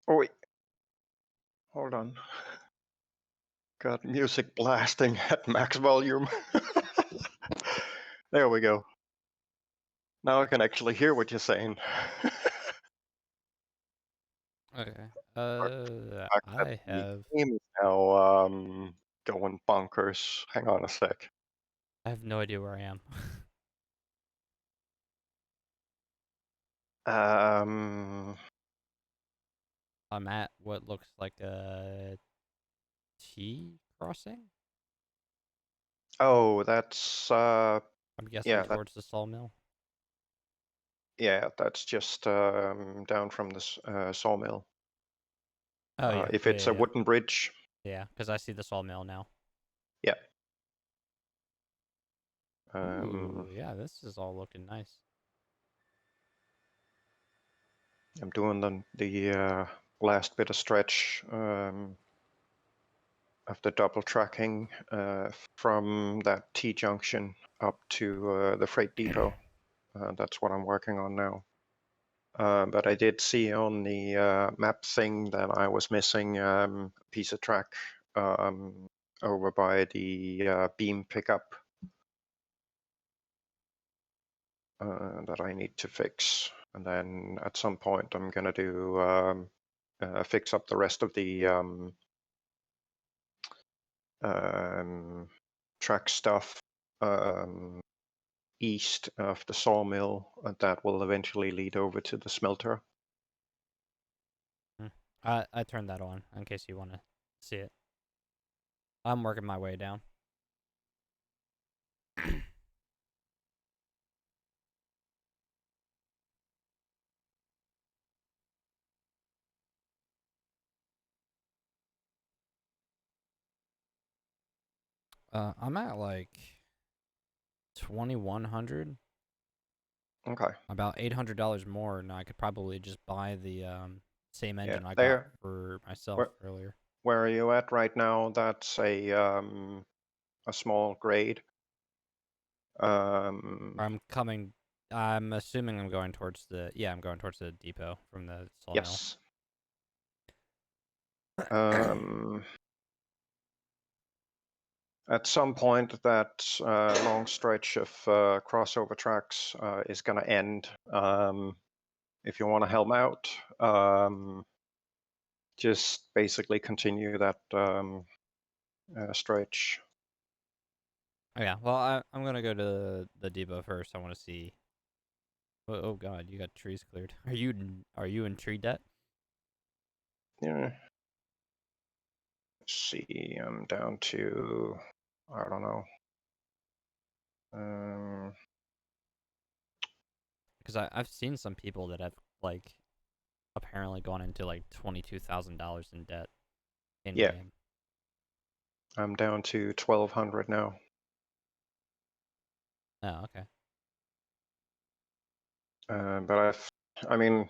Oh wait, hold on. Got music blasting at max volume. There we go. Now I can actually hear what you're saying. Okay. The fact that I the have game is now going bonkers. Hang on a sec. I have no idea where I am. Um. I'm at what looks like a T crossing. Oh, that's I'm guessing yeah, that towards the sawmill. yeah, that's just down from the sawmill. Oh yeah, If yeah, it's yeah, a yeah. wooden bridge, Yeah, because I see the sawmill now. yeah. Ooh, yeah, this is all looking nice. I'm doing the last bit of stretch of the double tracking from that T junction up to the freight depot. That's what I'm working on now. But I did see on the map thing that I was missing a piece of track over by the beam pickup that I need to fix. And then at some point I'm going to do fix up the rest of the track stuff east of the sawmill, and that will eventually lead over to the smelter. Hmm. I turned that on in case you want to see it. I'm working my way down. I'm at like 2100, Okay. about $800 more, and I could probably just buy the same Yeah. engine I got There. for myself Where earlier. where are you at right now? That's a small grade. Um. I'm coming. I'm assuming I'm going towards the. Yeah, I'm going towards the depot from the sawmill. Yes. Um. At some point, that long stretch of crossover tracks is going to end. If you want to help out, just basically continue that stretch. Oh yeah. Well, I'm gonna go to the depot first. I want to see. Oh God, you got trees cleared. Are you in tree debt? Yeah. Let's see. I'm down to, I don't know. Um, Because I've seen some people that have like apparently gone into like $22,000 in debt in yeah, game. I'm down to 1,200 now. Oh okay. But I mean,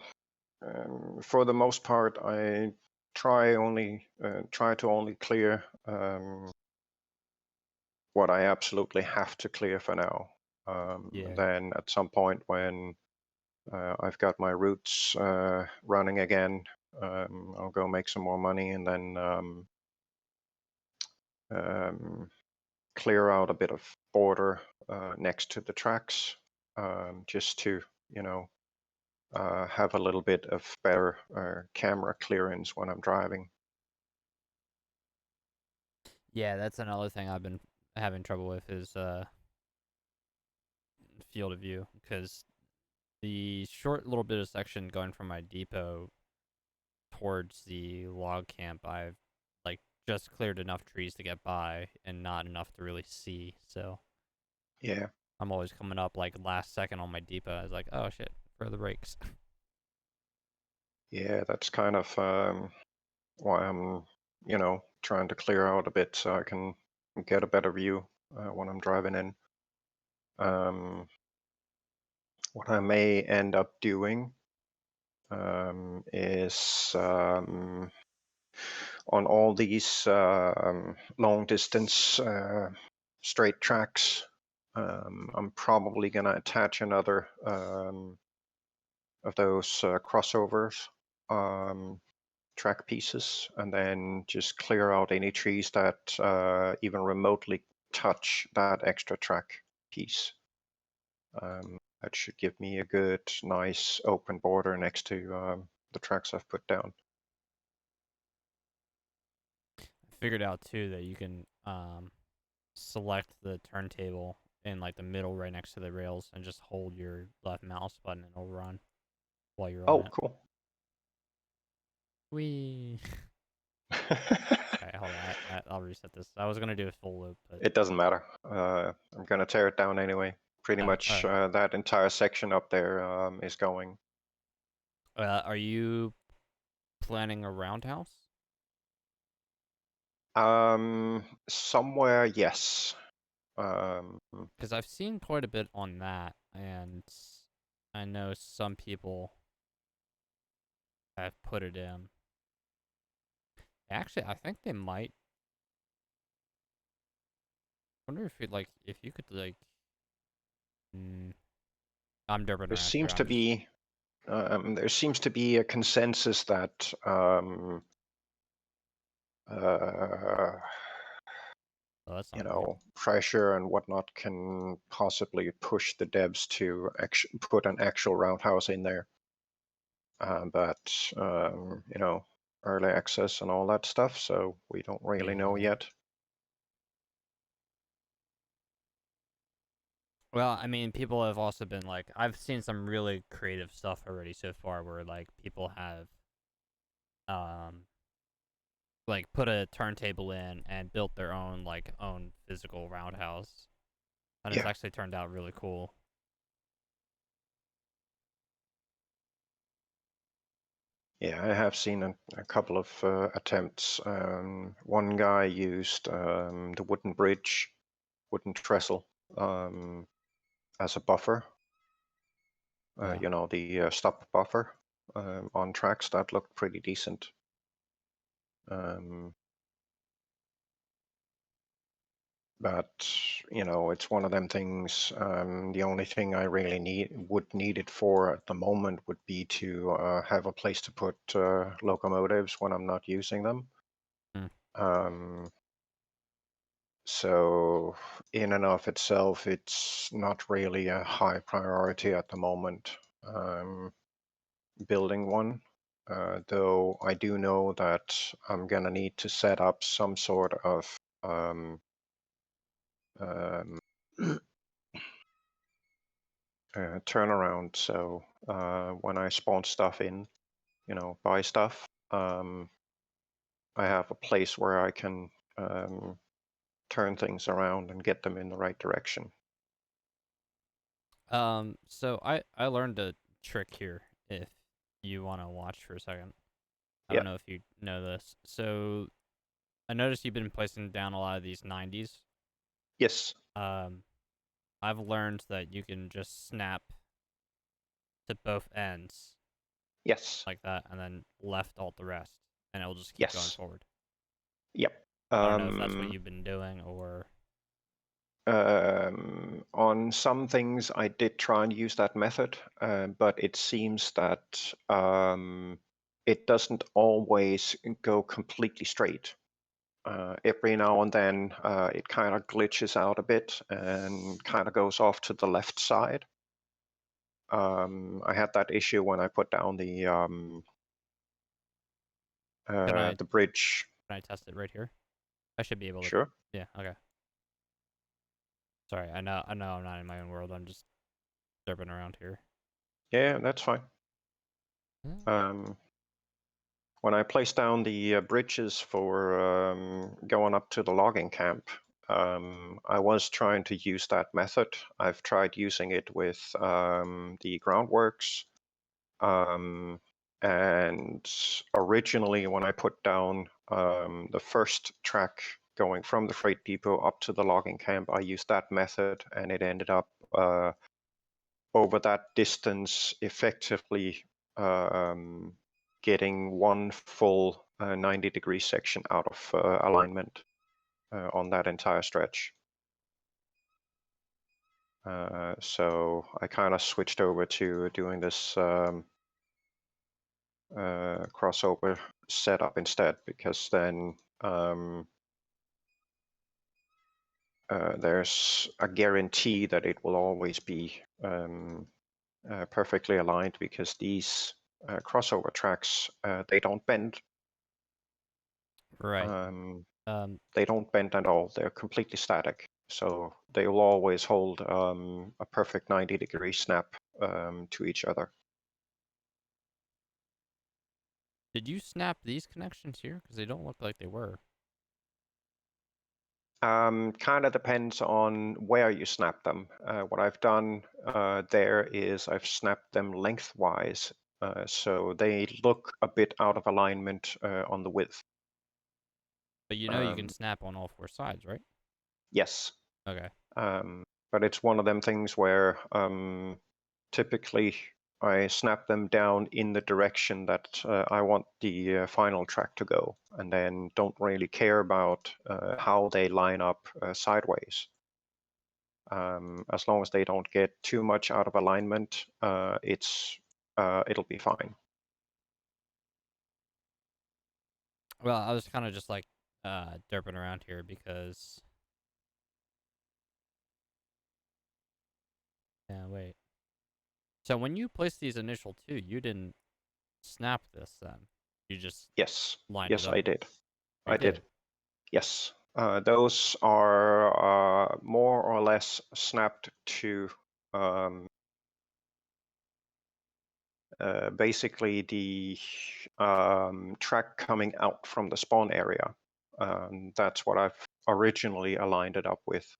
for the most part, I try to only clear what I absolutely have to clear for now. Yeah. Then at some point when I've got my routes running again, I'll go make some more money and then um, clear out a bit of border next to the tracks, just to you know have a little bit of better camera clearance when I'm driving. Yeah, that's another thing I've been having trouble with is field of view because the short little bit of section going from my depot towards the log camp, I've like just cleared enough trees to get by and not enough to really see. So Yeah, I'm always coming up like last second on my depot. I was like, oh shit, where are the brakes? yeah, that's kind of why I'm trying to clear out a bit so I can get a better view when I'm driving in. What I may end up doing is on all these long distance straight tracks, I'm probably going to attach another of those crossovers. Um, track pieces, and then just clear out any trees that even remotely touch that extra track piece. That should give me a good, nice open border next to the tracks I've put down. I figured out too that you can select the turntable in like the middle right next to the rails and just hold your left mouse button and it'll run while you're on Oh, it. cool. Whee! Alright, hold on. I'll reset this. I was gonna do a full loop, but It doesn't matter. I'm gonna tear it down anyway. Pretty oh, much alright. that entire section up there is going. Are you planning a roundhouse? Somewhere, yes. Um, Because I've seen quite a bit on that, and I know some people have put it in. Actually, I think they might. Wonder if you could like. Mm, I'm derping there around here. seems to be a consensus that uh, Oh, that's not great. pressure and whatnot can possibly push the devs to put an actual roundhouse in there. But early access and all that stuff, so we don't really know Yeah. yet. Well, I mean, people have also been like, I've seen some really creative stuff already so far, where like people have, um, like put a turntable in and built their own physical roundhouse, and it's Yeah, actually turned out really cool. yeah, I have seen a couple of attempts. One guy used the wooden bridge, wooden trestle, as a buffer. Yeah. The stop buffer on tracks that looked pretty decent. But it's one of them things. The only thing I really would need it for at the moment would be to have a place to put locomotives when I'm not using them. Hmm. Um, so in and of itself, it's not really a high priority at the moment, building one. Though I do know that I'm gonna need to set up some sort of um, turnaround. So when I spawn stuff in, buy stuff, I have a place where I can turn things around and get them in the right direction. So I learned a trick here. If you want to watch for a second, I Yeah. don't know if you know this. So I noticed you've been placing down a lot of these 90s. Yes. Um, I've learned that you can just snap to both ends Yes. like that, and then left alt the rest, and it'll just keep going Yes. forward. Yep. I don't know if that's what you've been doing or. On some things, I did try and use that method, but it seems that it doesn't always go completely straight. Every now and then, it kind of glitches out a bit and kind of goes off to the left side. I had that issue when I put down Can I the bridge. can I test it right here? I should be able to. Sure. Yeah. Okay. Sorry. I know. I'm not in my own world. I'm just derping around here. Yeah, that's fine. Um, when I placed down the bridges for going up to the logging camp, I was trying to use that method. I've tried using it with the groundworks. And originally, when I put down the first track going from the freight depot up to the logging camp, I used that method, and it ended up over that distance effectively getting one full 90-degree section out of alignment on that entire stretch. So I kind of switched over to doing this crossover setup instead, because then there's a guarantee that it will always be perfectly aligned, because these crossover tracks, they don't bend. Right. They don't bend at all. They're completely static. So they will always hold a perfect 90-degree snap to each other. Did you snap these connections here? Because they don't look like they were. Kind of depends on where you snap them. What I've done there is I've snapped them lengthwise, so they look a bit out of alignment on the width. But you know you can snap on all four sides, right? Yes, Okay. but it's one of them things where typically I snap them down in the direction that I want the final track to go, and then don't really care about how they line up sideways. As long as they don't get too much out of alignment, it'll be fine. Well, I was kind of just like derping around here because. Yeah, wait. So when you placed these initial two, you didn't snap this then. You just Yes, lined it yes, I up. did. You I did. did. Yes. Those are more or less snapped to basically the track coming out from the spawn area. That's what I've originally aligned it up with.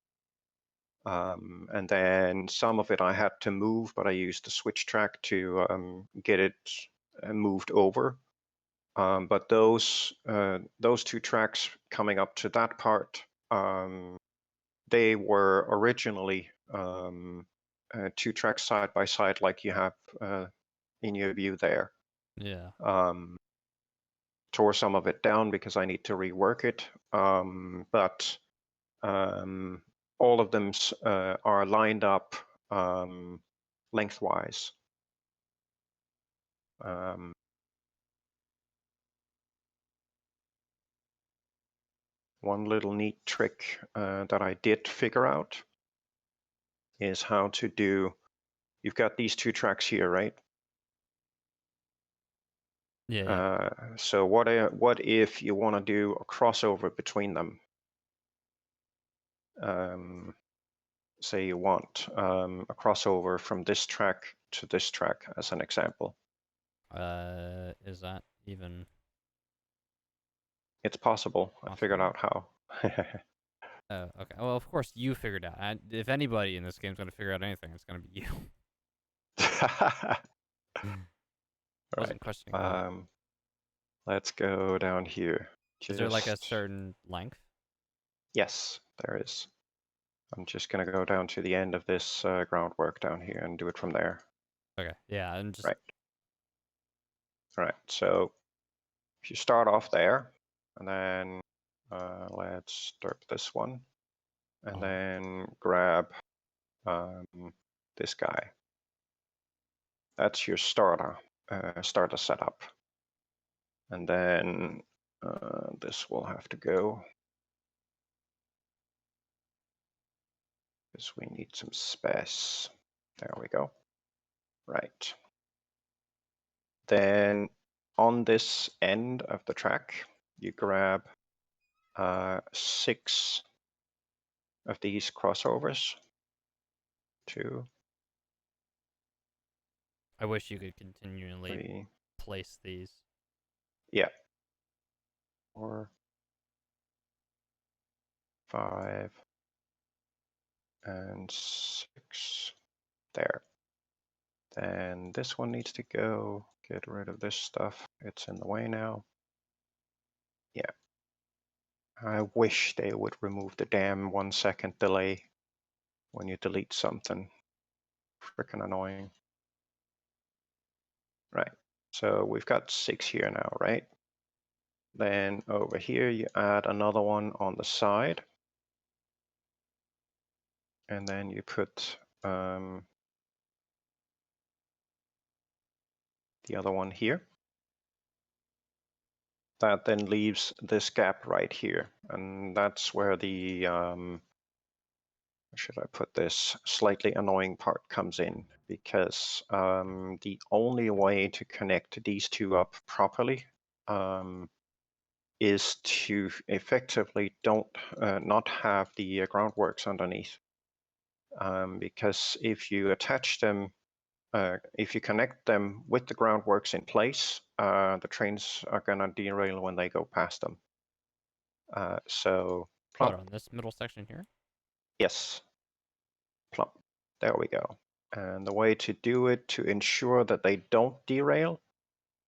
And then some of it I had to move, but I used the switch track to get it moved over. But those two tracks coming up to that part, they were originally two tracks side by side, like you have in your view there. Yeah. Tore some of it down because I need to rework it, but all of them are lined up lengthwise. One little neat trick that I did figure out is how to do, you've got these two tracks here, right? Yeah. So what if you want to do a crossover between them? Say you want a crossover from this track to this track as an example. Is that even It's possible. I figured possible? out how. Oh, okay. Well, of course you figured out. If anybody in this game's gonna figure out anything, it's gonna be you. Right. Wasn't questioning that. Let's go down here. Is there like a Just certain length? yes, there is. I'm just gonna go down to the end of this groundwork down here and do it from there. Okay. Yeah, and just Right. Right. So if you start off there, and then let's derp this one, and then grab this guy. That's your starter setup, and then this will have to go because we need some space. There we go. Right. Then on this end of the track, you grab 6 of these crossovers. 2, I wish you could continually 3, place these. yeah, 4, 5, and 6. There. Then this one needs to go. Get rid of this stuff. It's in the way now. Yeah. I wish they would remove the damn 1-second delay when you delete something. Freaking annoying. Right. So we've got 6 here now, right? Then over here, you add another one on the side. And then you put the other one here. that then leaves this gap right here, and that's where the should I put this slightly annoying part comes in, because the only way to connect these two up properly is to effectively not have the groundworks underneath, because if you attach them, if you connect them with the groundworks in place, the trains are gonna derail when they go past them. So What, plop, on this middle section here? yes, plop. There we go. And the way to do it to ensure that they don't derail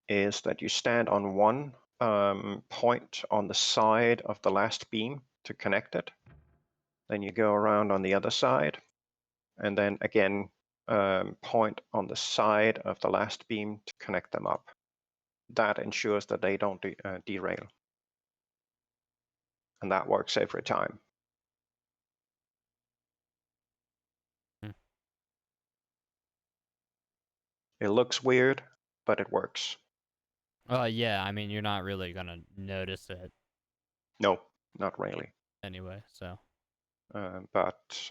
is that you stand on one point on the side of the last beam to connect it. Then you go around on the other side, and then again point on the side of the last beam to connect them up. That ensures that they don't derail. And that works every time. Hmm. It looks weird, but it works. Yeah, I mean, you're not really gonna notice it No, not really. anyway, so. But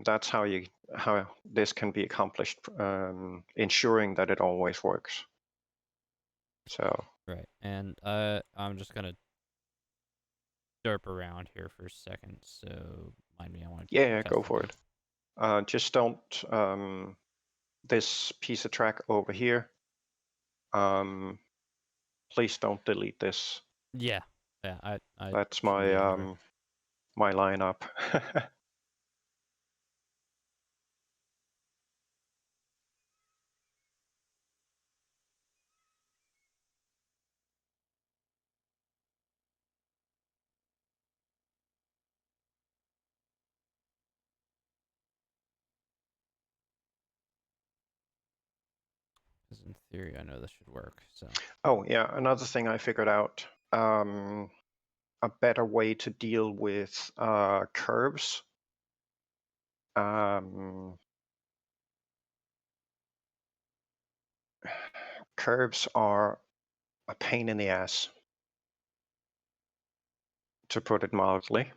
that's how this can be accomplished, ensuring that it always works. So Right, and I'm just gonna derp around here for a second, so mind me, I want to do yeah, some go testing for here. it. Just don't this piece of track over here. Please don't delete this. Yeah, yeah, I That's shouldn't my even. my lineup. Because in theory, I know this should work. So. Oh yeah, another thing I figured out. A better way to deal with curves. Curves are a pain in the ass, to put it mildly.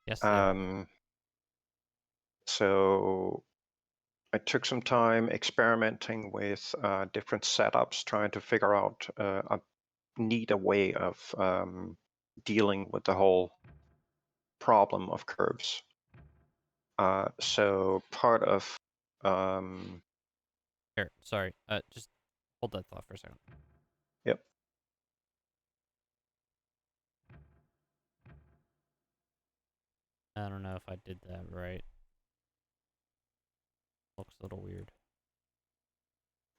Yes, they are. So I took some time experimenting with different setups, trying to figure out a neater way of dealing with the whole problem of curves. So part of Here, sorry. Just hold that thought for a second. yep. I don't know if I did that right. Looks a little weird.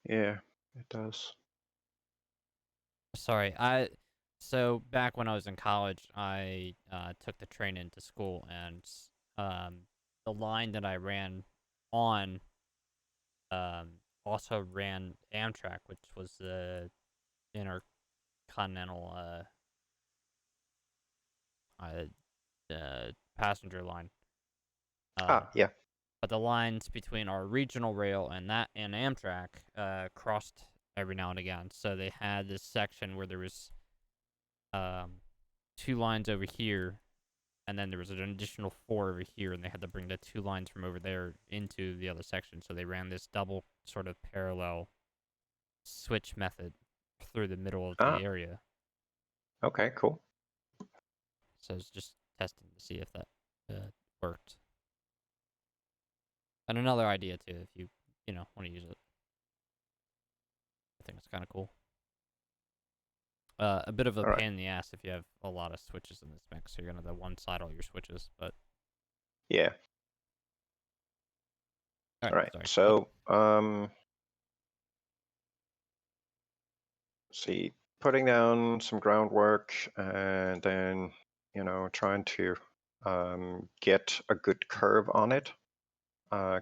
Yeah, it does. Sorry, so back when I was in college, I took the train into school, and the line that I ran on also ran Amtrak, which was the intercontinental passenger line. Yeah. But the lines between our regional rail and that and Amtrak crossed every now and again. So they had this section where there was two lines over here, and then there was an additional four over here, and they had to bring the two lines from over there into the other section. So they ran this double sort of parallel switch method through the middle of the area. Okay, cool. So it's just testing to see if that worked. And another idea too, if you want to use it. I think it's kind of cool. A bit of a All right. pain in the ass if you have a lot of switches in this mix. So you're gonna have to one side all your switches, but Yeah. all All right. right. Sorry. So see, putting down some groundwork, and then trying to get a good curve on it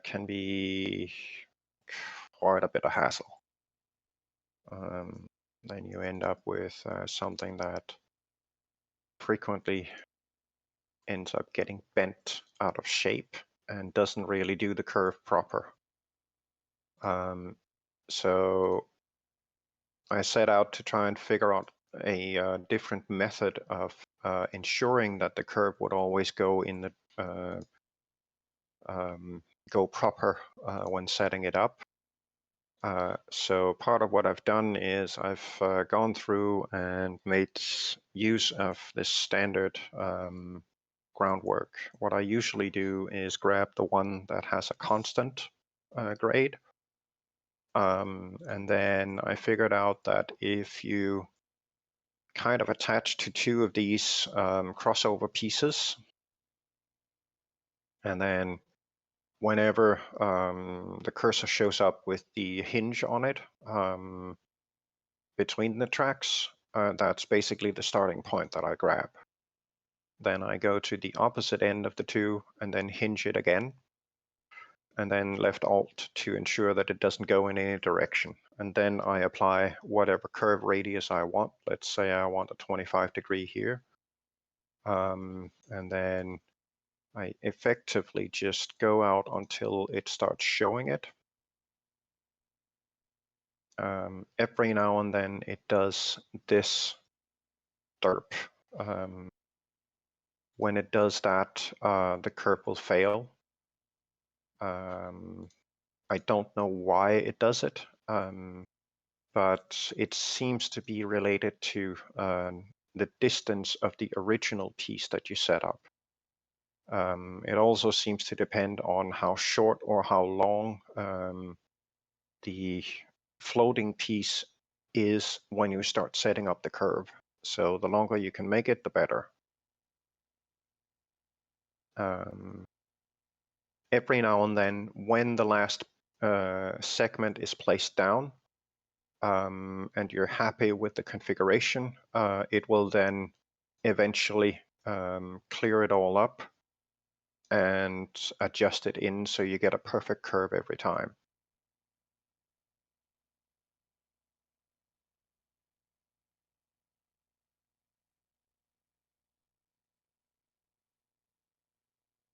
can be quite a bit of hassle. Then you end up with something that frequently ends up getting bent out of shape and doesn't really do the curve proper. So I set out to try and figure out a different method of ensuring that the curve would always go in the go proper when setting it up. So part of what I've done is I've gone through and made use of this standard groundwork. What I usually do is grab the one that has a constant grade. And then I figured out that if you kind of attach to two of these crossover pieces, and then whenever the cursor shows up with the hinge on it between the tracks, that's basically the starting point that I grab. Then I go to the opposite end of the two and then hinge it again, and then left Alt to ensure that it doesn't go in any direction. And then I apply whatever curve radius I want. Let's say I want a 25-degree here. And then I effectively just go out until it starts showing it. Every now and then it does this derp. When it does that, the curve will fail. I don't know why it does it, but it seems to be related to the distance of the original piece that you set up. It also seems to depend on how short or how long the floating piece is when you start setting up the curve. So the longer you can make it, the better. Every now and then, when the last segment is placed down and you're happy with the configuration, it will then eventually clear it all up and adjust it in so you get a perfect curve every time.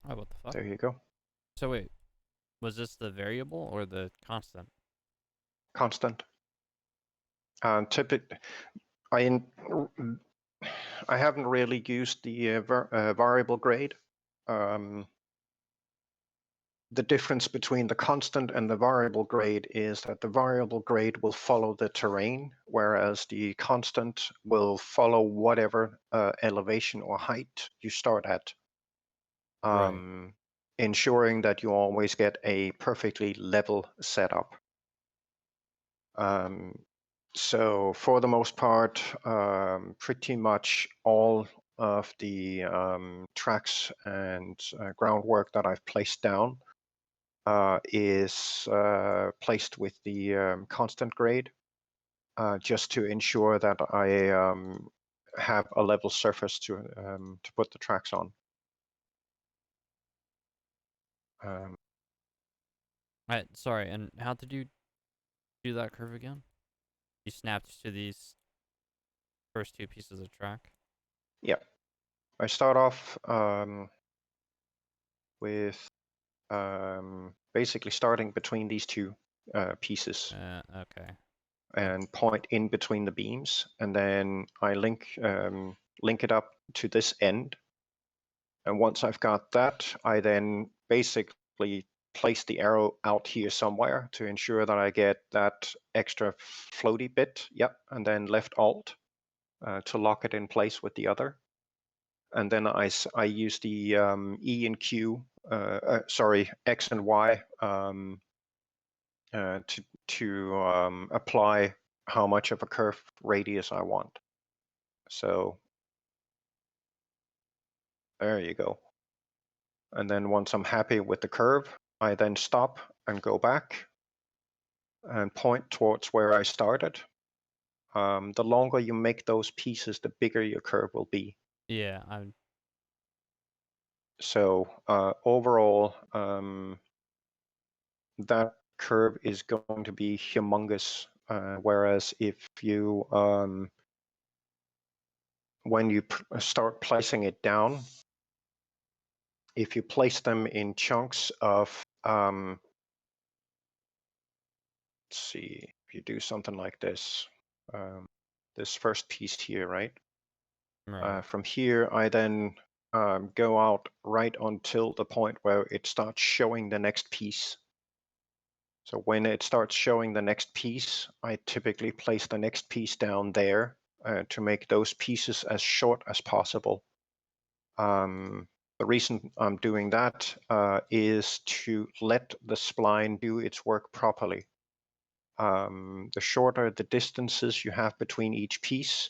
Oh, what the fuck? There you go. So wait, was this the variable or the constant? Constant. Typically, I haven't really used the variable grade. The difference between the constant and the variable grade is that the variable grade will follow the terrain, whereas the constant will follow whatever elevation or height you start at, Right. ensuring that you always get a perfectly level setup. So for the most part, pretty much all of the tracks and groundwork that I've placed down is placed with the constant grade, just to ensure that I have a level surface to put the tracks on. Sorry, and how did you do that curve again? You snapped to these first two pieces of track? Yeah, I start off with basically starting between these two pieces Okay. and point in between the beams, and then I link it up to this end. And once I've got that, I then basically place the arrow out here somewhere to ensure that I get that extra floaty bit. Yep, and then left Alt to lock it in place with the other. And then I use the E and Q, sorry, X and Y to apply how much of a curve radius I want. So there you go. And then once I'm happy with the curve, I then stop and go back and point towards where I started. The longer you make those pieces, the bigger your curve will be. Yeah, I'm. So overall, that curve is going to be humongous. Whereas if you, when you start placing it down, if you place them in chunks of, let's see, if you do something like this, this first piece here, right? Right. From here, I then go out right until the point where it starts showing the next piece. So when it starts showing the next piece, I typically place the next piece down there to make those pieces as short as possible. The reason I'm doing that is to let the spline do its work properly. The shorter the distances you have between each piece,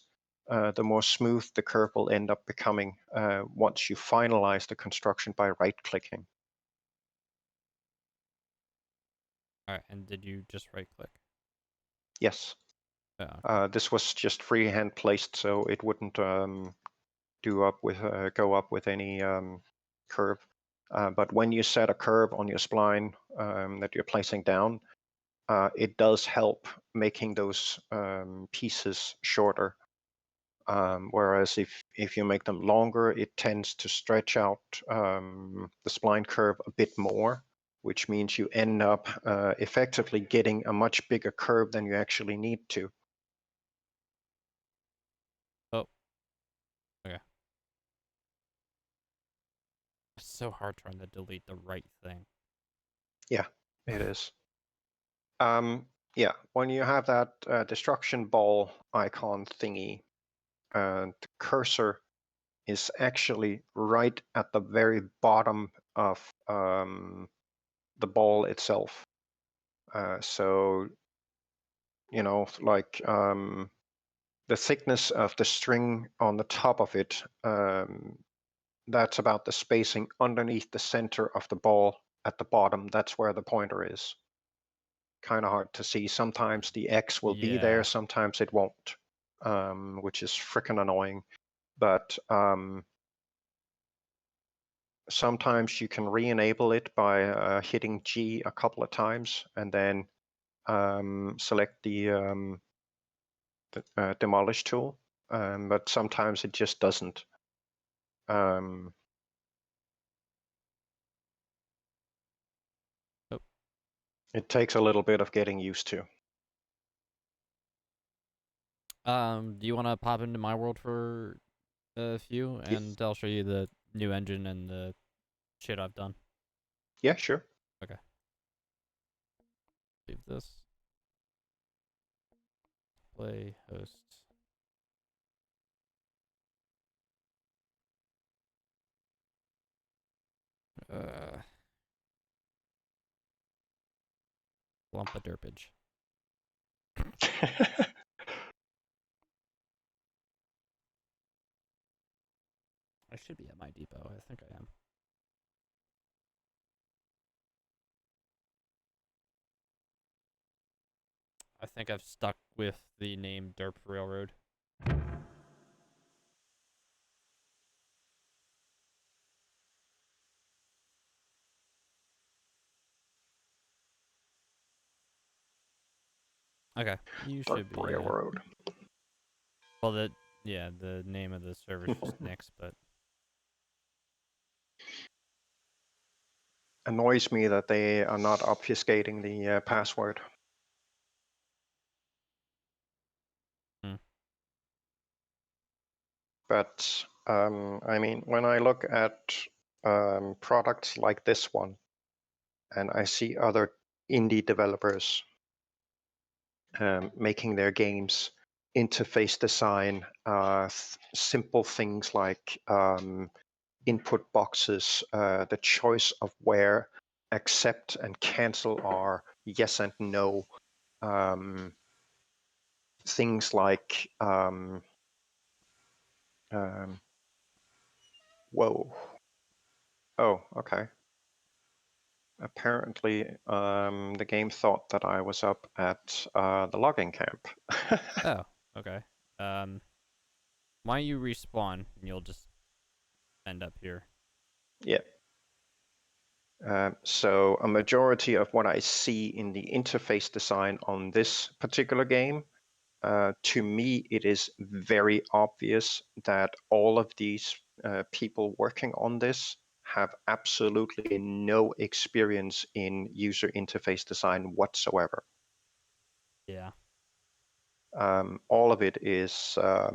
the more smooth the curve will end up becoming once you finalize the construction by right-clicking. All right. And did you just right click? Yes, Oh, okay. this was just freehand placed, so it wouldn't go up with any curve. But when you set a curve on your spline that you're placing down, it does help making those pieces shorter. Whereas if you make them longer, it tends to stretch out the spline curve a bit more, which means you end up effectively getting a much bigger curve than you actually need to. Oh, okay. It's so hard trying to delete the right thing. Yeah, it is. Yeah, when you have that destruction ball icon thingy, the cursor is actually right at the very bottom of the ball itself. So, like the thickness of the string on the top of it, that's about the spacing underneath the center of the ball at the bottom. That's where the pointer is. Kind of hard to see. Sometimes the X will be there, Yeah. sometimes it won't, which is freaking annoying. But sometimes you can re-enable it by hitting G a couple of times and then select the demolish tool. But sometimes it just doesn't. Um, Oh. it takes a little bit of getting used to. Do you want to pop into my world for a few, Yeah, and I'll show you the new engine and the shit I've done. yeah, sure. Okay. Leave this. Play host. Uh, lump of derpage. I should be at my depot. I think I am. I think I've stuck with the name Derp Railroad. Okay, you Dark should be. Railroad. Well, the name of the server is just Nix, but Annoys me that they are not obfuscating the password. hmm. But I mean, when I look at products like this one, and I see other indie developers making their games, interface design, simple things like input boxes, the choice of where accept and cancel are yes and no, things like whoa, oh, okay. Apparently, the game thought that I was up at the logging camp. Oh, okay. Um, why don't you respawn and you'll just end up here. Yeah. So a majority of what I see in the interface design on this particular game, to me, it is very obvious that all of these people working on this have absolutely no experience in user interface design whatsoever. Yeah. All of it is, I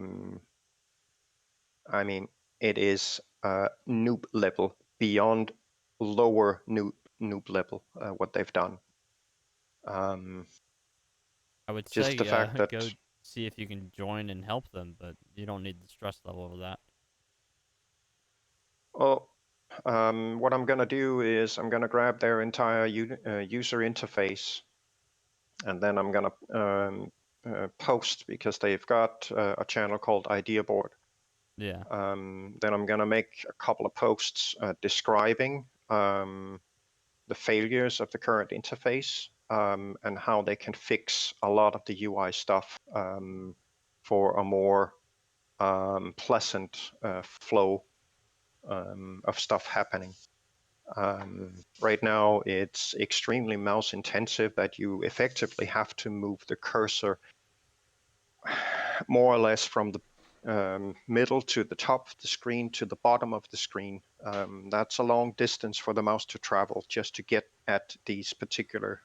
mean, it is noob level beyond lower noob level, what they've done. I would Just the say fact go that, see if you can join and help them, but you don't need the stress level of that. oh, what I'm gonna do is I'm gonna grab their entire user interface, and then I'm gonna post, because they've got a channel called Idea Board. Yeah. Then I'm gonna make a couple of posts describing the failures of the current interface, and how they can fix a lot of the UI stuff for a more pleasant flow of stuff happening. Right now, it's extremely mouse intensive, that you effectively have to move the cursor more or less from the middle to the top of the screen to the bottom of the screen. That's a long distance for the mouse to travel just to get at these particular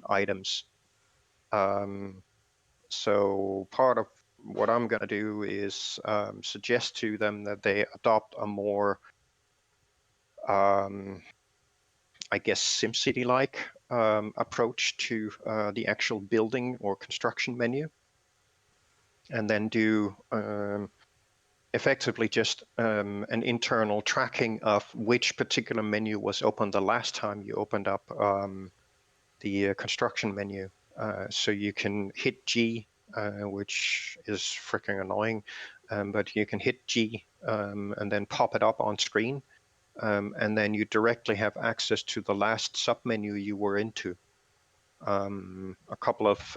items. So part of what I'm going to do is suggest to them that they adopt a more, I guess, SimCity-like approach to the actual building or construction menu, and then do effectively just an internal tracking of which particular menu was open the last time you opened up the construction menu. So you can hit G, which is freaking annoying, but you can hit G and then pop it up on screen, and then you directly have access to the last submenu you were into. A couple of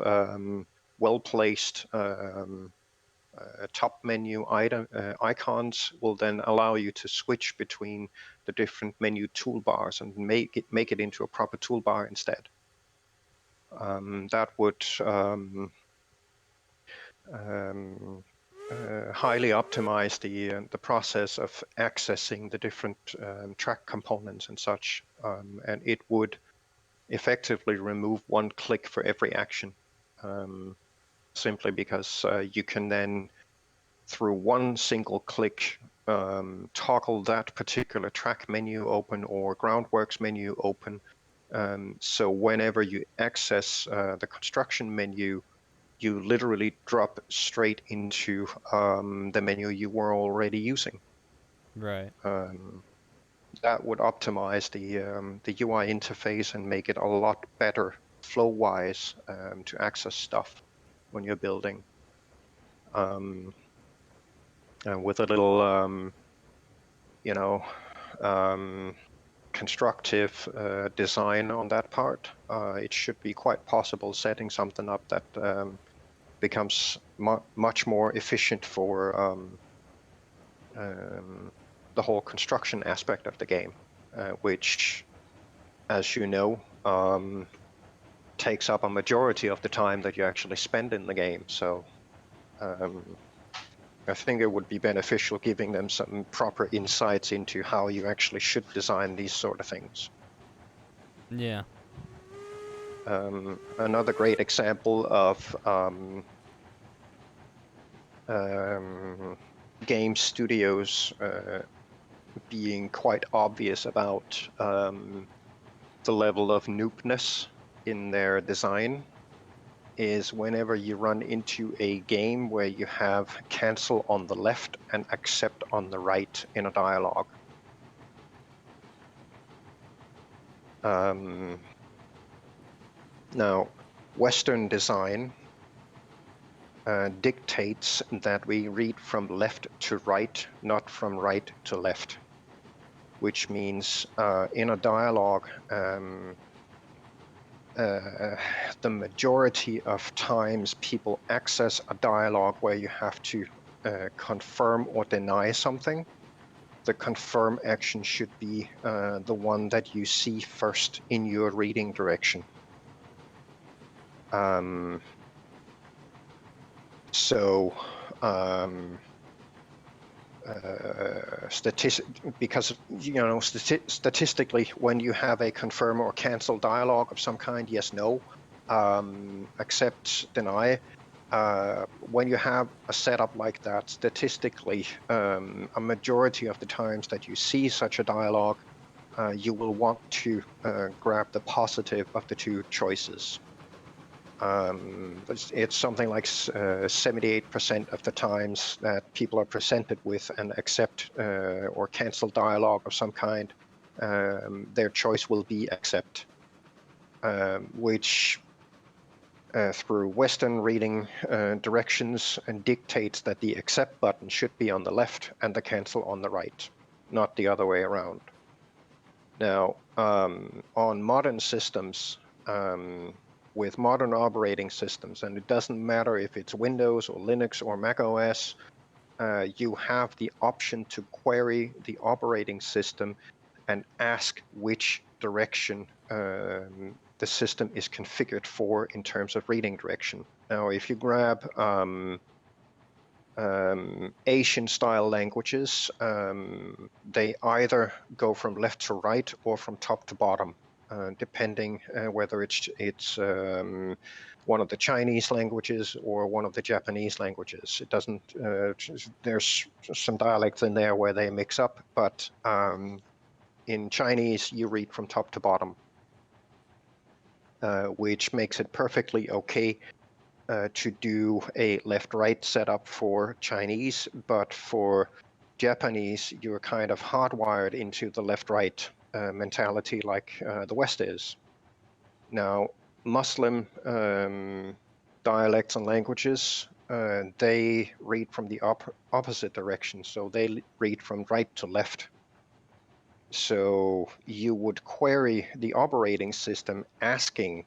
well-placed top menu icons will then allow you to switch between the different menu toolbars and make it into a proper toolbar instead. That would highly optimize the process of accessing the different track components and such, and it would effectively remove one click for every action, simply because you can then, through one single click, toggle that particular track menu open or groundworks menu open. So whenever you access the construction menu, you literally drop straight into the menu you were already using. Right. That would optimize the UI interface and make it a lot better flow-wise to access stuff when you're building. With a little, you know, constructive design on that part, it should be quite possible setting something up that becomes much more efficient for the whole construction aspect of the game, which, as you know, takes up a majority of the time that you actually spend in the game. So I think it would be beneficial giving them some proper insights into how you actually should design these sort of things. Yeah. Another great example of game studios being quite obvious about the level of noobness in their design is whenever you run into a game where you have cancel on the left and accept on the right in a dialogue. Now, Western design dictates that we read from left to right, not from right to left, which means in a dialogue, the majority of times people access a dialogue where you have to confirm or deny something. The confirm action should be the one that you see first in your reading direction. So because statistically, when you have a confirm or cancel dialogue of some kind, yes, no, accept, deny, when you have a setup like that, statistically, a majority of the times that you see such a dialogue, you will want to grab the positive of the two choices. It's something like 78% of the times that people are presented with an accept or cancel dialogue of some kind, their choice will be accept, which through Western reading directions and dictates that the accept button should be on the left and the cancel on the right, not the other way around. Now, on modern systems, with modern operating systems, and it doesn't matter if it's Windows or Linux or Mac OS, you have the option to query the operating system and ask which direction the system is configured for in terms of reading direction. Now, if you grab Asian style languages, they either go from left to right or from top to bottom, depending whether it's one of the Chinese languages or one of the Japanese languages. It doesn't, there's some dialects in there where they mix up, but in Chinese, you read from top to bottom, which makes it perfectly okay to do a left-right setup for Chinese, but for Japanese, you're kind of hardwired into the left-right mentality like the West is. Now, Muslim dialects and languages, they read from the opposite direction, so they read from right to left. So you would query the operating system asking,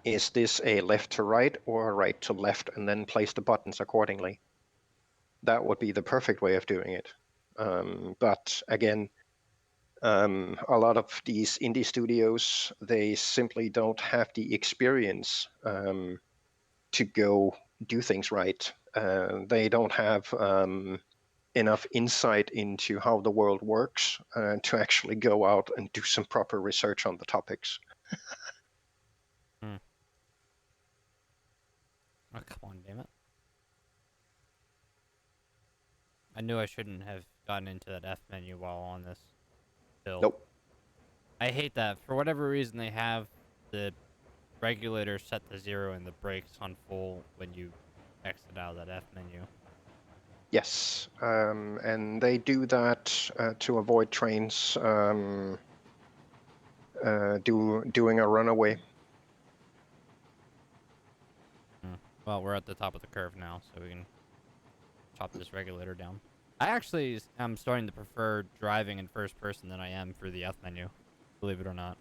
is this a left to right or a right to left, and then place the buttons accordingly. That would be the perfect way of doing it. But again, a lot of these indie studios, they simply don't have the experience to go do things right. They don't have enough insight into how the world works to actually go out and do some proper research on the topics. Oh, come on, damn it. I knew I shouldn't have gotten into that F menu while on this build. Nope. I hate that. For whatever reason, they have the regulator set to 0 and the brakes on full when you exit out of that F menu. Yes, and they do that to avoid trains doing a runaway. Well, we're at the top of the curve now, so we can chop this regulator down. I actually am starting to prefer driving in first person than I am for the F menu, believe it or not.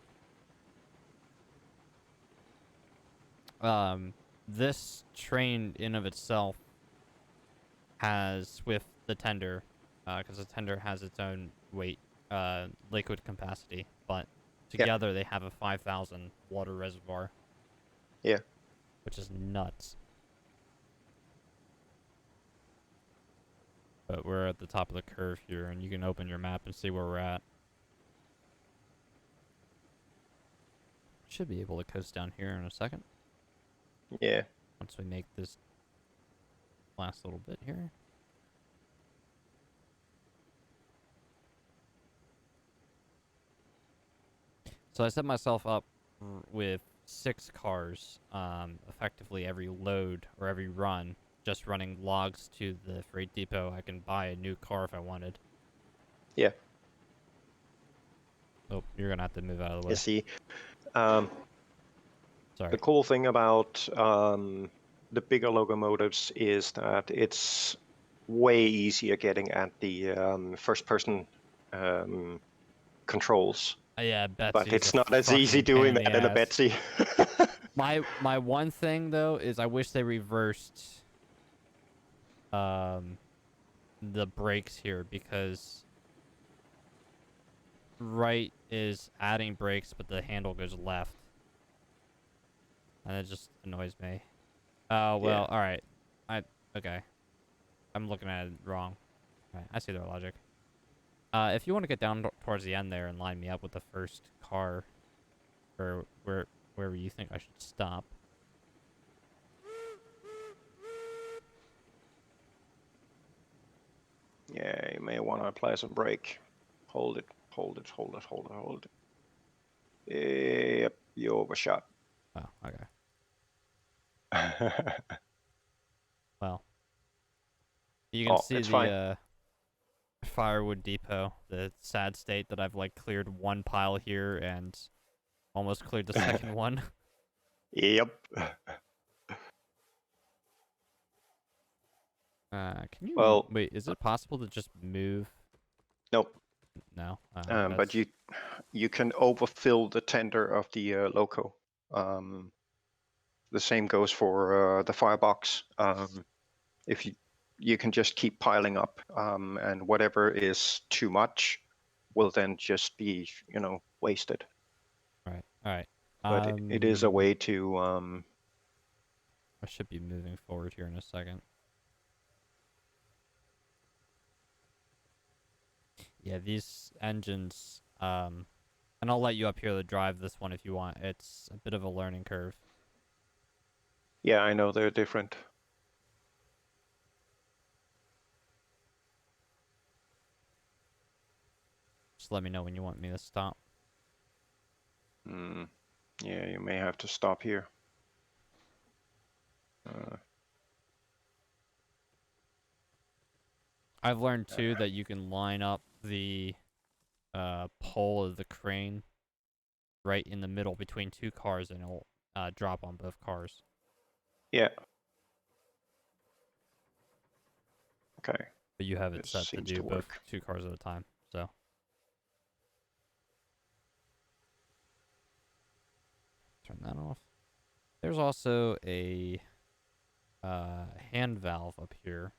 This train in of itself has, with the tender, because the tender has its own weight, liquid capacity, but together they have a 5,000 water reservoir. Yeah. Which is nuts. But we're at the top of the curve here, and you can open your map and see where we're at. Should be able to coast down here in a second. Yeah. Once we make this last little bit here. So I set myself up with 6 cars, effectively every load or every run, just running logs to the freight depot. I can buy a new car if I wanted. Yeah. Oh, you're gonna have to move out of the way. You see, Sorry. the cool thing about the bigger locomotives is that it's way easier getting at the first-person controls. Yeah, Betsy's but it's not as easy doing that in a Betsy. My one thing though is I wish they reversed the brakes here, because right is adding brakes but the handle goes left, and it just annoys me. Oh well, yeah. All right. Okay. I'm looking at it wrong. All right, I see their logic. If you want to get down towards the end there and line me up with the first car, or wherever you think I should stop. Yeah, you may want to apply some brake. Hold it, hold it, hold it, hold it, hold it. Yep, you overshot. Oh, okay. Well, you can Oh, see it's fine. the firewood depot. The sad state that I've like cleared one pile here and almost cleared the second one. Yep. Can you Well, wait? Is it possible to just move? nope. No. But That's you can overfill the tender of the loco. The same goes for the firebox. If you can just keep piling up, and whatever is too much will then just be wasted. right. All right. But it is a way to I should be moving forward here in a second. Yeah, these engines. And I'll let you up here to drive this one if you want. It's a bit of a learning curve. yeah, I know they're different. Just let me know when you want me to stop. Yeah, you may have to stop here. I've learned too that you can line up the pole of the crane right in the middle between two cars and it'll drop on both cars. Yeah. Okay. But you have it This set to seems do to both work. two cars at a time. So turn that off. There's also a hand valve up here,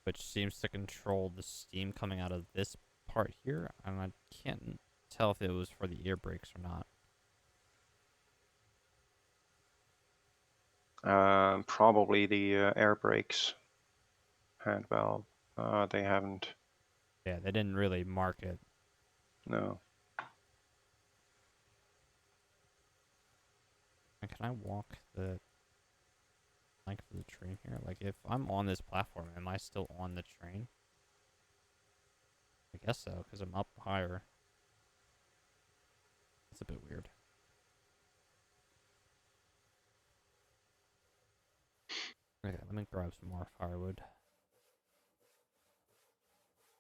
which seems to control the steam coming out of this part here. And I can't tell if it was for the air brakes or not. Probably the air brakes hand valve. They haven't. Yeah, they didn't really mark it. No. And can I walk the length of the train here? Like, if I'm on this platform, am I still on the train? I guess so, because I'm up higher. It's a bit weird. Okay, let me grab some more firewood.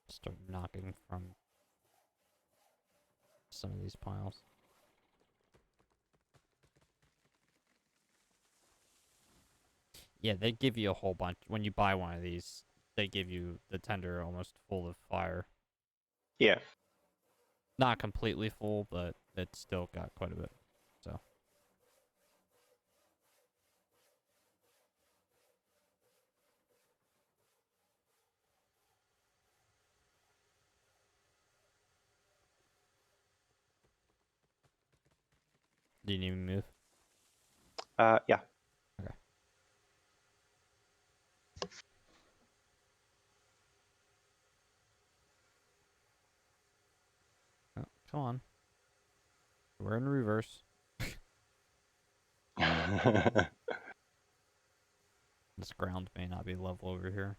Start knocking from some of these piles. Yeah, they give you a whole bunch. When you buy one of these, they give you the tender almost full of fire. Yeah. Not completely full, but it's still got quite a bit. So. Do you need me to move? Yeah. Okay. Oh, come on. We're in reverse. This ground may not be level over here.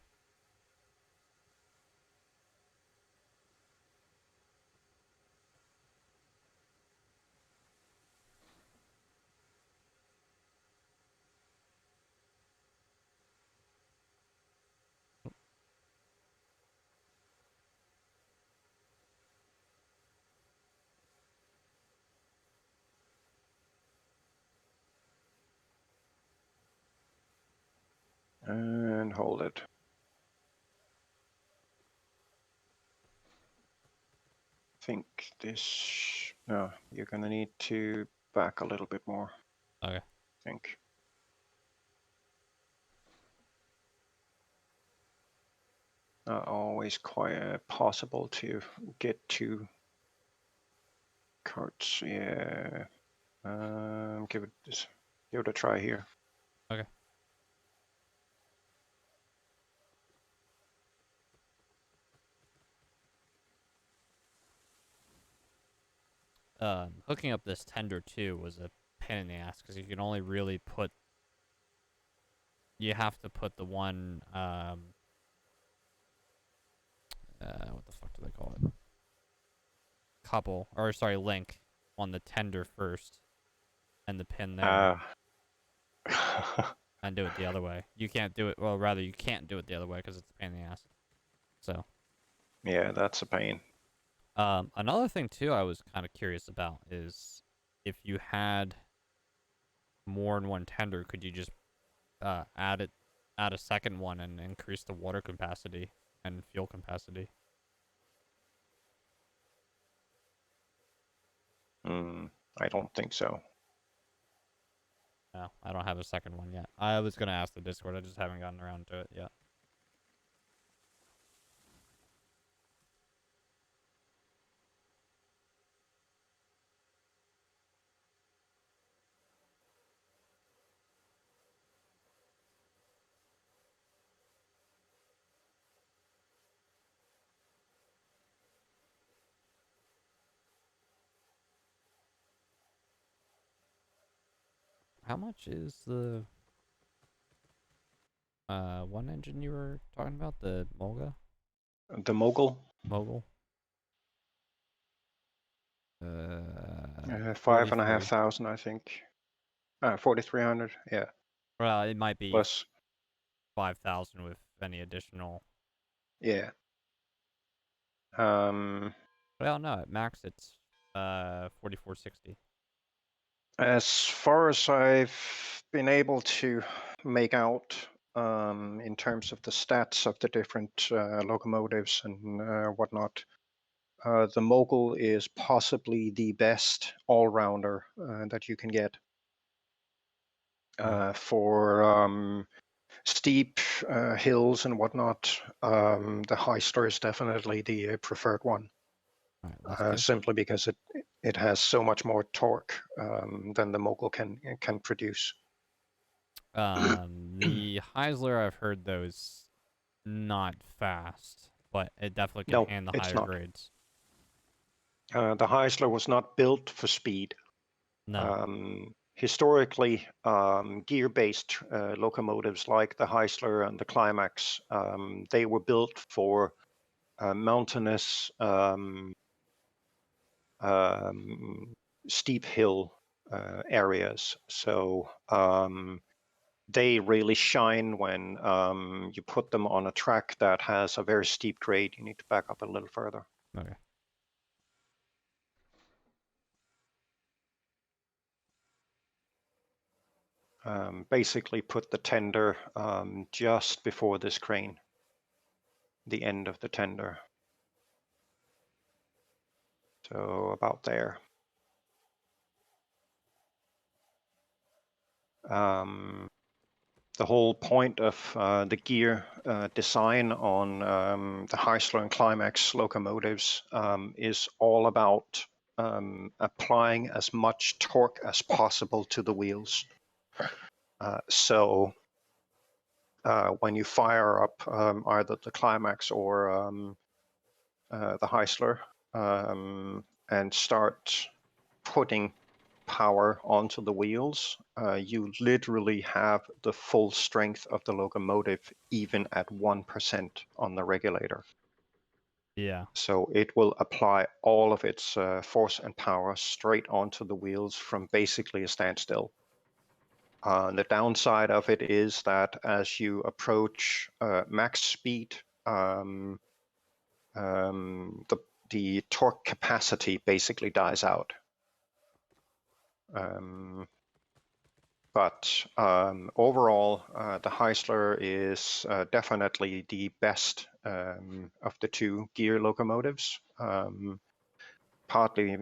And hold it. Think this. No, you're gonna need to back a little bit more. Okay. I think. Not always quite possible to get two carts. Yeah. Give it a try here. Okay. Hooking up this tender too was a pain in the ass because you can only really put. You have to put the one what the fuck do they call it? Couple, or sorry, link on the tender first, and the pin there, and do it the other way. You can't do it. Well, rather, you can't do it the other way because it's a pain in the ass. So. Yeah, that's a pain. Another thing too, I was kind of curious about is if you had more than one tender, could you just add a second one and increase the water capacity and fuel capacity? I don't think so. No, I don't have a second one yet. I was gonna ask the Discord. I just haven't gotten around to it yet. How much is the one engine you were talking about? The The Mogul, Mogul? 43. 5,500, I think. 4,300. Yeah, Well, it might be plus. 5,000 with any additional. Yeah. Well, no, at max it's 4460. As far as I've been able to make out, in terms of the stats of the different locomotives and whatnot, the Mogul is possibly the best all-rounder that you can get for steep hills and whatnot. The Heisler is definitely the preferred one. All right, that's good. Simply because it has so much more torque than the Mogul can produce. The Heisler, I've heard those not fast, but it definitely can No, handle it's higher not. grades. The Heisler was not built for speed. No. Historically, gear-based locomotives like the Heisler and the Climax, they were built for mountainous, steep hill areas. So they really shine when you put them on a track that has a very steep grade. You need to back up a little further. Okay. Basically put the tender just before this crane, the end of the tender. So about there. The whole point of the gear design on the Heisler and Climax locomotives is all about applying as much torque as possible to the wheels. So when you fire up either the Climax or the Heisler and start putting power onto the wheels, you literally have the full strength of the locomotive even at 1% on the regulator. Yeah. So it will apply all of its force and power straight onto the wheels from basically a standstill. The downside of it is that as you approach max speed, the torque capacity basically dies out. But overall, the Heisler is definitely the best of the two gear locomotives, partly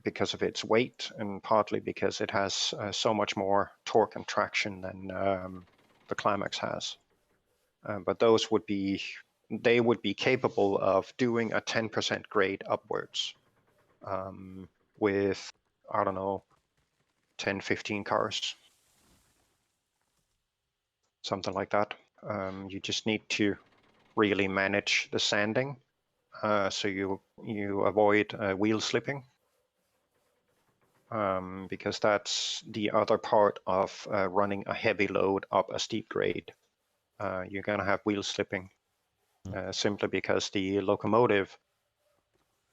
because of its weight and partly because it has so much more torque and traction than the Climax has. But those would be capable of doing a 10% grade upwards with, I don't know, 10, 15 cars. Something like that. You just need to really manage the sanding so you avoid wheel slipping, because that's the other part of running a heavy load up a steep grade. You're gonna have wheel slipping. simply because the locomotive,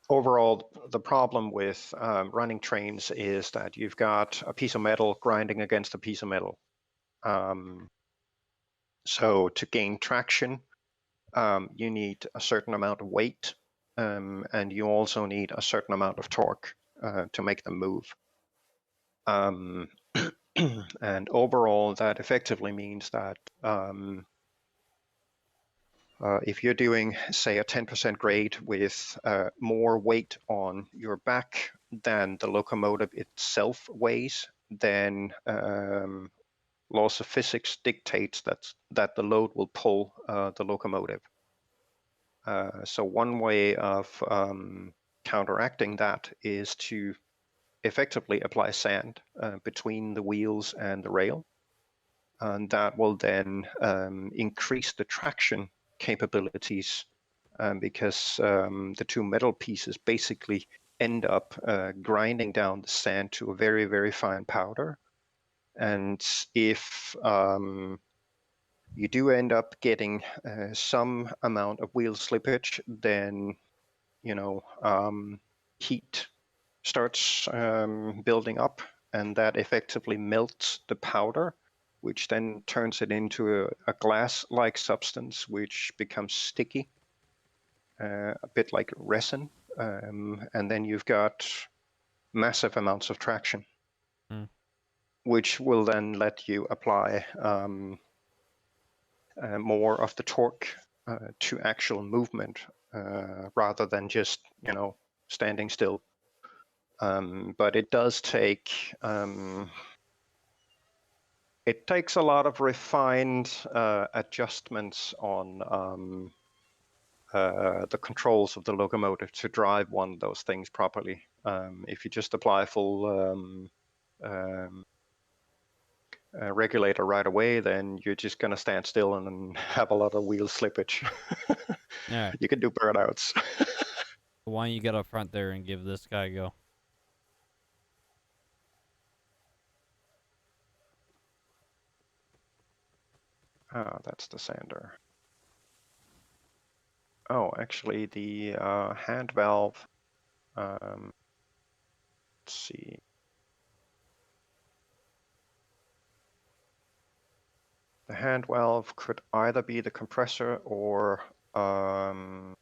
overall, the problem with running trains is that you've got a piece of metal grinding against a piece of metal. So to gain traction, you need a certain amount of weight, and you also need a certain amount of torque to make them move. And overall, that effectively means that if you're doing, say, a 10% grade with more weight on your back than the locomotive itself weighs, then laws of physics dictates that the load will pull the locomotive. So one way of counteracting that is to effectively apply sand between the wheels and the rail. And that will then increase the traction capabilities because the two metal pieces basically end up grinding down the sand to a very, very fine powder. And if you do end up getting some amount of wheel slippage, then heat starts building up, and that effectively melts the powder, which then turns it into a glass-like substance, which becomes sticky, a bit like resin, and then you've got massive amounts of traction, which will then let you apply more of the torque to actual movement rather than just standing still. But it does take it takes a lot of refined adjustments on the controls of the locomotive to drive one of those things properly. If you just apply full regulator right away, then you're just going to stand still and have a lot of wheel slippage. Yeah. You can do burnouts. Why don't you get up front there and give this guy a go? Oh, that's the sander. Oh, actually, the hand valve. Let's see. The hand valve could either be the compressor or the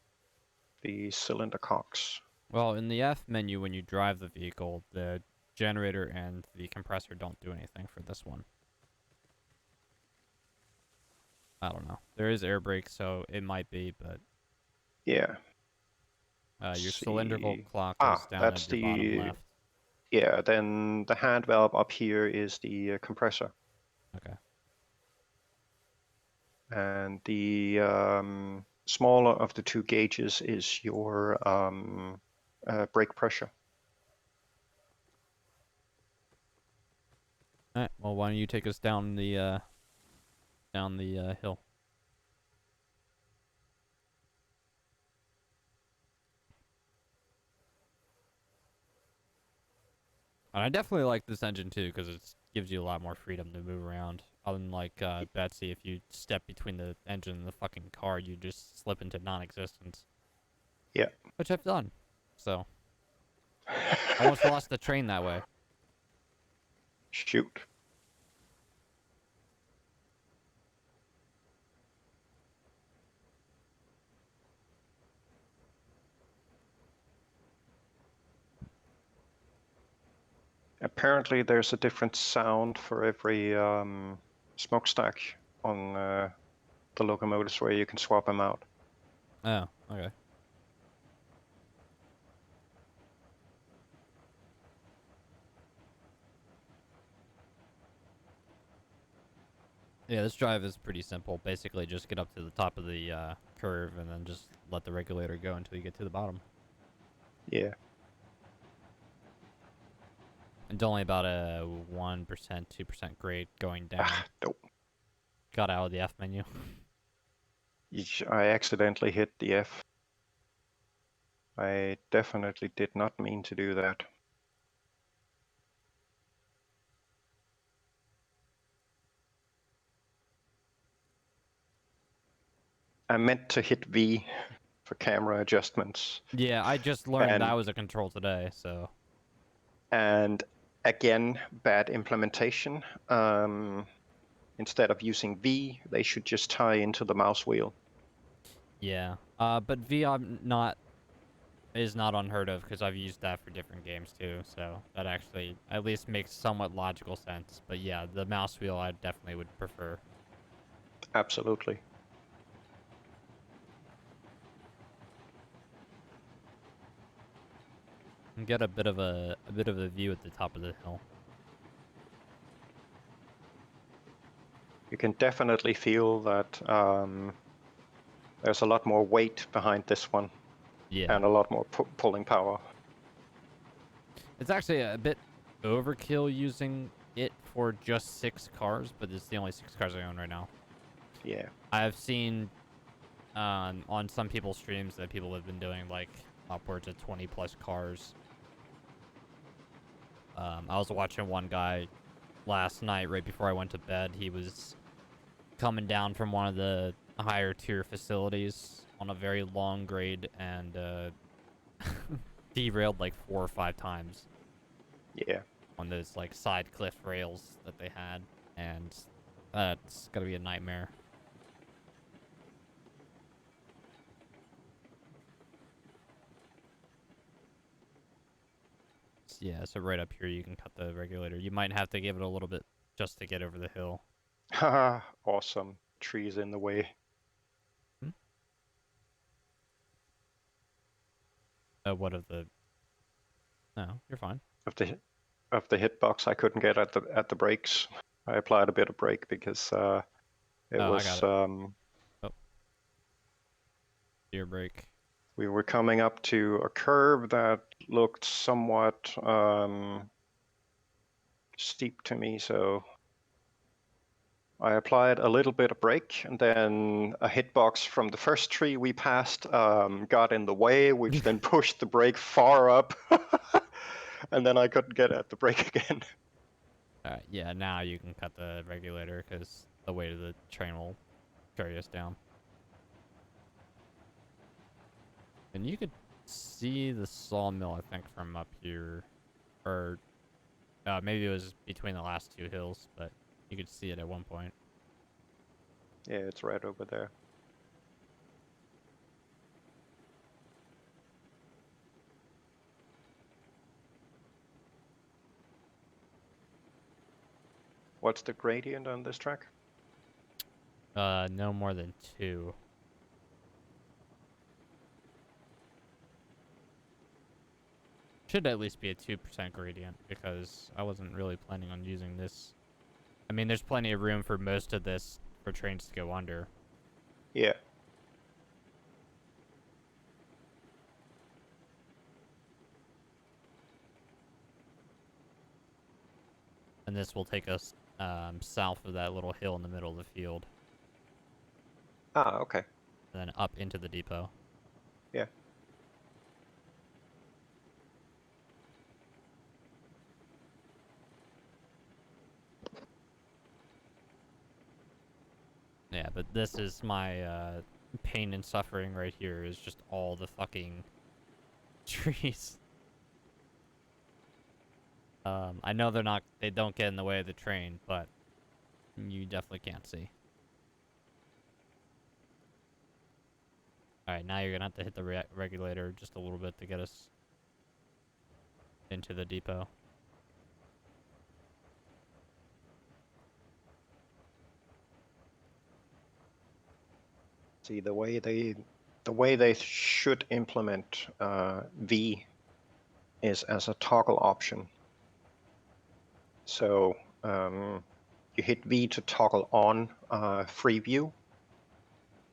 cylinder cocks. Well, in the F menu, when you drive the vehicle, the generator and the compressor don't do anything for this one. I don't know. There is air brake, so it might be, but Yeah. your cylindrical See. clock is Ah, down that's at your bottom the. left. Yeah, then the hand valve up here is the compressor. Okay. And the smaller of the two gauges is your brake pressure. All right. Well, why don't you take us down the hill? And I definitely like this engine too because it gives you a lot more freedom to move around. Unlike Betsy, if you step between the engine and the fucking car, you just slip into non-existence. Yeah. Which I've done. So almost lost the train that way. Shoot. Apparently, there's a different sound for every smokestack on the locomotives where you can swap them out. Oh, okay. Yeah, this drive is pretty simple. Basically, just get up to the top of the curve and then just let the regulator go until you get to the bottom. Yeah. And only about a 1%, 2% grade going down. Nope. Got out of the F menu. I accidentally hit the F. I definitely did not mean to do that. I meant to hit V for camera adjustments. Yeah, I just learned that was a control today, so. And again, bad implementation. Instead of using V, they should just tie into the mouse wheel. Yeah. But V is not unheard of because I've used that for different games too, so that actually at least makes somewhat logical sense. But yeah, the mouse wheel I definitely would prefer. Absolutely. And get a bit of a view at the top of the hill. You can definitely feel that there's a lot more weight behind this one. Yeah. And a lot more pulling power. It's actually a bit overkill using it for just 6 cars, but it's the only 6 cars I own right now. Yeah. I've seen on some people's streams that people have been doing like upwards of 20 plus cars. I was watching one guy last night right before I went to bed. He was coming down from one of the higher tier facilities on a very long grade and derailed like 4 or 5 times. Yeah. On those like side cliff rails that they had, and that's gonna be a nightmare. Yeah, so right up here you can cut the regulator. You might have to give it a little bit just to get over the hill. Haha, awesome. Trees in the way. What of the... No, you're fine. Of the hitbox, I couldn't get at the brakes. I applied a bit of brake because it was. I got it. Steer brake. We were coming up to a curve that looked somewhat steep to me, so I applied a little bit of brake, and then a hitbox from the first tree we passed got in the way, which then pushed the brake far up, and then I couldn't get at the brake again. Alright, yeah, now you can cut the regulator because the weight of the train will carry us down. And you could see the sawmill, I think, from up here. Or maybe it was between the last 2 hills, but you could see it at one point. Yeah, it's right over there. What's the gradient on this track? No more than 2. Should at least be a 2% gradient because I wasn't really planning on using this. I mean, there's plenty of room for most of this for trains to go under. Yeah. And this will take us south of that little hill in the middle of the field. Ah, okay. And then up into the depot. Yeah. Yeah, but this is my pain and suffering right here, is just all the fucking trees. I know they don't get in the way of the train, but you definitely can't see. Alright, now you're gonna have to hit the regulator just a little bit to get us into the depot. See, the way they should implement V is as a toggle option. So you hit V to toggle on free view,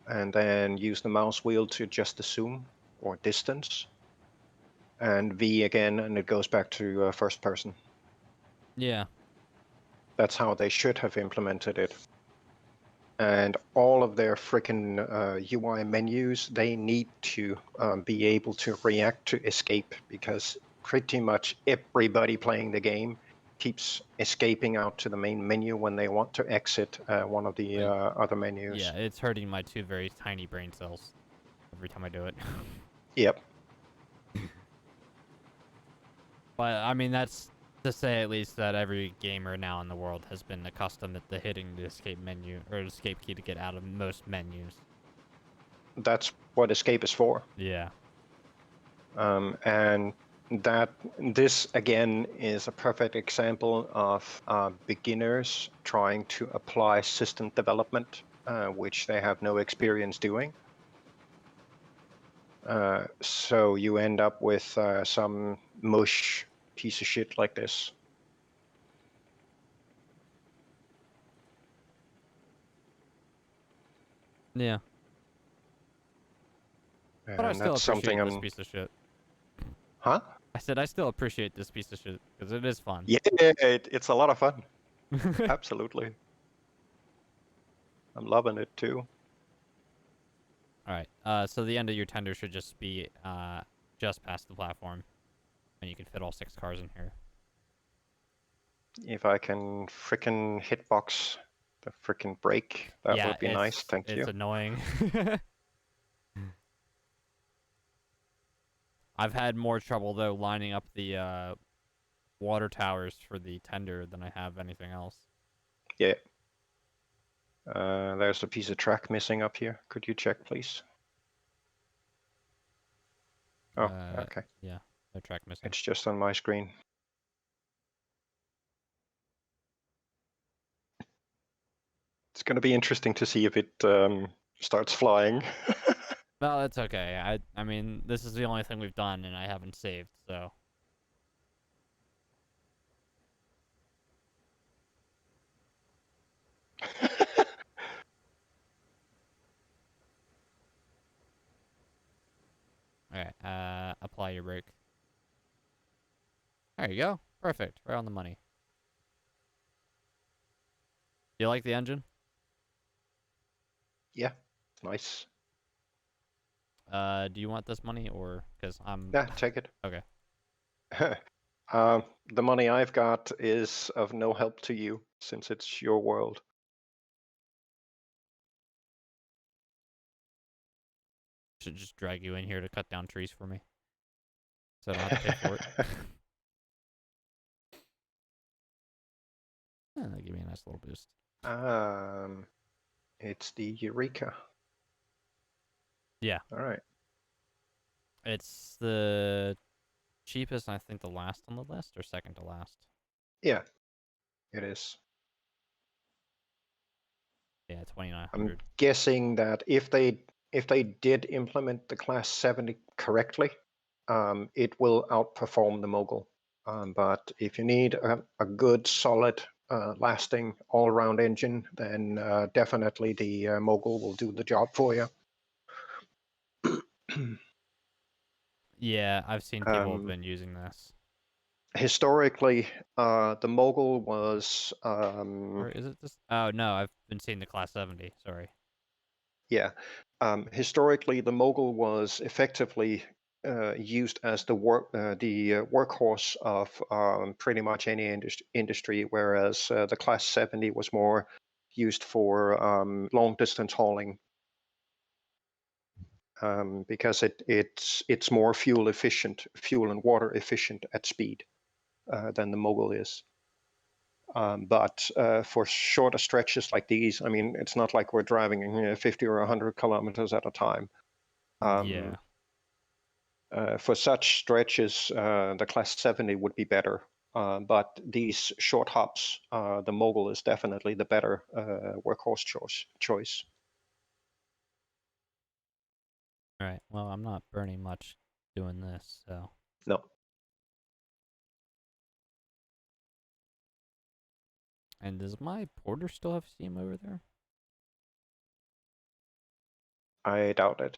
and then use the mouse wheel to adjust the zoom or distance, and V again, and it goes back to first person. Yeah. That's how they should have implemented it. And all of their freaking UI menus, they need to be able to react to escape, because pretty much everybody playing the game keeps escaping out to the main menu when they want to exit one of the other menus. Yeah, it's hurting my 2 very tiny brain cells every time I do it. Yep. But I mean, that's to say at least that every gamer now in the world has been accustomed to hitting the escape menu or escape key to get out of most menus. That's what escape is for. Yeah. And that this again is a perfect example of beginners trying to apply system development, which they have no experience doing. So you end up with some mush piece of shit like this. Yeah. But I And still that's something appreciate this I'm... piece of shit. Huh? I said I still appreciate this piece of shit because it is fun. Yeah, it's a lot of fun. Absolutely. I'm loving it too. All right. So the end of your tender should just be just past the platform, and you can fit all 6 cars in here. If I can frickin' hitbox the frickin' brake, that Yeah, would be nice. Thank it's you. annoying. I've had more trouble though lining up the water towers for the tender than I have anything else. Yeah. There's a piece of track missing up here. Could you check, please? Oh, okay. Yeah, no track missing. It's just on my screen. It's going to be interesting to see if it starts flying. Well, it's okay. I mean, this is the only thing we've done, and I haven't saved, so. Alright, apply your brake. There you go. Perfect. Right on the money. Do you like the engine? Yeah, nice. Do you want this money, or... Because I'm... Yeah, take it. Okay. The money I've got is of no help to you, since it's your world. Should just drag you in here to cut down trees for me. So I don't have to pay for it. That'll give me a nice little boost. It's the Eureka. Yeah. All right. It's the cheapest, and I think the last on the list, or second to last. Yeah, it is. Yeah, 2,900. I'm guessing that if they did implement the Class 70 correctly, it will outperform the Mogul. But if you need a good, solid, lasting, all-around engine, then definitely the Mogul will do the job for you. Yeah, I've seen people have been using this. Historically, the Mogul was... Or is it this? Oh, no, I've been seeing the Class 70. Sorry. Yeah. Historically, the Mogul was effectively used as the workhorse of pretty much any industry, whereas the Class 70 was more used for long distance hauling, because it's more fuel and water efficient at speed than the Mogul is. But for shorter stretches like these, I mean, it's not like we're driving 50 or 100 kilometers at a time. Yeah. For such stretches, the Class 70 would be better. But these short hops, the Mogul is definitely the better workhorse choice. All right. Well, I'm not burning much doing this, so. No, And does my porter still have steam over there? I doubt it.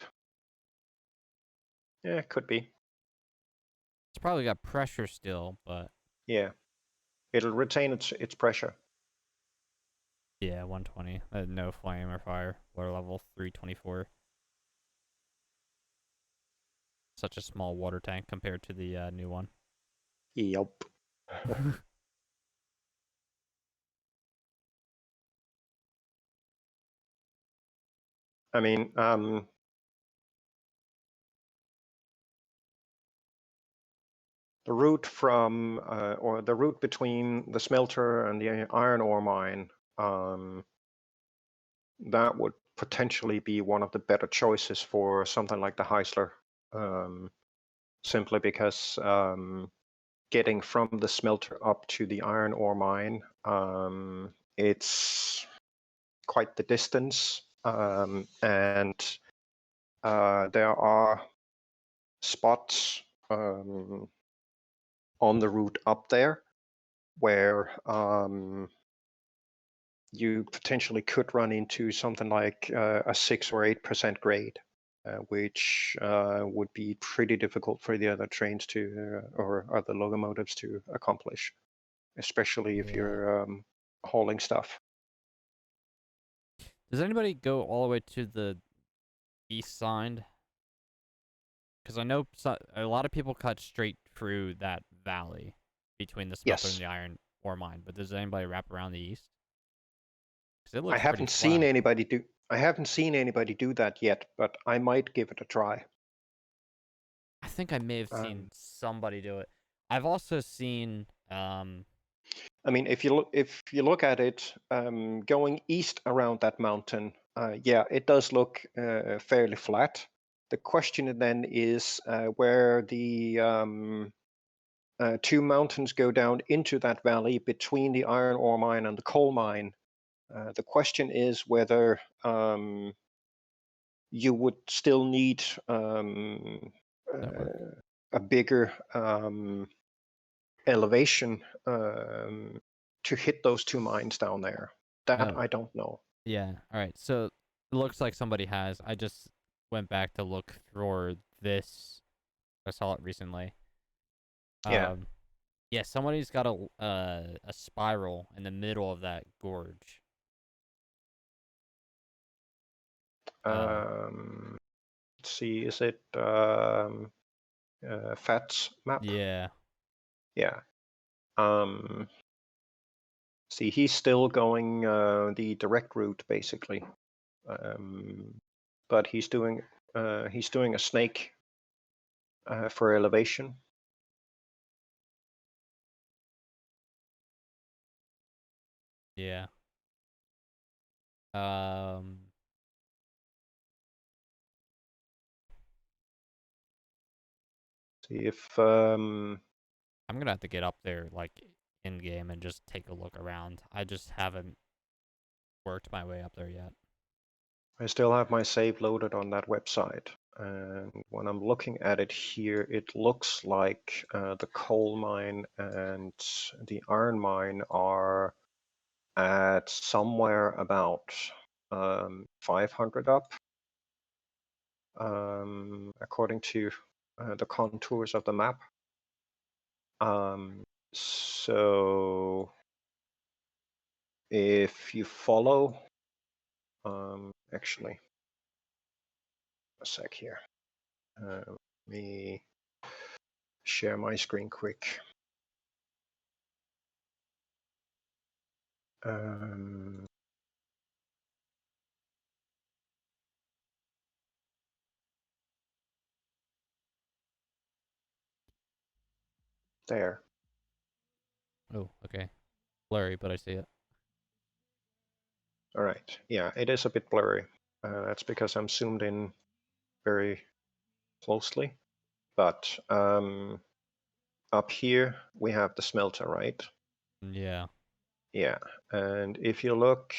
Yeah, could be. It's probably got pressure still, but Yeah, it'll retain its pressure. yeah, 120. No flame or fire. Water level 324. Such a small water tank compared to the new one. Yup. I mean, the route from or the route between the smelter and the iron ore mine, that would potentially be one of the better choices for something like the Heisler, simply because getting from the smelter up to the iron ore mine, it's quite the distance, and there are spots on the route up there where you potentially could run into something like a 6 or 8% grade, which would be pretty difficult for the other trains to or other locomotives to accomplish, especially if Yeah. you're hauling stuff. Does anybody go all the way to the east side? Because I know a lot of people cut straight through that valley between the smelter and Yes, the iron ore mine, but does anybody wrap around the east? Because it I looks pretty haven't seen flat. anybody do. I haven't seen anybody do that yet, but I might give it a try. I think I may have seen Um, somebody do it. I've also seen I mean, if you look at it, going east around that mountain, yeah, it does look fairly flat. The question then is where the two mountains go down into that valley between the iron ore mine and the coal mine. The question is whether you would still need that work. a bigger elevation to hit those two mines down there. That Oh, I don't know. yeah. All right. So it looks like somebody has. I just went back to look for this. I saw it recently. Yeah. Um, yeah, somebody's got a spiral in the middle of that gorge. Uh, Let's see, is it FATS map? yeah, Yeah. See, he's still going the direct route basically, but he's doing a snake for elevation. yeah. Um, See if I'm gonna have to get up there like in game and just take a look around. I just haven't worked my way up there yet. I still have my save loaded on that website. And when I'm looking at it here, it looks like the coal mine and the iron mine are at somewhere about 500 up, according to the contours of the map. So if you follow, actually, a sec here. Let me share my screen quick. Um, there. Oh, okay. Blurry, but I see it. All right. Yeah, it is a bit blurry. That's because I'm zoomed in very closely. But up here we have the smelter, right? Yeah. Yeah. And if you look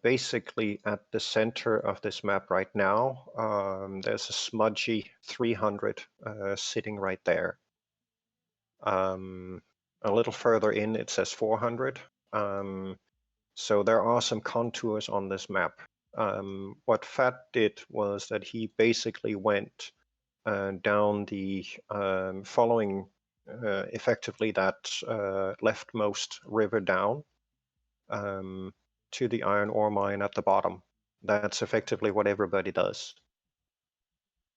basically at the center of this map right now, there's a smudgy 300 sitting right there. A little further in, it says 400. So there are some contours on this map. What Fat did was that he basically went down the following effectively that leftmost river down to the iron ore mine at the bottom. That's effectively what everybody does.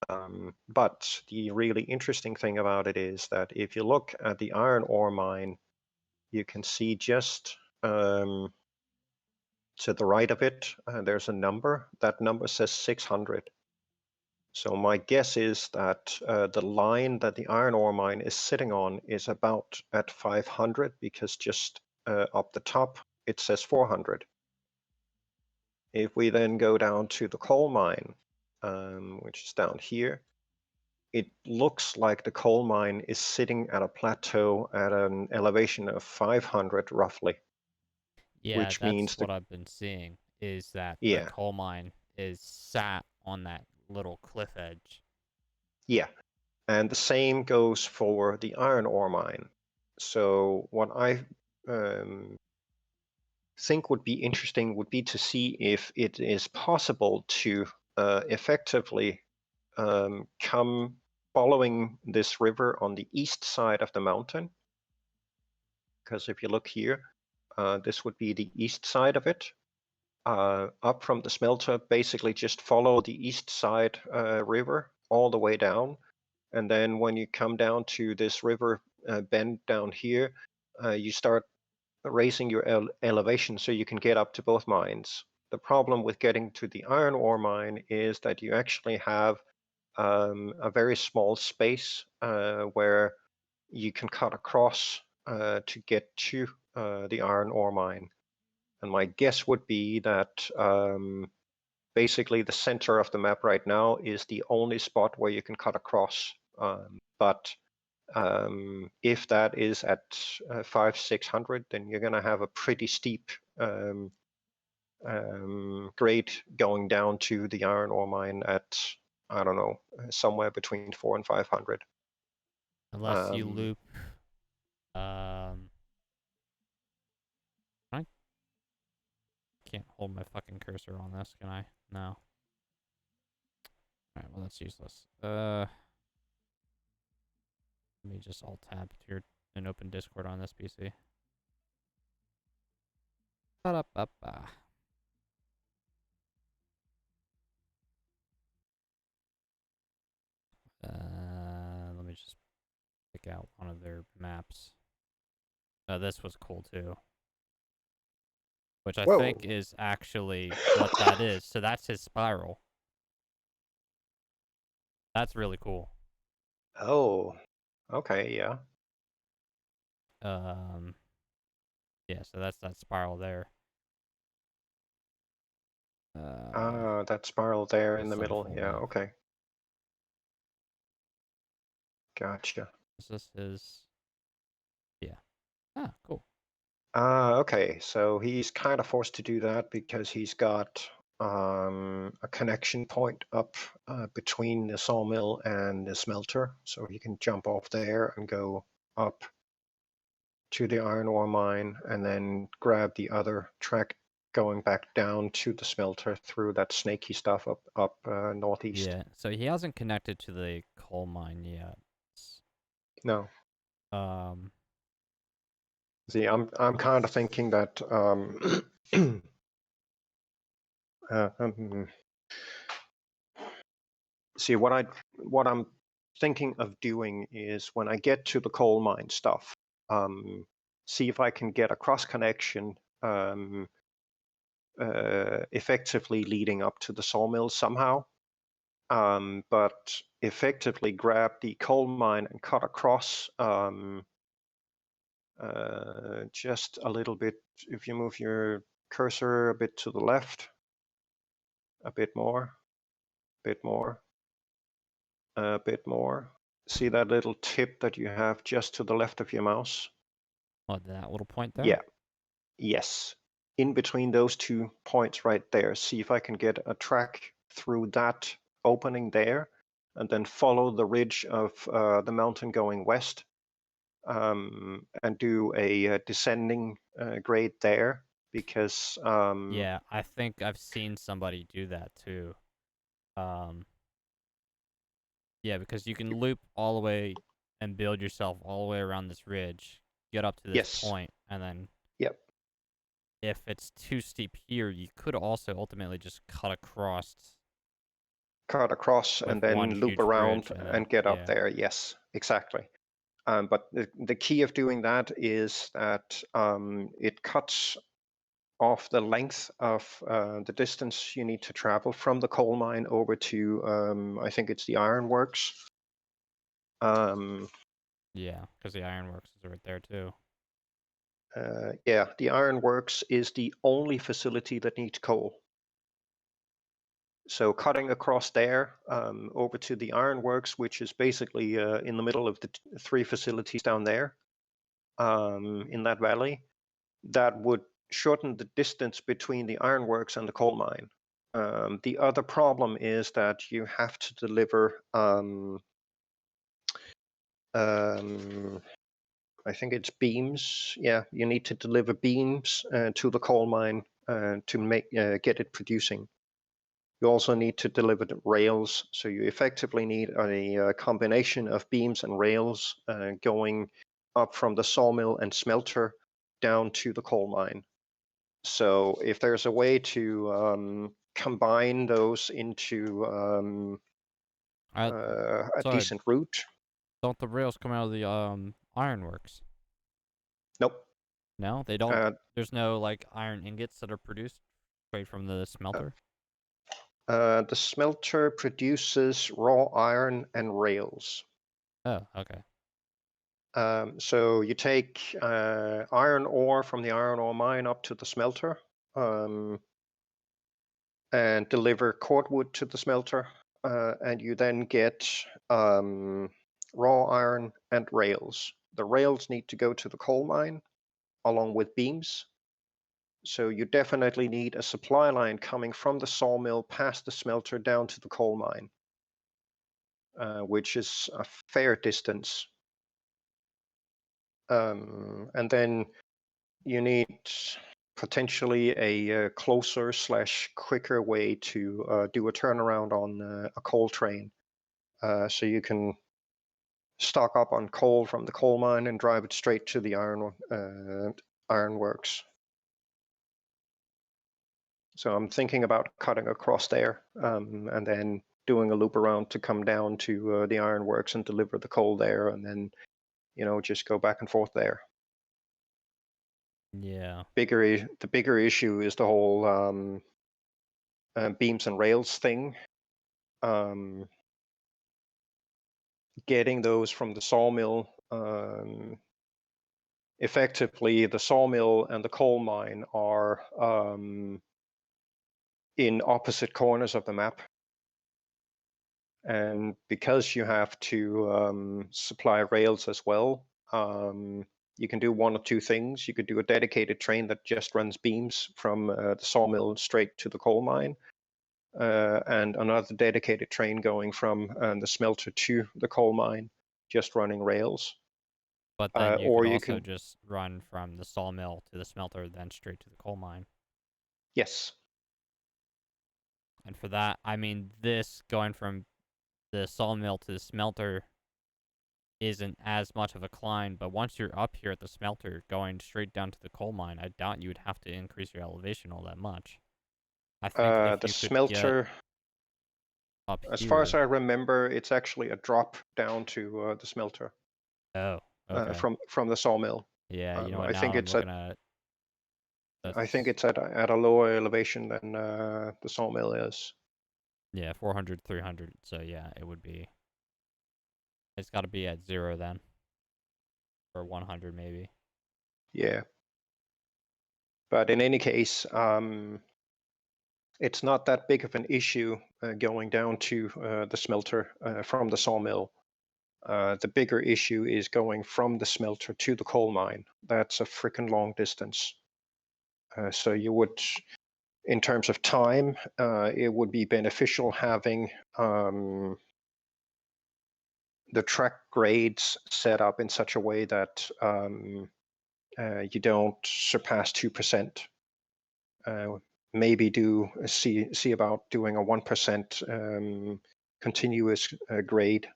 But the really interesting thing about it is that if you look at the iron ore mine, you can see just To the right of it, there's a number. That number says 600. So my guess is that the line that the iron ore mine is sitting on is about at 500, because just up the top it says 400. If we then go down to the coal mine, which is down here, it looks like the coal mine is sitting at a plateau at an elevation of 500 roughly, Yeah, which that's means what I've been seeing, is that the yeah, coal mine is sat on that little cliff edge. yeah. And the same goes for the iron ore mine. So what I um, think would be interesting would be to see if it is possible to effectively come following this river on the east side of the mountain. Because if you look here, this would be the east side of it. Up from the smelter, basically just follow the east side river all the way down. And then when you come down to this river bend down here, you start raising your elevation so you can get up to both mines. The problem with getting to the iron ore mine is that you actually have a very small space where you can cut across to get to the iron ore mine. And my guess would be that basically the center of the map right now is the only spot where you can cut across. But if that is at 500-600, then you're going to have a pretty steep grade going down to the iron ore mine at, I don't know, somewhere between 400 and 500. Unless you loop, um, I can't hold my fucking cursor on this, can I? No. Alright, well that's useless. Let me just alt tab here and open Discord on this PC. Ba-da-ba-ba. Let me just pick out one of their maps. This was cool too. Which I think Whoa. is actually what that is. So that's his spiral. That's really cool. Oh, okay, yeah. Um, yeah, so that's that spiral there. That spiral there in Let's the look at middle. full Yeah, map. okay. Gotcha. This is, yeah. Ah, cool. Okay, so he's kind of forced to do that because he's got a connection point up between the sawmill and the smelter. So he can jump off there and go up to the iron ore mine and then grab the other track going back down to the smelter through that snaky stuff up northeast. Yeah, so he hasn't connected to the coal mine yet. No. Um, See, I'm kind of thinking that uh, um, see what I'm thinking of doing is when I get to the coal mine stuff, see if I can get a cross connection effectively leading up to the sawmill somehow. But effectively grab the coal mine and cut across just a little bit. If you move your cursor a bit to the left, a bit more, bit more, a bit more. See that little tip that you have just to the left of your mouse? what, that little point there? Yeah, yes. In between those 2 points right there, see if I can get a track through that opening there and then follow the ridge of the mountain going west and do a descending grade there because Yeah, I think I've seen somebody do that too. Um, yeah, because you can loop all the way and build yourself all the way around this ridge, get up to this yes, point, and then yep, if it's too steep here, you could also ultimately just cut across cut across with and one then loop huge bridge around and then, and get up yeah. there. Yes, exactly. But the key of doing that is that it cuts of the length of the distance you need to travel from the coal mine over to, I think it's the ironworks. Um, Yeah, because the ironworks is right there too. yeah, the ironworks is the only facility that needs coal. So cutting across there over to the ironworks, which is basically in the middle of the three facilities down there in that valley, that would shorten the distance between the ironworks and the coal mine. The other problem is that you have to deliver, I think it's beams. Yeah, you need to deliver beams to the coal mine to make get it producing. You also need to deliver the rails, so you effectively need a combination of beams and rails going up from the sawmill and smelter down to the coal mine. So if there's a way to combine those into a Sorry, decent route. don't the rails come out of the ironworks? Nope. No, they don't. Uh, There's no like iron ingots that are produced straight from the uh, smelter. the smelter produces raw iron and rails. Oh, okay. So you take iron ore from the iron ore mine up to the smelter um, and deliver cordwood to the smelter, and you then get raw iron and rails. The rails need to go to the coal mine along with beams. So you definitely need a supply line coming from the sawmill past the smelter down to the coal mine, which is a fair distance. And then you need potentially a closer / quicker way to do a turnaround on a coal train. So you can stock up on coal from the coal mine and drive it straight to the ironworks. So I'm thinking about cutting across there and then doing a loop around to come down to the ironworks and deliver the coal there, and then just go back and forth there. Yeah. The bigger issue is the whole beams and rails thing. Getting those from the sawmill. Effectively, the sawmill and the coal mine are in opposite corners of the map. And because you have to supply rails as well, you can do one or two things. You could do a dedicated train that just runs beams from the sawmill straight to the coal mine, and another dedicated train going from the smelter to the coal mine, just running rails. But then you Or could you also can, just run from the sawmill to the smelter, then straight to the coal mine. yes, And for that, I mean, this going from the sawmill to the smelter isn't as much of a climb, but once you're up here at the smelter going straight down to the coal mine, I doubt you would have to increase your elevation all that much. I think if the you could get smelter, up as far as here. I remember, it's actually a drop down to the smelter Oh, okay. from the sawmill. Yeah, you know what, I now think that I'm it's at looking at it, I think that's, it's at a lower elevation than the sawmill is. yeah, 400, 300. So yeah, it would be, it's got to be at 0 then, or 100 maybe. Yeah, but in any case, it's not that big of an issue going down to the smelter from the sawmill. The bigger issue is going from the smelter to the coal mine. That's a freaking long distance. So you would, in terms of time, it would be beneficial having the track grades set up in such a way that you don't surpass 2%. Maybe see about doing a 1% continuous grade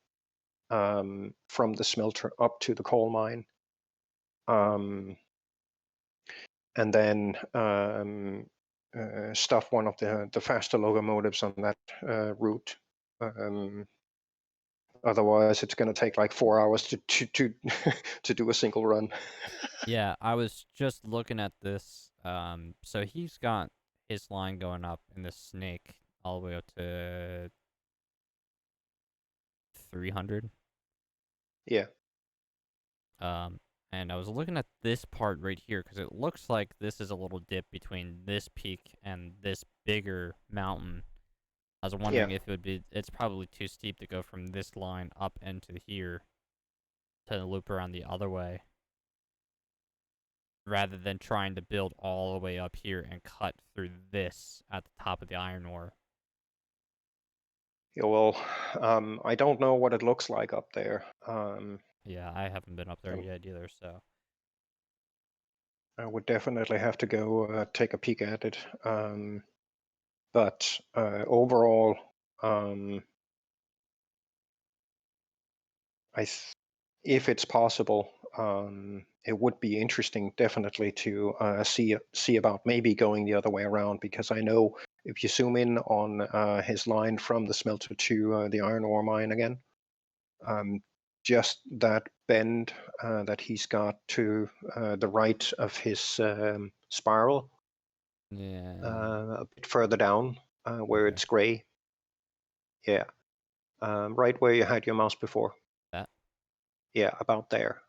from the smelter up to the coal mine. And then stuff one of the faster locomotives on that route. Otherwise, it's going to take like 4 hours to to do a single run. Yeah, I was just looking at this So he's got his line going up in the snake all the way up to 300. Yeah, Um, and I was looking at this part right here because it looks like this is a little dip between this peak and this bigger mountain. I was yeah. wondering if it would be. It's probably too steep to go from this line up into here to loop around the other way, rather than trying to build all the way up here and cut through this at the top of the iron ore. Yeah, well, I don't know what it looks like up there. Yeah, I haven't been up there Um, yet either, so. I would definitely have to go take a peek at it. But overall, if it's possible, it would be interesting, definitely, to see about maybe going the other way around. Because I know if you zoom in on his line from the smelter to the iron ore mine again, um, just that bend that he's got to the right of his spiral, Yeah. a bit further down where Okay. it's gray. Yeah, right where you had your mouse before. That. Yeah, about there.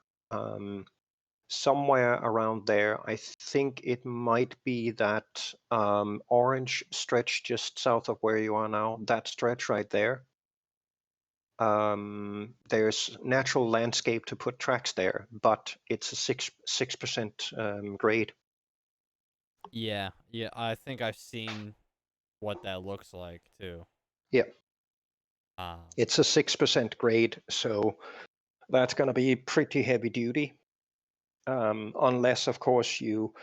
Somewhere around there. I think it might be that orange stretch just south of where you are now. That stretch right there. There's natural landscape to put tracks there, but it's a 6% grade. Yeah. Yeah. I think I've seen what that looks like too. Yeah, Um. it's a 6% grade, so that's going to be pretty heavy duty. Unless, of course, you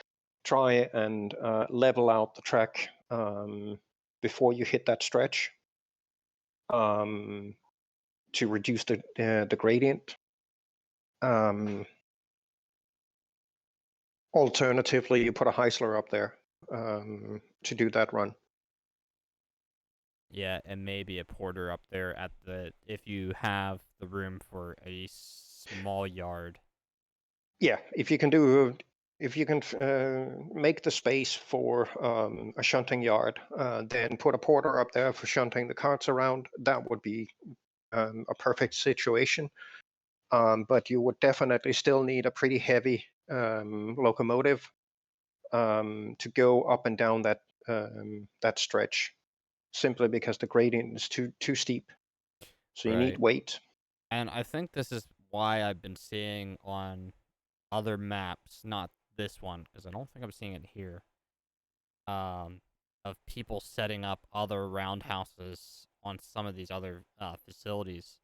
try and level out the track before you hit that stretch to reduce the gradient. Alternatively, you put a Heisler up there to do that run. Yeah, and maybe a porter up there at the if you have the room for a small yard. Yeah, if you can make the space for a shunting yard, then put a porter up there for shunting the carts around. That would be a perfect situation. But you would definitely still need a pretty heavy locomotive to go up and down that stretch, simply because the gradient is too steep. So you need Right. weight. And I think this is why I've been seeing on other maps, not this one, because I don't think I'm seeing it here. Of people setting up other roundhouses on some of these other facilities.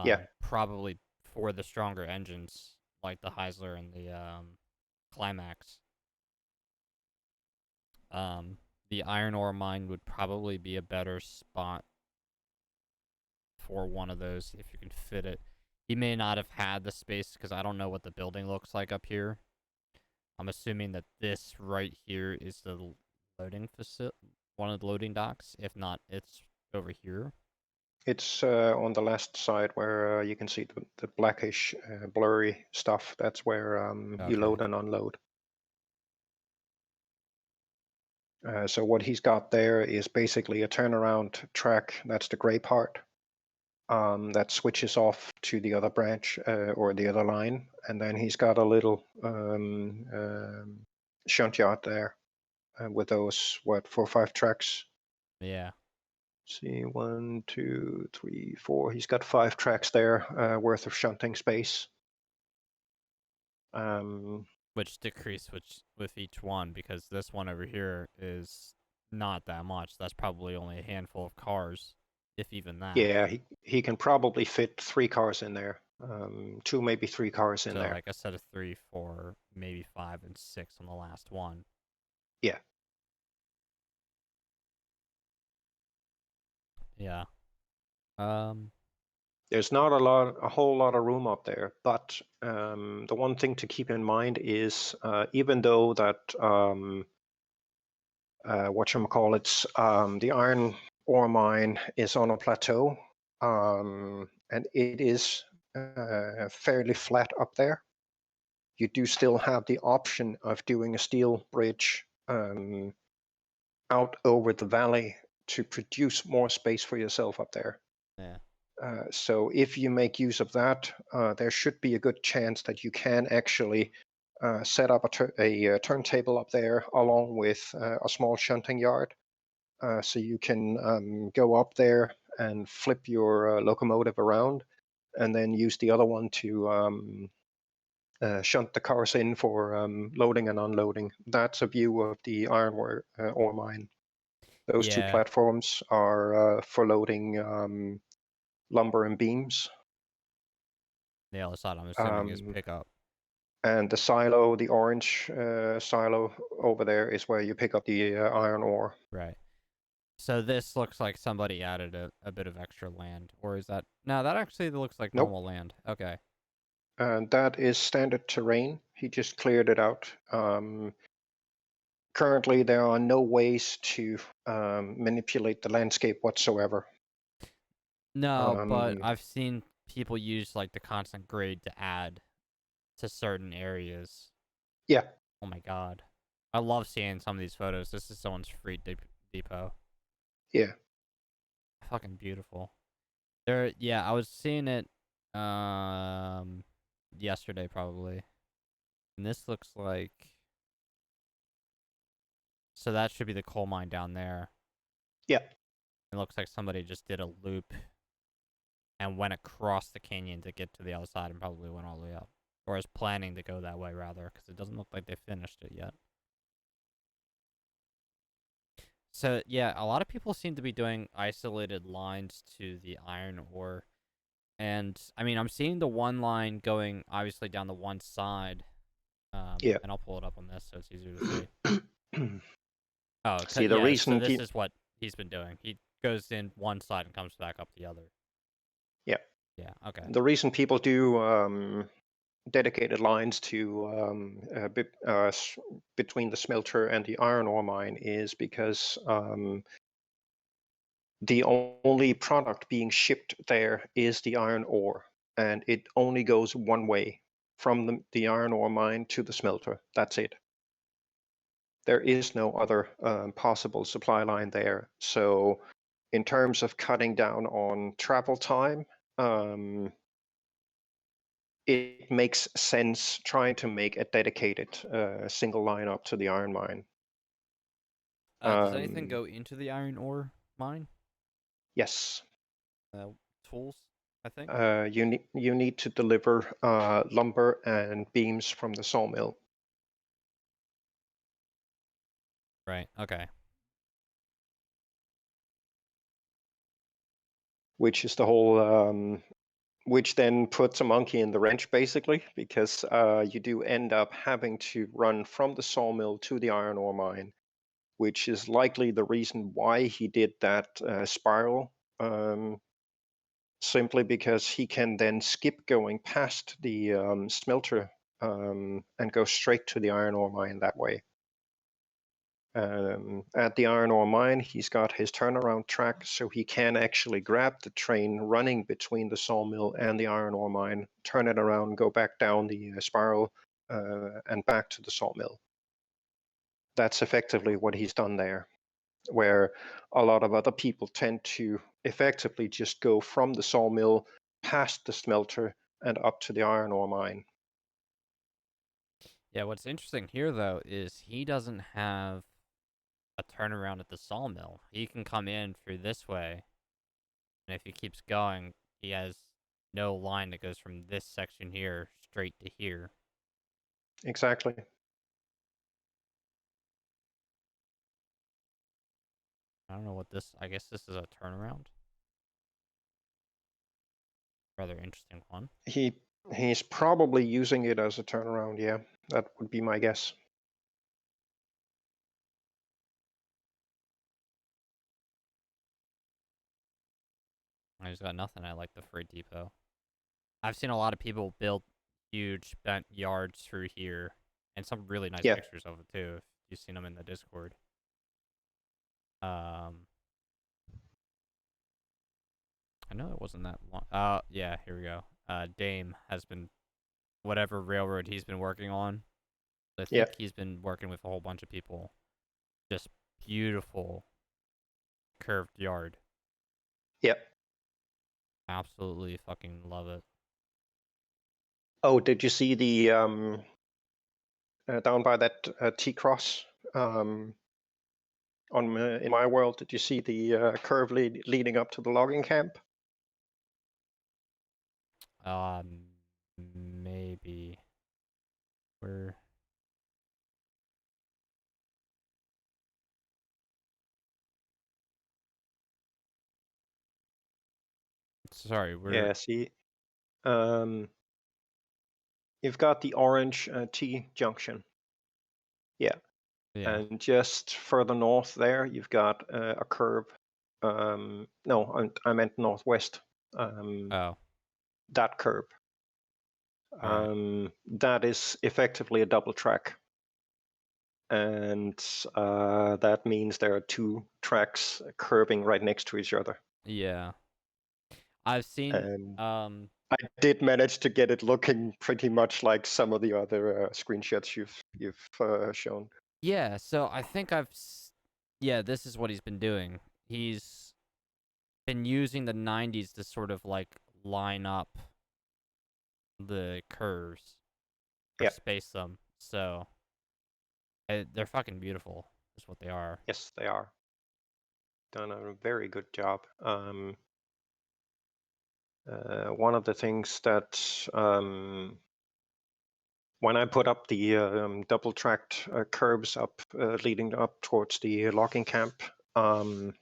Yeah, Probably for the stronger engines like the Heisler and the Climax. Um, the iron ore mine would probably be a better spot for one of those if you can fit it. He may not have had the space because I don't know what the building looks like up here. I'm assuming that this right here is the loading facility, one of the loading docks. If not, it's over here. it's on the last side where you can see the blackish, blurry stuff. That's where you Okay. load and unload. So what he's got there is basically a turnaround track. That's the gray part. That switches off to the other branch or the other line, and then he's got a little shunt yard there with those 4 or 5 tracks. Yeah. See, 1, 2, 3, 4. He's got 5 tracks there worth of shunting space. Which decrease with each one because this one over here is not that much. That's probably only a handful of cars, if even that. Yeah, he can probably fit 3 cars in there, 2 maybe 3 cars in So there. like a set of 3, 4, maybe 5, and 6 on the last one. Yeah. Yeah. Um. There's not a whole lot of room up there, but the one thing to keep in mind is even though that whatchamacallits, the iron ore mine is on a plateau, and it is fairly flat up there. you do still have the option of doing a steel bridge out over the valley to produce more space for yourself up there. Yeah. So if you make use of that, there should be a good chance that you can actually set up a turntable up there along with a small shunting yard. So you can go up there and flip your locomotive around and then use the other one to shunt the cars in for loading and unloading. That's a view of the iron ore mine. Those two Yeah. platforms are for loading lumber and beams. The other side, I'm assuming, is Um, pickup. and the silo, the orange silo over there, is where you pick up the iron ore. Right. So this looks like somebody added a bit of extra land, or is that... No, that actually looks like Nope. normal land. Okay. And that is standard terrain. He just cleared it out. Currently, there are no ways to manipulate the landscape whatsoever. No, but Um, I've seen people use like the constant grade to add to certain areas. yeah, Oh my god. I love seeing some of these photos. This is someone's free depot. yeah, Fucking beautiful. There, yeah, I was seeing it um yesterday probably. And this looks like... So that should be the coal mine down there. yeah. It looks like somebody just did a loop and went across the canyon to get to the other side and probably went all the way up. Or is planning to go that way, rather, because it doesn't look like they finished it yet. So, yeah, a lot of people seem to be doing isolated lines to the iron ore. And, I mean, I'm seeing the one line going, obviously, down the one side. Yeah. And I'll pull it up on this so it's easier to see. Oh, See, the yeah, so reason this people, is what he's been doing. He goes in one side and comes back up the other. yeah, Yeah, okay. the reason people do dedicated lines to between the smelter and the iron ore mine is because the only product being shipped there is the iron ore, and it only goes one way from the iron ore mine to the smelter. That's it. There is no other possible supply line there. So, in terms of cutting down on travel time, it makes sense trying to make a dedicated single line up to the iron mine. Does anything Um, go into the iron ore mine? yes, Tools, I think. you need to deliver lumber and beams from the sawmill, Right. Okay. which is the whole. Which then puts a monkey in the wrench, basically, because you do end up having to run from the sawmill to the iron ore mine, which is likely the reason why he did that spiral. Simply because he can then skip going past the smelter and go straight to the iron ore mine that way. At the iron ore mine, he's got his turnaround track, so he can actually grab the train running between the sawmill and the iron ore mine, turn it around, go back down the spiral, and back to the sawmill. That's effectively what he's done there, where a lot of other people tend to effectively just go from the sawmill past the smelter and up to the iron ore mine. Yeah, what's interesting here, though, is he doesn't have a turnaround at the sawmill. He can come in through this way, and if he keeps going, he has no line that goes from this section here straight to here. Exactly. I don't know what this... I guess this is a turnaround. Rather interesting one. He's probably using it as a turnaround, yeah. That would be my guess. I just got nothing. I like the freight depot. I've seen a lot of people build huge bent yards through here, and some really nice Yeah. pictures of it too. If you've seen them in the Discord. I know it wasn't that long. Yeah, here we go. Dame has been whatever railroad he's been working on. I Yeah, think he's been working with a whole bunch of people. Just beautiful curved yard. yeah. Absolutely fucking love it. Oh, did you see the down by that T-cross on in my world? Did you see the curve leading up to the logging camp? Maybe we're sorry. We're Yeah. See, um, you've got the orange T junction. Yeah, yeah. and just further north there, you've got a curve. No, I meant northwest. Oh, That curve. all right. That is effectively a double track, and that means there are two tracks curving right next to each other. Yeah, I've seen. And I did manage to get it looking pretty much like some of the other screenshots you've shown. Yeah. So I think yeah, this is what he's been doing. He's been using the 90s to sort of like line up the curves or Yeah, space them. So they're fucking beautiful. Is what they are. yes, they are. Done a very good job. One of the things that when I put up the double tracked curves up leading up towards the logging camp, um,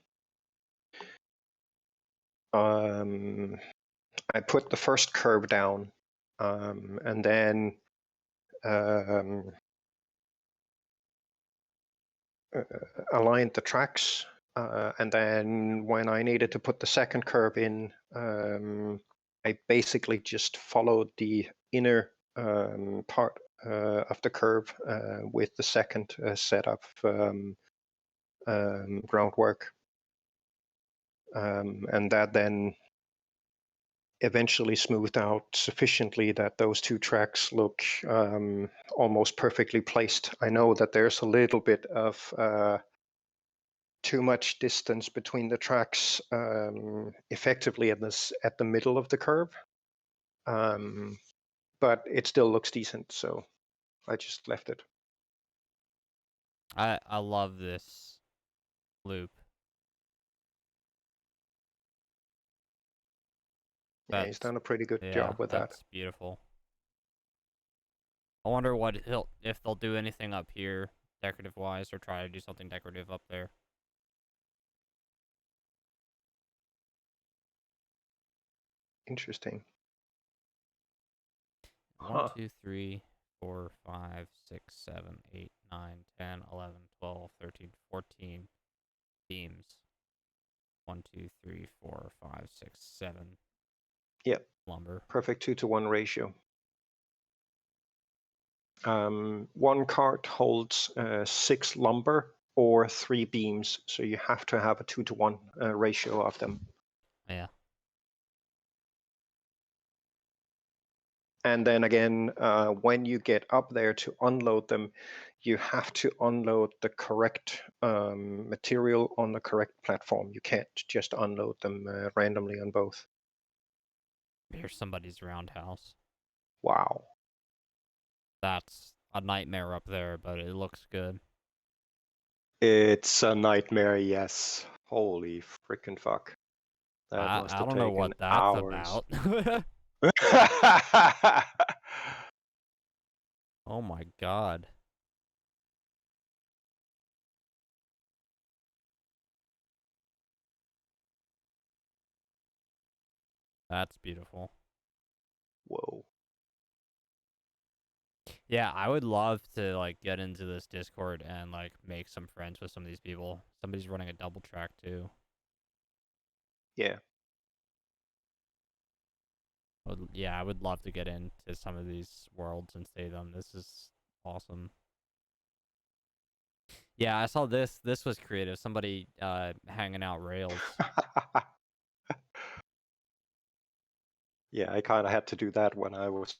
I put the first curve down and then um, aligned the tracks. And then when I needed to put the second curve in, I basically just followed the inner part of the curve with the second set of groundwork. And that then eventually smoothed out sufficiently that those two tracks look almost perfectly placed. I know that there's a little bit of too much distance between the tracks effectively at the middle of the curve, but it still looks decent, so I just left it. I love this loop. Yeah, he's That's done a pretty good yeah, job with that. that's beautiful. I wonder what if they'll do anything up here decorative wise or try to do something decorative up there. Interesting. One, Huh. 2, 3, 4, 5, 6, 7, 8, 9, 10, 11, 12, 13, 14 beams. 1, 2, 3, 4, 5, 6, 7 Yep, lumber. perfect 2-to-1 ratio. One cart holds 6 lumber or 3 beams, so you have to have a 2-to-1 ratio of them. Yeah. And then again, when you get up there to unload them, you have to unload the correct material on the correct platform. You can't just unload them randomly on both. Here's somebody's roundhouse. Wow. That's a nightmare up there, but it looks good. It's a nightmare, yes. Holy freaking fuck. That must I have don't know taken what that's hours. about. Oh my god. That's beautiful. Whoa. Yeah, I would love to like get into this Discord and like make some friends with some of these people. Somebody's running a double track too. Yeah. Yeah, I would love to get into some of these worlds and stay them. This is awesome. Yeah, I saw this. This was creative. Somebody hanging out rails. Yeah, I kind of had to do that when I was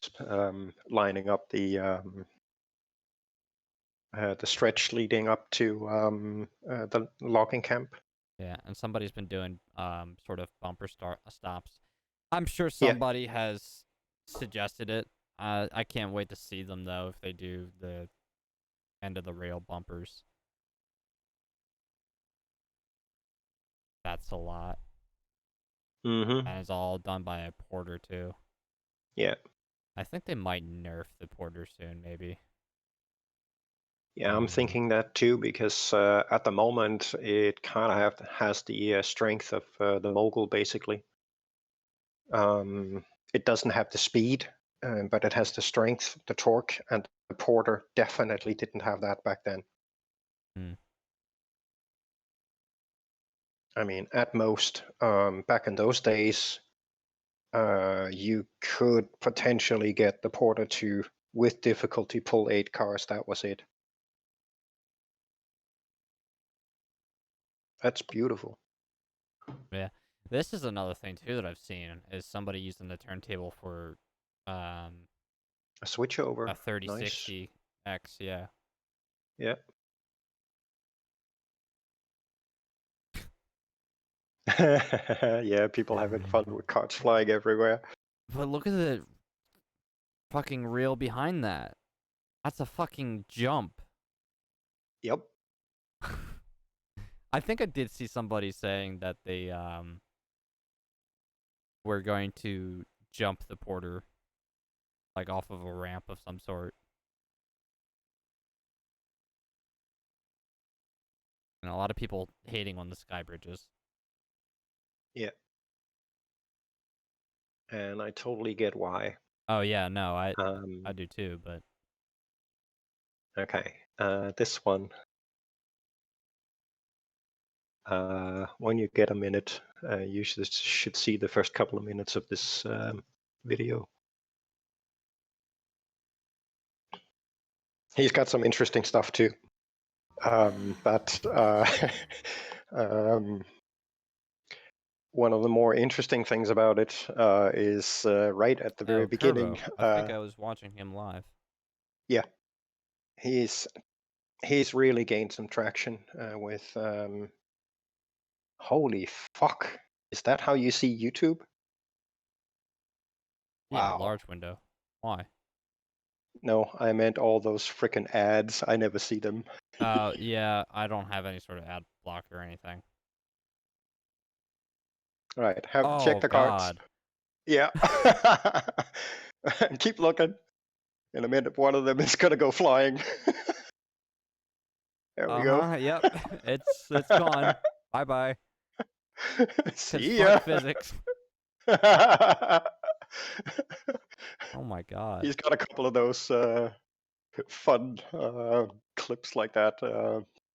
lining up the stretch leading up to the logging camp. Yeah, and somebody's been doing sort of bumper stops. I'm sure Yeah. somebody has suggested it. I can't wait to see them though if they do the end of the rail bumpers. That's a lot, Mm-hmm. and it's all done by a porter too. Yeah. I think they might nerf the porter soon, maybe. Yeah, I'm thinking that too because at the moment it kind of has the strength of the mogul basically. It doesn't have the speed, but it has the strength, the torque, and the porter definitely didn't have that back then. Hmm. I mean, at most, back in those days, you could potentially get the porter to, with difficulty, pull 8 cars. That was it. That's beautiful. Yeah, this is another thing too that I've seen is somebody using the turntable for um A switchover. a Nice. 3060X. Yeah. Yeah. Yeah, people having fun with carts flying everywhere. But look at the fucking reel behind that. That's a fucking jump. Yep. I think I did see somebody saying that they were going to jump the porter like off of a ramp of some sort. And a lot of people hating on the sky bridges. Yeah. And I totally get why. Oh yeah, no, I Um, do too, but okay. This one. When you get a minute, you should see the first couple of minutes of this video. He's got some interesting stuff too. But um, one of the more interesting things about it is right at the very oh, beginning. Kerbo. I think I was watching him live. Yeah, he's really gained some traction with. Holy fuck! Is that how you see YouTube? Yeah, Wow. large window. Why? No, I meant all those frickin' ads. I never see them. Yeah, I don't have any sort of ad block or anything. All right, have check Oh the cards. God. Yeah. And keep looking. In a minute, one of them is gonna go flying. There we go. Yep. It's gone. Bye bye. Cause See fuck ya. physics. Oh my God. He's got a couple of those fun clips like that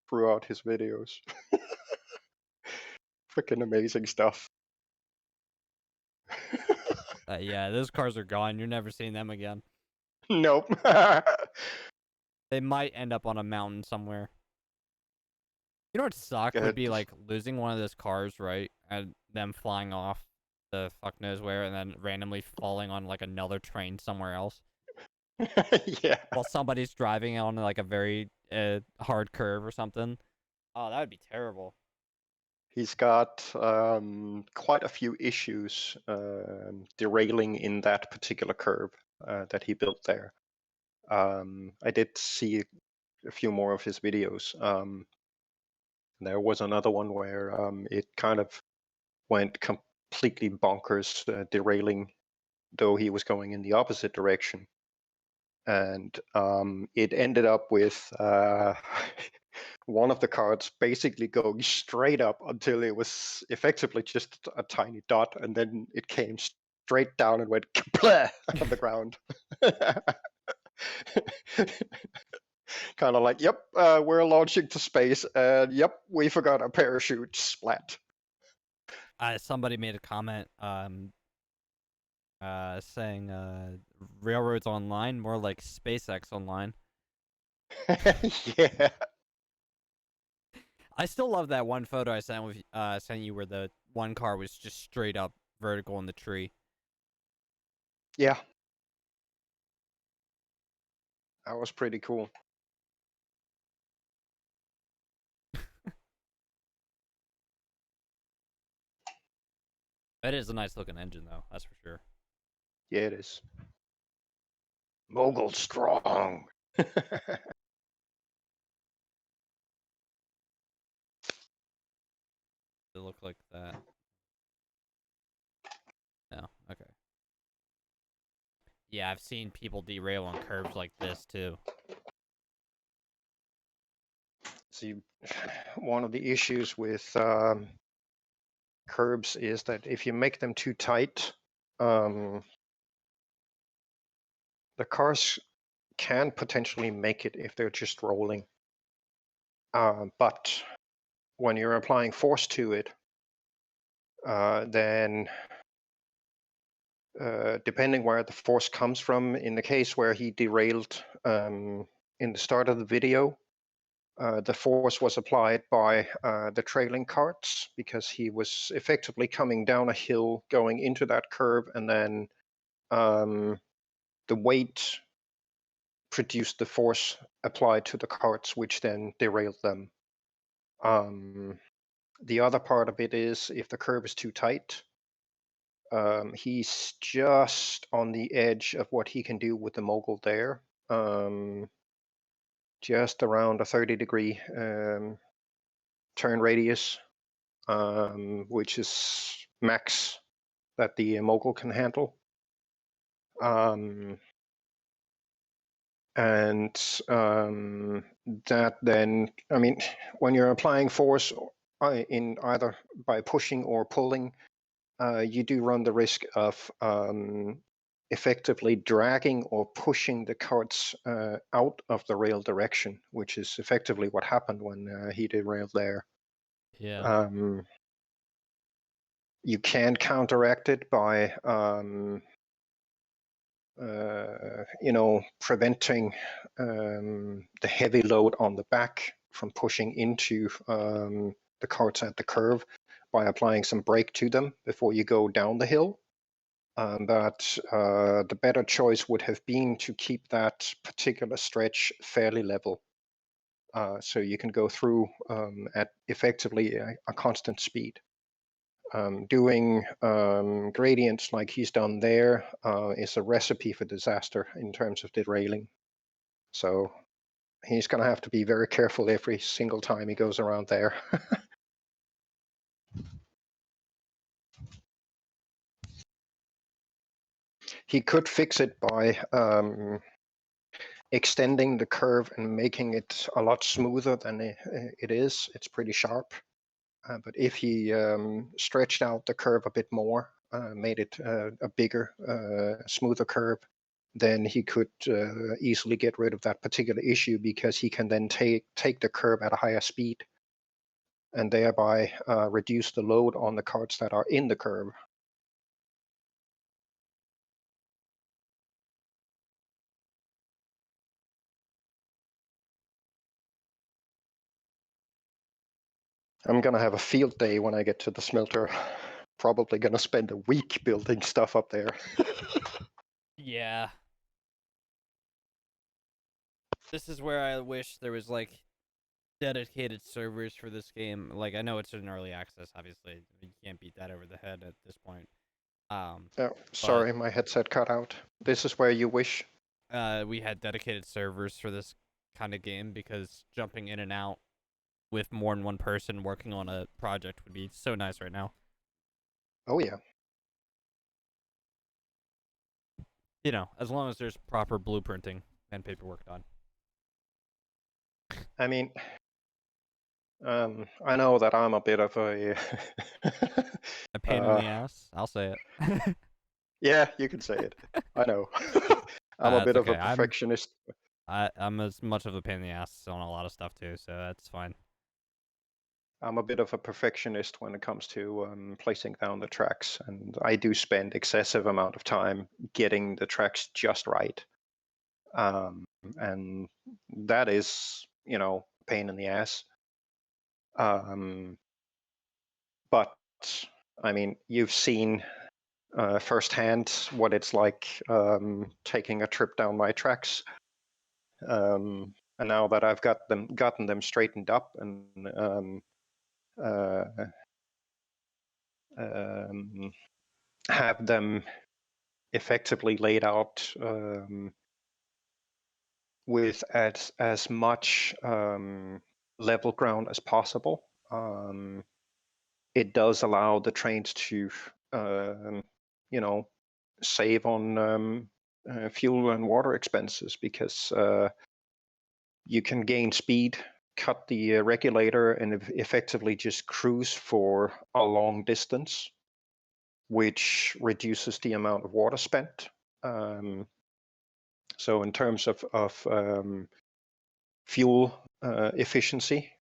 throughout his videos. Freaking amazing stuff. Yeah, those cars are gone. You're never seeing them again. Nope. They might end up on a mountain somewhere. You know what suck would Good. be like losing one of those cars, right? And them flying off the fuck knows where and then randomly falling on like another train somewhere else Yeah. while somebody's driving on like a very hard curve or something. Oh, that would be terrible. He's got quite a few issues derailing in that particular curve that he built there. I did see a few more of his videos. There was another one where it kind of went completely bonkers, derailing, though he was going in the opposite direction. And it ended up with one of the cards basically going straight up until it was effectively just a tiny dot, and then it came straight down and went kapla on the ground. Kind of like, yep, we're launching to space, and yep, we forgot our parachute. Splat. Somebody made a comment saying railroads online more like SpaceX online. Yeah. I still love that one photo I sent you where the one car was just straight up vertical in the tree. Yeah, that was pretty cool. It is a nice looking engine, though. That's for sure. Yeah, it is. Mogul strong. It look like that. No, okay. Yeah, I've seen people derail on curves like this too. See, one of the issues with curbs is that if you make them too tight, the cars can potentially make it if they're just rolling. But when you're applying force to it, then depending where the force comes from, in the case where he derailed in the start of the video, the force was applied by the trailing carts because he was effectively coming down a hill going into that curve, and then the weight produced the force applied to the carts, which then derailed them. The other part of it is if the curve is too tight, he's just on the edge of what he can do with the mogul there. Just around a 30-degree turn radius, which is max that the mogul can handle. And that then, I mean, when you're applying force in either by pushing or pulling, you do run the risk of effectively dragging or pushing the carts out of the rail direction, which is effectively what happened when he derailed there. Yeah. You can counteract it by preventing the heavy load on the back from pushing into the carts at the curve by applying some brake to them before you go down the hill. But the better choice would have been to keep that particular stretch fairly level. So you can go through at effectively a constant speed. Doing gradients like he's done there is a recipe for disaster in terms of derailing. So he's going to have to be very careful every single time he goes around there. He could fix it by extending the curve and making it a lot smoother than it is. It's pretty sharp. But if he stretched out the curve a bit more, made it a bigger, smoother curve, then he could easily get rid of that particular issue because he can then take the curve at a higher speed and thereby reduce the load on the carts that are in the curve. I'm going to have a field day when I get to the smelter. Probably going to spend a week building stuff up there. Yeah. This is where I wish there was like dedicated servers for this game. Like I know it's in early access, obviously. You can't beat that over the head at this point. Oh, But sorry, my headset cut out. This is where you wish. we had dedicated servers for this kind of game because jumping in and out with more than one person working on a project would be so nice right now. Oh yeah. You know, as long as there's proper blueprinting and paperwork done. I mean, I know that I'm a bit of a. A pain in the ass. I'll say it. Yeah, you can say it. I know. I'm a It's bit of a okay. perfectionist. I'm as much of a pain in the ass on a lot of stuff too, so that's fine. I'm a bit of a perfectionist when it comes to placing down the tracks, and I do spend excessive amount of time getting the tracks just right. And that is, pain in the ass. But I mean, you've seen firsthand what it's like taking a trip down my tracks. And now that I've gotten them straightened up and uh, have them effectively laid out with as much level ground as possible, it does allow the trains to, save on fuel and water expenses, because you can gain speed, cut the regulator, and effectively just cruise for a long distance, which reduces the amount of water spent. So in terms of fuel efficiency,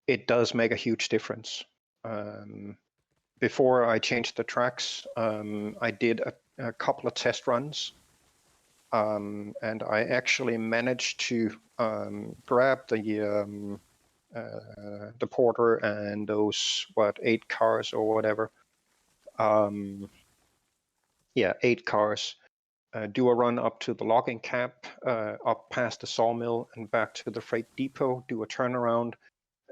it does make a huge difference. Before I changed the tracks, I did a couple of test runs, and I actually managed to grab the porter and those 8 cars or whatever. Yeah, 8 cars. Do a run up to the logging camp, up past the sawmill and back to the freight depot, do a turnaround,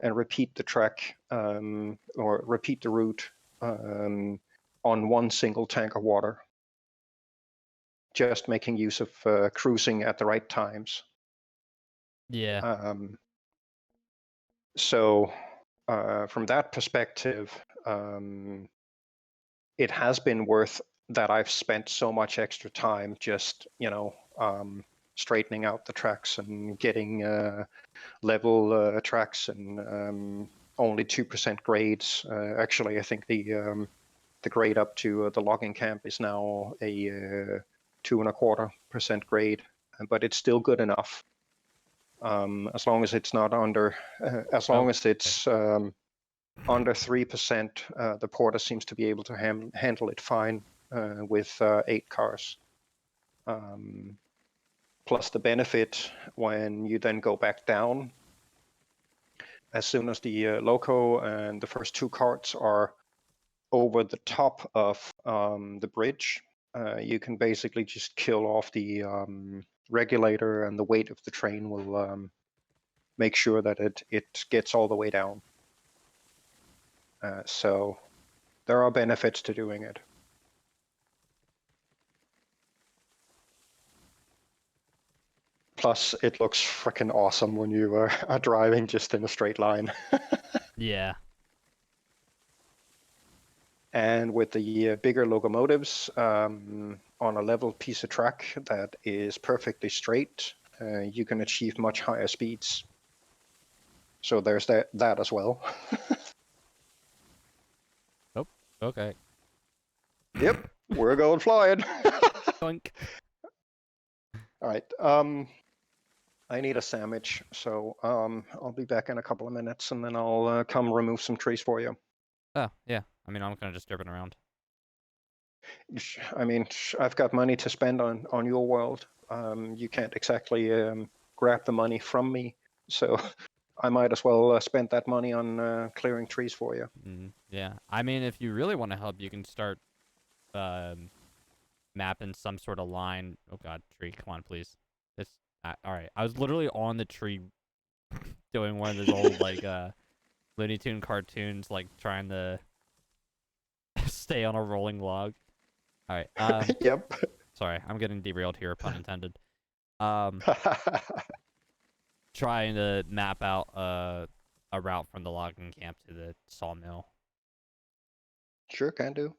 and repeat the track or repeat the route on one single tank of water, just making use of cruising at the right times. Yeah. So from that perspective, it has been worth that I've spent so much extra time just, straightening out the tracks and getting level tracks and only 2% grades. Actually, I think the grade up to the logging camp is now a 2.25% grade, but it's still good enough. As long as it's not under, as long as it's under 3%, the porter seems to be able to handle it fine with 8 cars. Plus the benefit when you then go back down, as soon as the loco and the first 2 carts are over the top of the bridge, you can basically just kill off the regulator, and the weight of the train will make sure that it gets all the way down. So there are benefits to doing it. Plus, it looks freaking awesome when you are driving just in a straight line. Yeah. And with the bigger locomotives on a level piece of track that is perfectly straight, you can achieve much higher speeds. So there's that as well. Oh, okay. Yep, we're going flying. Doink. All right. I need a sandwich, so I'll be back in a couple of minutes, and then I'll come remove some trees for you. Oh, yeah. I mean, I'm kind of just derping around. I mean, I've got money to spend on your world. You can't exactly grab the money from me, so I might as well spend that money on clearing trees for you. Yeah. I mean, if you really want to help, you can start mapping some sort of line. Oh god, tree, come on, please. This all right. I was literally on the tree doing one of those old like Looney Tune cartoons, like trying to stay on a rolling log. All right. Yep. Sorry, I'm getting derailed here, pun intended. Trying to map out a route from the logging camp to the sawmill, Sure can do.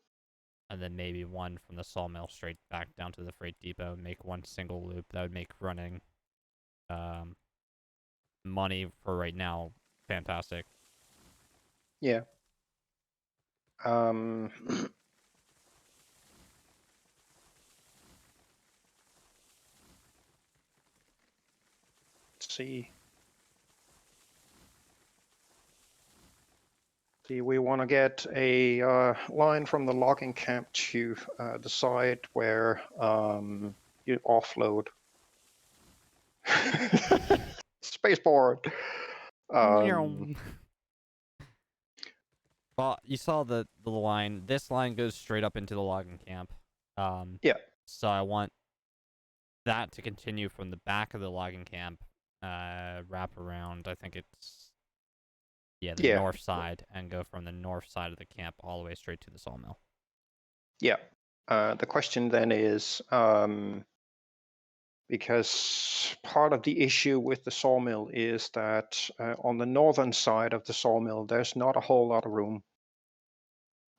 and then maybe one from the sawmill straight back down to the freight depot. Make one single loop that would make running money for right now fantastic. Yeah. Let's see. We want to get a line from the logging camp to the side where you offload. Spaceport. Well, you saw the line. This line goes straight up into the logging camp. Yeah, So I want that to continue from the back of the logging camp, wrap around. I think it's the yeah, north side, and go from the north side of the camp all the way straight to the sawmill. yeah. The question then is, because part of the issue with the sawmill is that on the northern side of the sawmill, there's not a whole lot of room,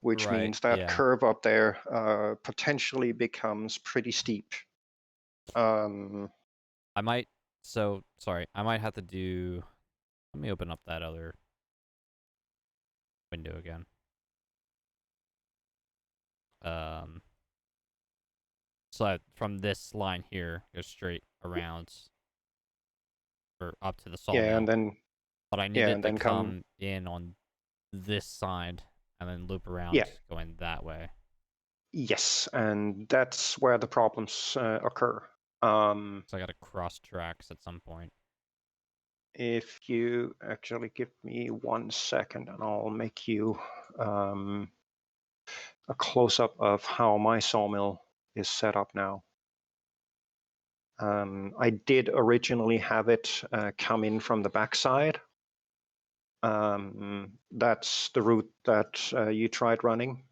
which Right. means that Yeah. curve up there potentially becomes pretty steep. Um, I might. So sorry. I might have to do. Let me open up that other window again. Um. So from this line here, go straight around or up to the yeah, and sawmill. then But I yeah, needed and to then come come in on this side and then loop yeah, around going that way. yes, and that's where the problems occur. So I got to cross tracks at some point. If you actually give me 1 second, and I'll make you a close-up of how my sawmill is set up now. I did originally have it come in from the backside. That's the route that you tried running.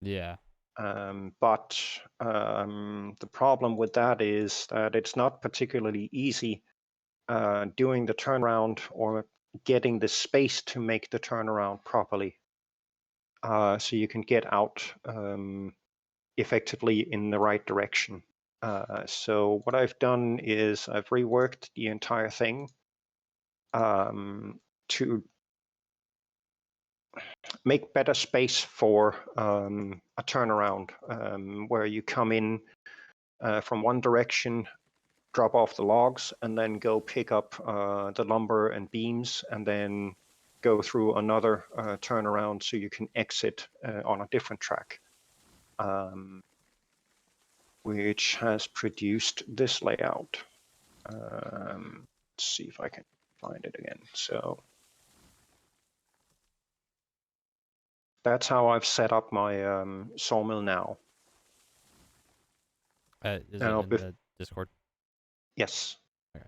Yeah. But the problem with that is that it's not particularly easy doing the turnaround or getting the space to make the turnaround properly. So you can get out effectively in the right direction. So what I've done is I've reworked the entire thing to make better space for a turnaround where you come in from one direction, drop off the logs, and then go pick up the lumber and beams, and then go through another turnaround so you can exit on a different track, which has produced this layout. Let's see if I can find it again. So that's how I've set up my sawmill now. Is it Now, in the Discord? yes. Okay.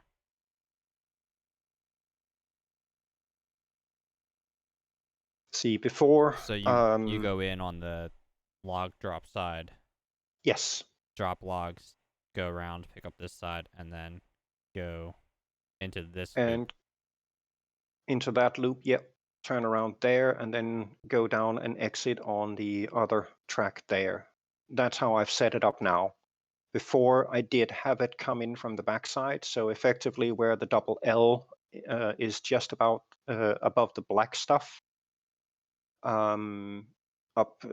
See, before, So you go in on the log drop side, yes, drop logs, go around, pick up this side, and then go into this loop. and into that loop, yep, turn around there, and then go down and exit on the other track there. That's how I've set it up now. Before, I did have it come in from the backside, so effectively where the double L is just about above the black stuff, up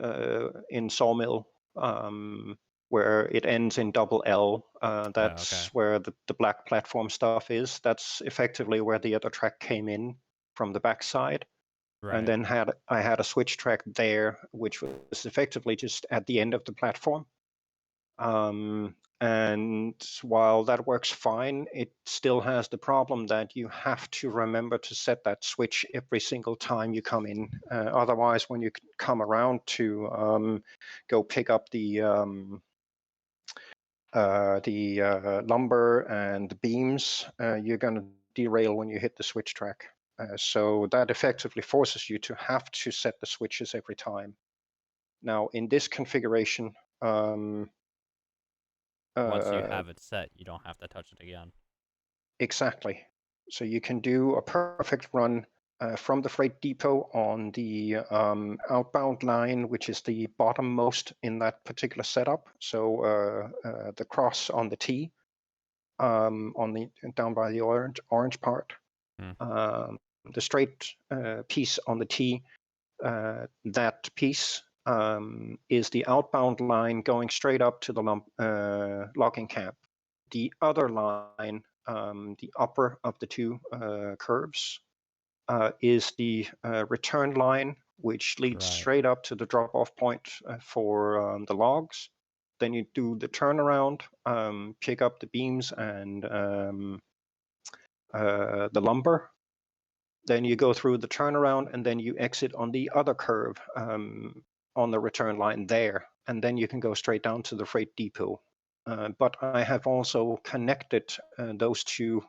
in Sawmill, where it ends in double L. Oh, okay. That's where the black platform stuff is. That's effectively where the other track came in from the backside. And Right. then I had a switch track there, which was effectively just at the end of the platform. And while that works fine, it still has the problem that you have to remember to set that switch every single time you come in. Otherwise, when you come around to go pick up the lumber and the beams, you're going to derail when you hit the switch track. So that effectively forces you to have to set the switches every time. Now, in this configuration, Once you uh, have it set, you don't have to touch it again. exactly. So you can do a perfect run from the freight depot on the outbound line, which is the bottommost in that particular setup. So the cross on the T, on the down by the orange part, Hmm. the straight piece on the T, that piece is the outbound line going straight up to the logging camp. The other line, the upper of the two curves, is the return line, which leads Right. straight up to the drop-off point for the logs. Then you do the turnaround, pick up the beams and the lumber, Then you go through the turnaround, and then you exit on the other curve on the return line there, and then you can go straight down to the freight depot. But I have also connected those two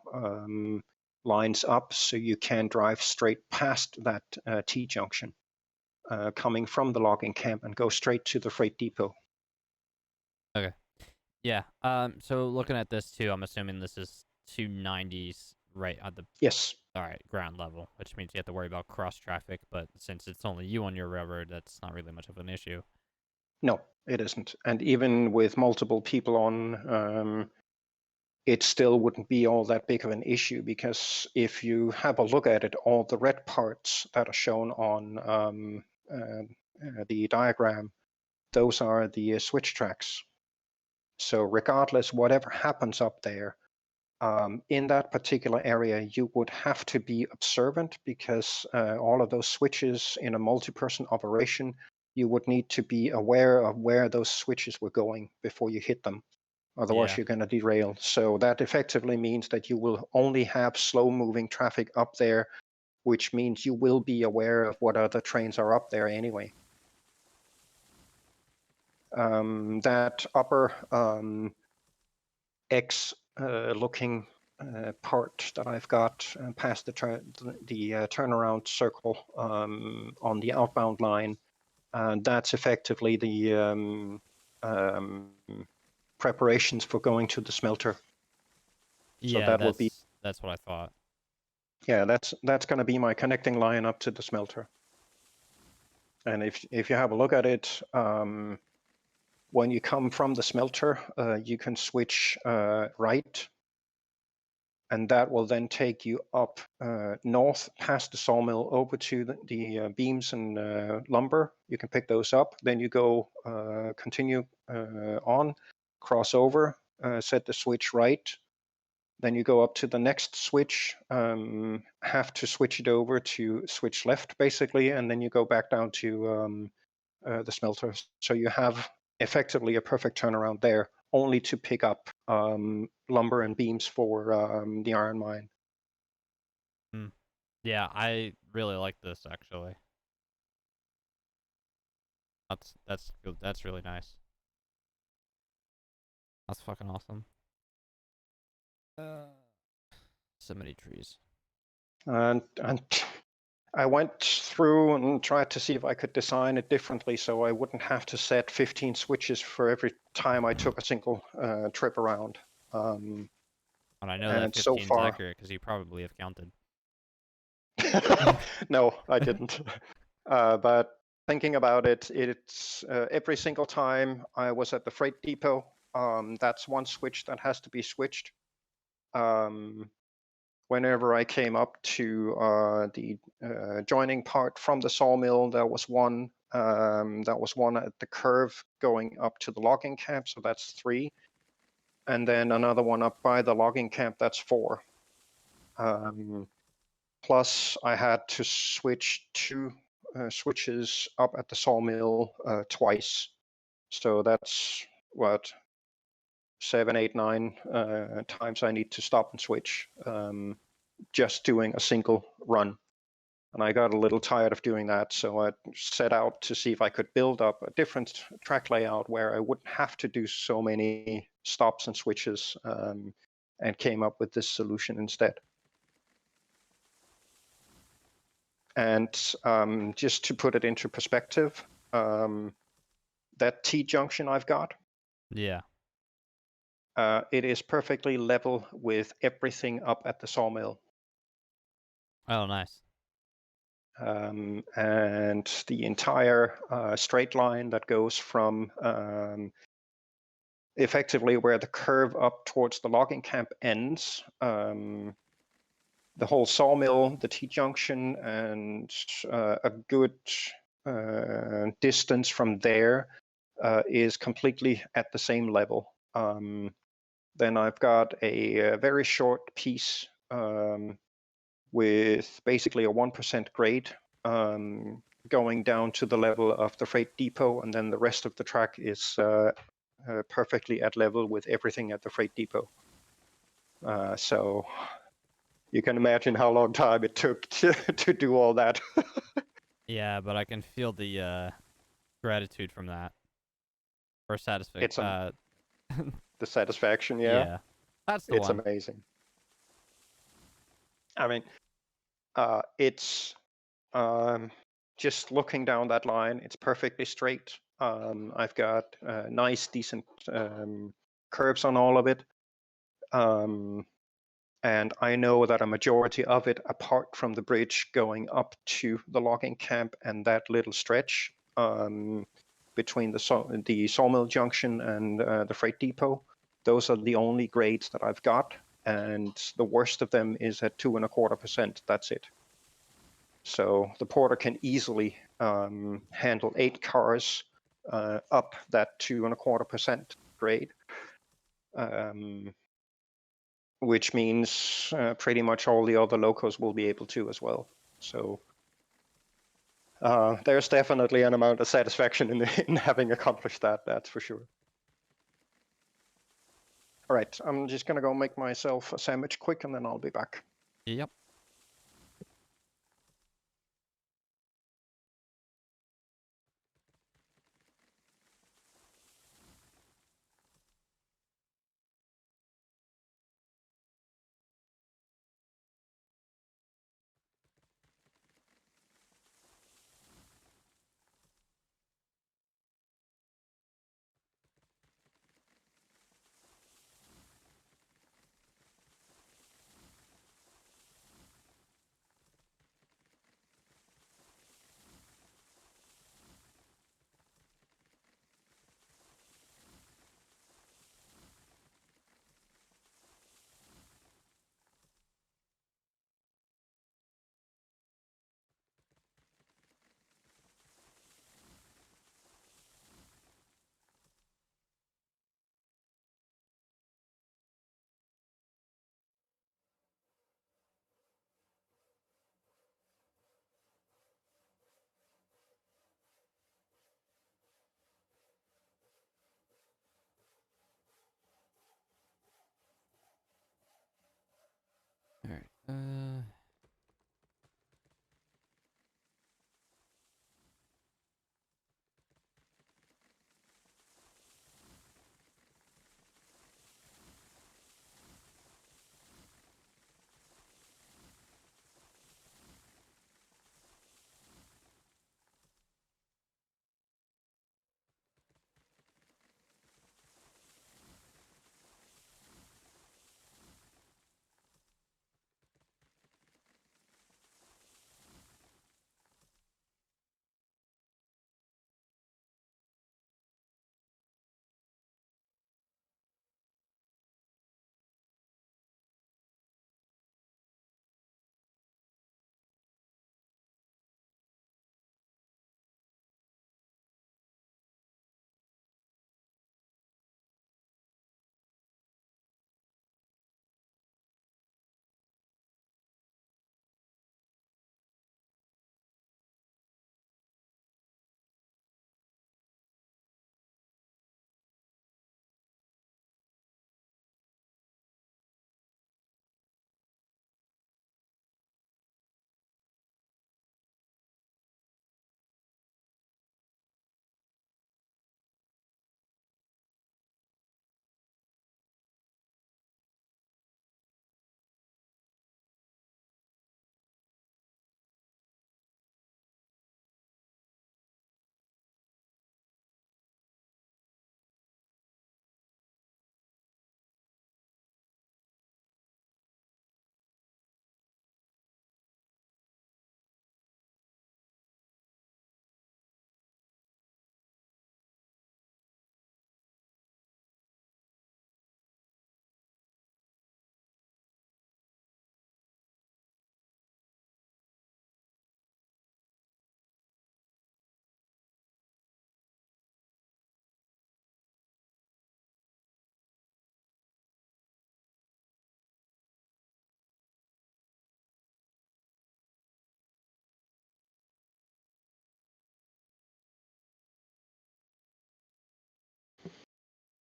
lines up so you can drive straight past that T-junction coming from the logging camp and go straight to the freight depot. Okay. Yeah. So looking at this too, I'm assuming this is 290s right at the Yes. ground level, which means you have to worry about cross traffic. But since it's only you on your railroad, that's not really much of an issue. No, it isn't. And even with multiple people on, it still wouldn't be all that big of an issue, because if you have a look at it, all the red parts that are shown on the diagram, those are the switch tracks. So regardless, whatever happens up there, in that particular area, you would have to be observant, because all of those switches in a multi-person operation, you would need to be aware of where those switches were going before you hit them. Otherwise, Yeah. you're going to derail. So that effectively means that you will only have slow-moving traffic up there, which means you will be aware of what other trains are up there anyway. That upper X-looking part that I've got past the turnaround circle on the outbound line, that's effectively the preparations for going to the smelter. So Yeah, that will be, that's what I thought. yeah, that's going to be my connecting line up to the smelter. And if you have a look at it, when you come from the smelter, you can switch right, and that will then take you up north past the sawmill over to the beams and lumber. You can pick those up. Then you go continue on, cross over, set the switch right. Then you go up to the next switch, have to switch it over to switch left, basically, and then you go back down to the smelter. So you have effectively a perfect turnaround there, only to pick up lumber and beams for the iron mine. Yeah, I really like this actually. That's good. That's really nice. That's fucking awesome. So many trees. And I went through and tried to see if I could design it differently so I wouldn't have to set 15 switches for every time I took a single trip around. And I know that And so 15 is far, accurate because you probably have counted. no, I didn't. But thinking about it, it's every single time I was at the freight depot, that's one switch that has to be switched. Whenever I came up to the joining part from the sawmill, there was one. That was one at the curve going up to the logging camp, so that's 3. And then another one up by the logging camp, that's 4. Plus, I had to switch 2 switches up at the sawmill twice. So that's what, 7, 8, 9 times I need to stop and switch, just doing a single run. And I got a little tired of doing that, so I set out to see if I could build up a different track layout where I wouldn't have to do so many stops and switches, and came up with this solution instead. And just to put it into perspective, that T-junction I've got, Yeah. it is perfectly level with everything up at the sawmill. Oh, nice. And the entire straight line that goes from effectively where the curve up towards the logging camp ends, the whole sawmill, the T-junction, and a good distance from there is completely at the same level. Then I've got a very short piece with basically a 1% grade going down to the level of the freight depot, and then the rest of the track is perfectly at level with everything at the freight depot. So You can imagine how long time it took to do all that. Yeah, but I can feel the gratitude from that or It's satisfaction. the satisfaction, yeah. Yeah, that's the It's one. amazing. I mean, it's just looking down that line, it's perfectly straight. I've got nice, decent curves on all of it. And I know that a majority of it, apart from the bridge going up to the logging camp and that little stretch between the sawmill junction and the freight depot, those are the only grades that I've got. And the worst of them is at 2.25%. That's it. So the porter can easily handle 8 cars up that 2.25% grade, which means pretty much all the other locos will be able to as well. So there's definitely an amount of satisfaction in having accomplished that, that's for sure. All right, I'm just gonna go make myself a sandwich quick and then I'll be back. Yep. All right.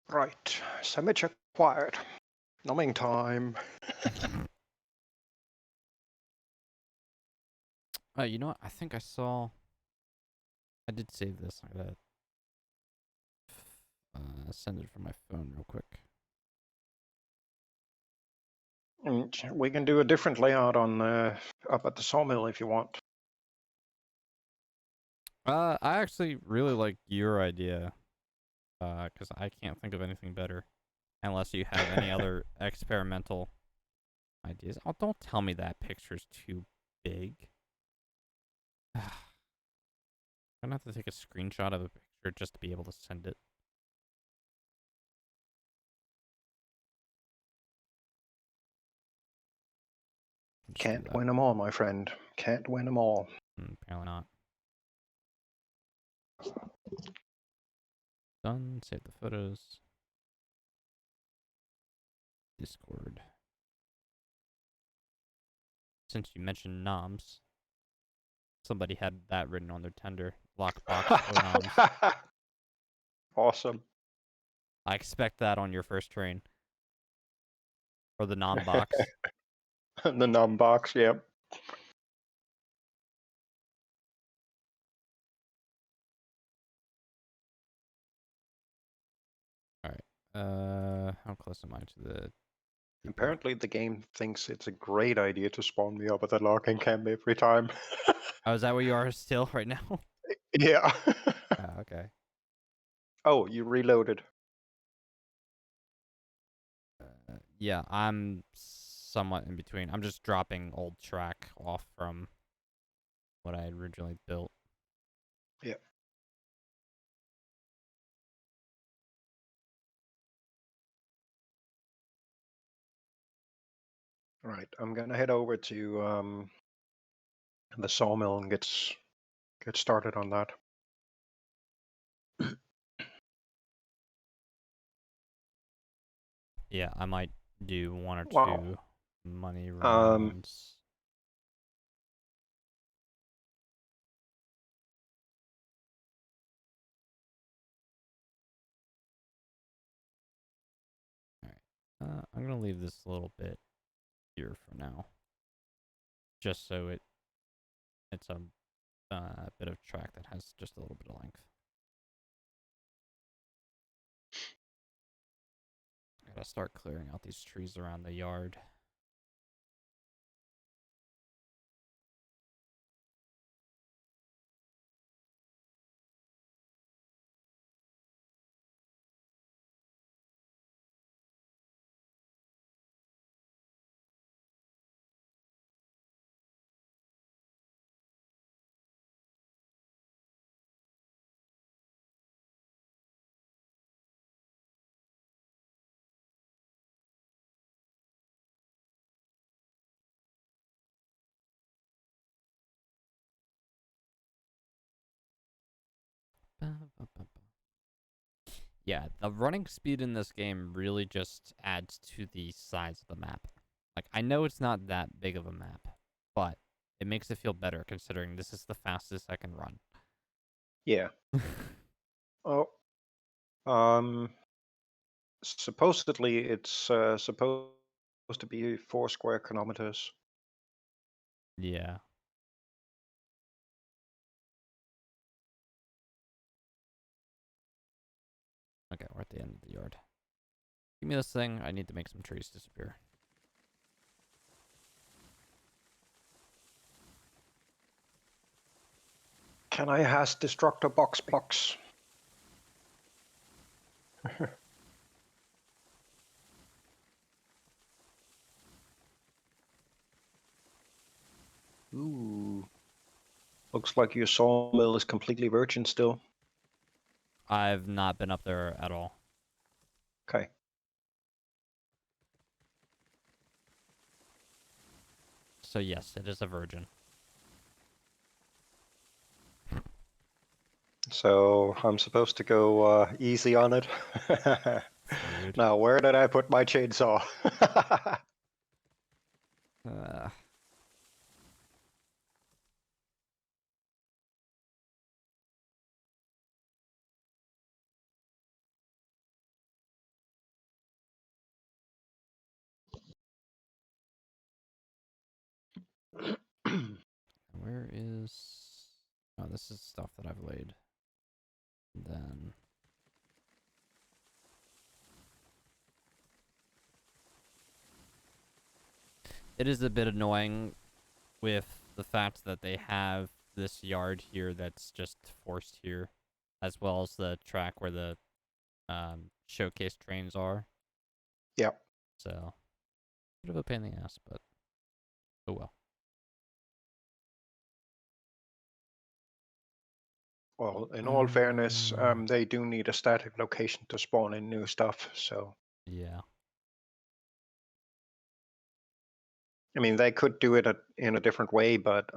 Right, sandwich acquired. Numbing time. You know what? I think I saw. I did save this. I gotta send it from my phone real quick. We can do a different layout on up at the sawmill if you want. I actually really like your idea. Because I can't think of anything better, unless you have any other experimental ideas. Oh, don't tell me that picture's too big. I'm gonna have to take a screenshot of a picture just to be able to send it. Just do Can't that. win them all, my friend. Can't win them all. Apparently not. Done. Save the photos. Discord. Since you mentioned noms, somebody had that written on their tender. Lockbox or noms. Awesome. I expect that on your first train. Or the nom box. The num box, yep. Alright. How close am I to the depot? Apparently the game thinks it's a great idea to spawn me up at the logging camp every time. Oh, is that where you are still right now? Yeah. Okay. Oh, you reloaded. Yeah, I'm somewhat in between. I'm just dropping old track off from what I had originally built. Yeah. Right. I'm gonna head over to the sawmill and get started on that. Yeah, I might do one or Wow. two money Um, runs. Alright. I'm gonna leave this a little bit here for now. Just so it's a bit of track that has just a little bit of length. I gotta start clearing out these trees around the yard. Yeah, the running speed in this game really just adds to the size of the map. Like, I know it's not that big of a map, but it makes it feel better considering this is the fastest I can run. yeah. Oh. Supposedly it's supposed to be 4 square kilometers. Yeah. Okay, we're at the end of the yard. Give me this thing. I need to make some trees disappear. Can I has destructor box blocks? Ooh. Looks like your sawmill is completely virgin still. I've not been up there at all. Okay. So yes, it is a virgin. So I'm supposed to go easy on it. It's rude. Now, where did I put my chainsaw? Uh, where is... Oh, this is stuff that I've laid. And then... It is a bit annoying with the fact that they have this yard here that's just forced here, as well as the track where the showcase trains are. Yep. So, bit of a pain in the ass, but oh well. Well, in all fairness, they do need a static location to spawn in new stuff, so... Yeah. I mean, they could do it in a different way, but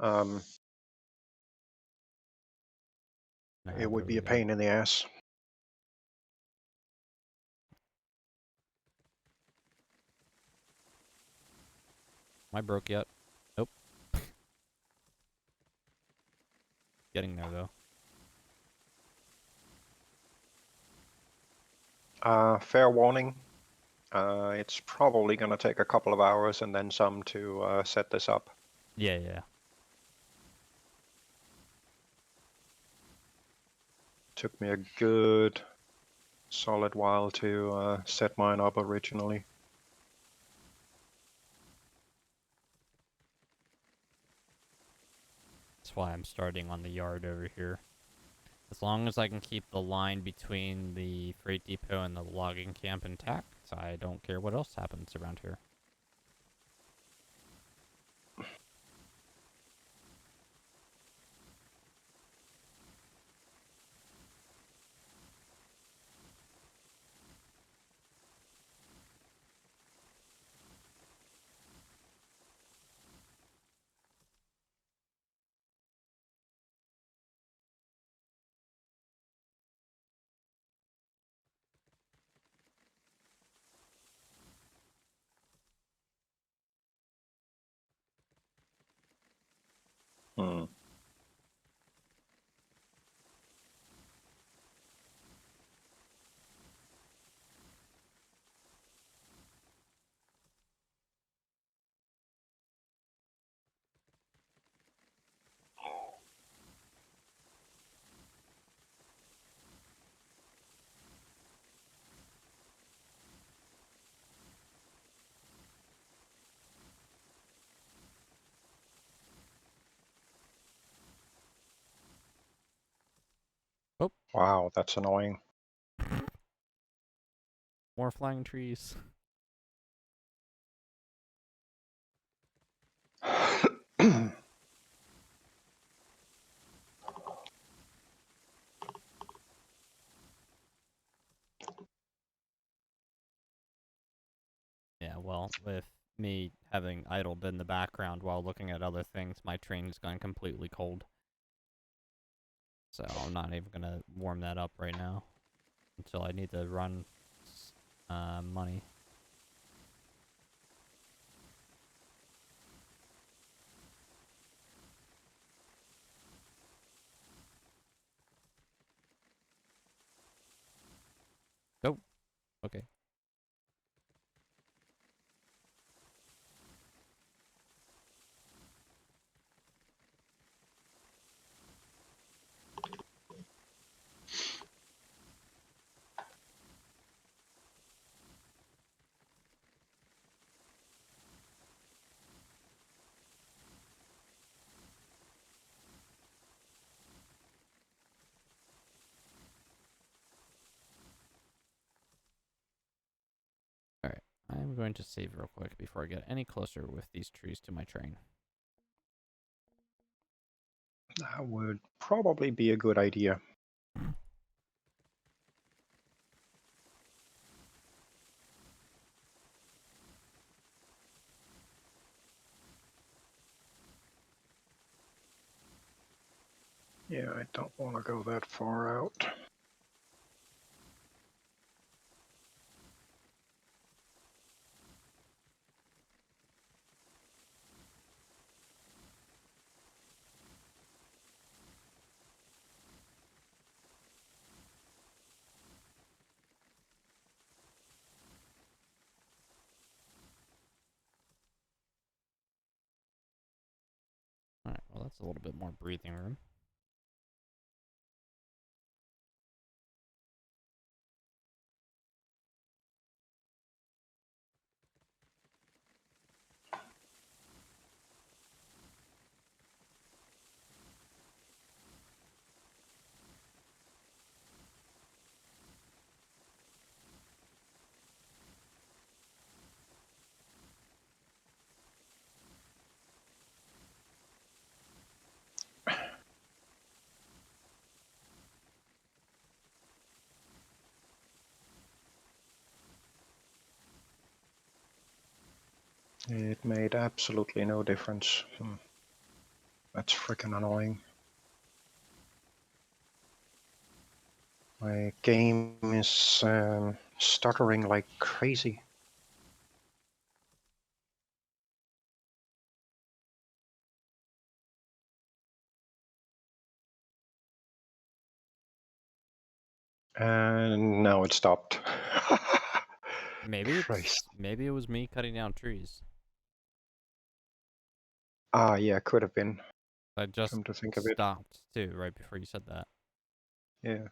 it would be a pain in the ass. Am I broke yet? Nope. Getting there, though. Fair warning. It's probably going to take a couple of hours and then some to set this up. Yeah, yeah. Took me a good solid while to set mine up originally. That's why I'm starting on the yard over here. As long as I can keep the line between the freight depot and the logging camp intact, I don't care what else happens around here. Hmm. Oh. Wow, that's annoying. More flying trees. Yeah, well, with me having idled in the background while looking at other things, my train's gone completely cold. So I'm not even gonna warm that up right now until I need to run money. Oh, okay. Alright, I'm going to save real quick before I get any closer with these trees to my train. That would probably be a good idea. Yeah, I don't want to go that far out. Alright, well that's a little bit more breathing room. It made absolutely no difference. That's freaking annoying. My game is stuttering like crazy. And now it stopped. Christ. Maybe it was me cutting down trees. Ah, yeah, could have been. I just Come to think of it. stopped too right before you said that. Yeah.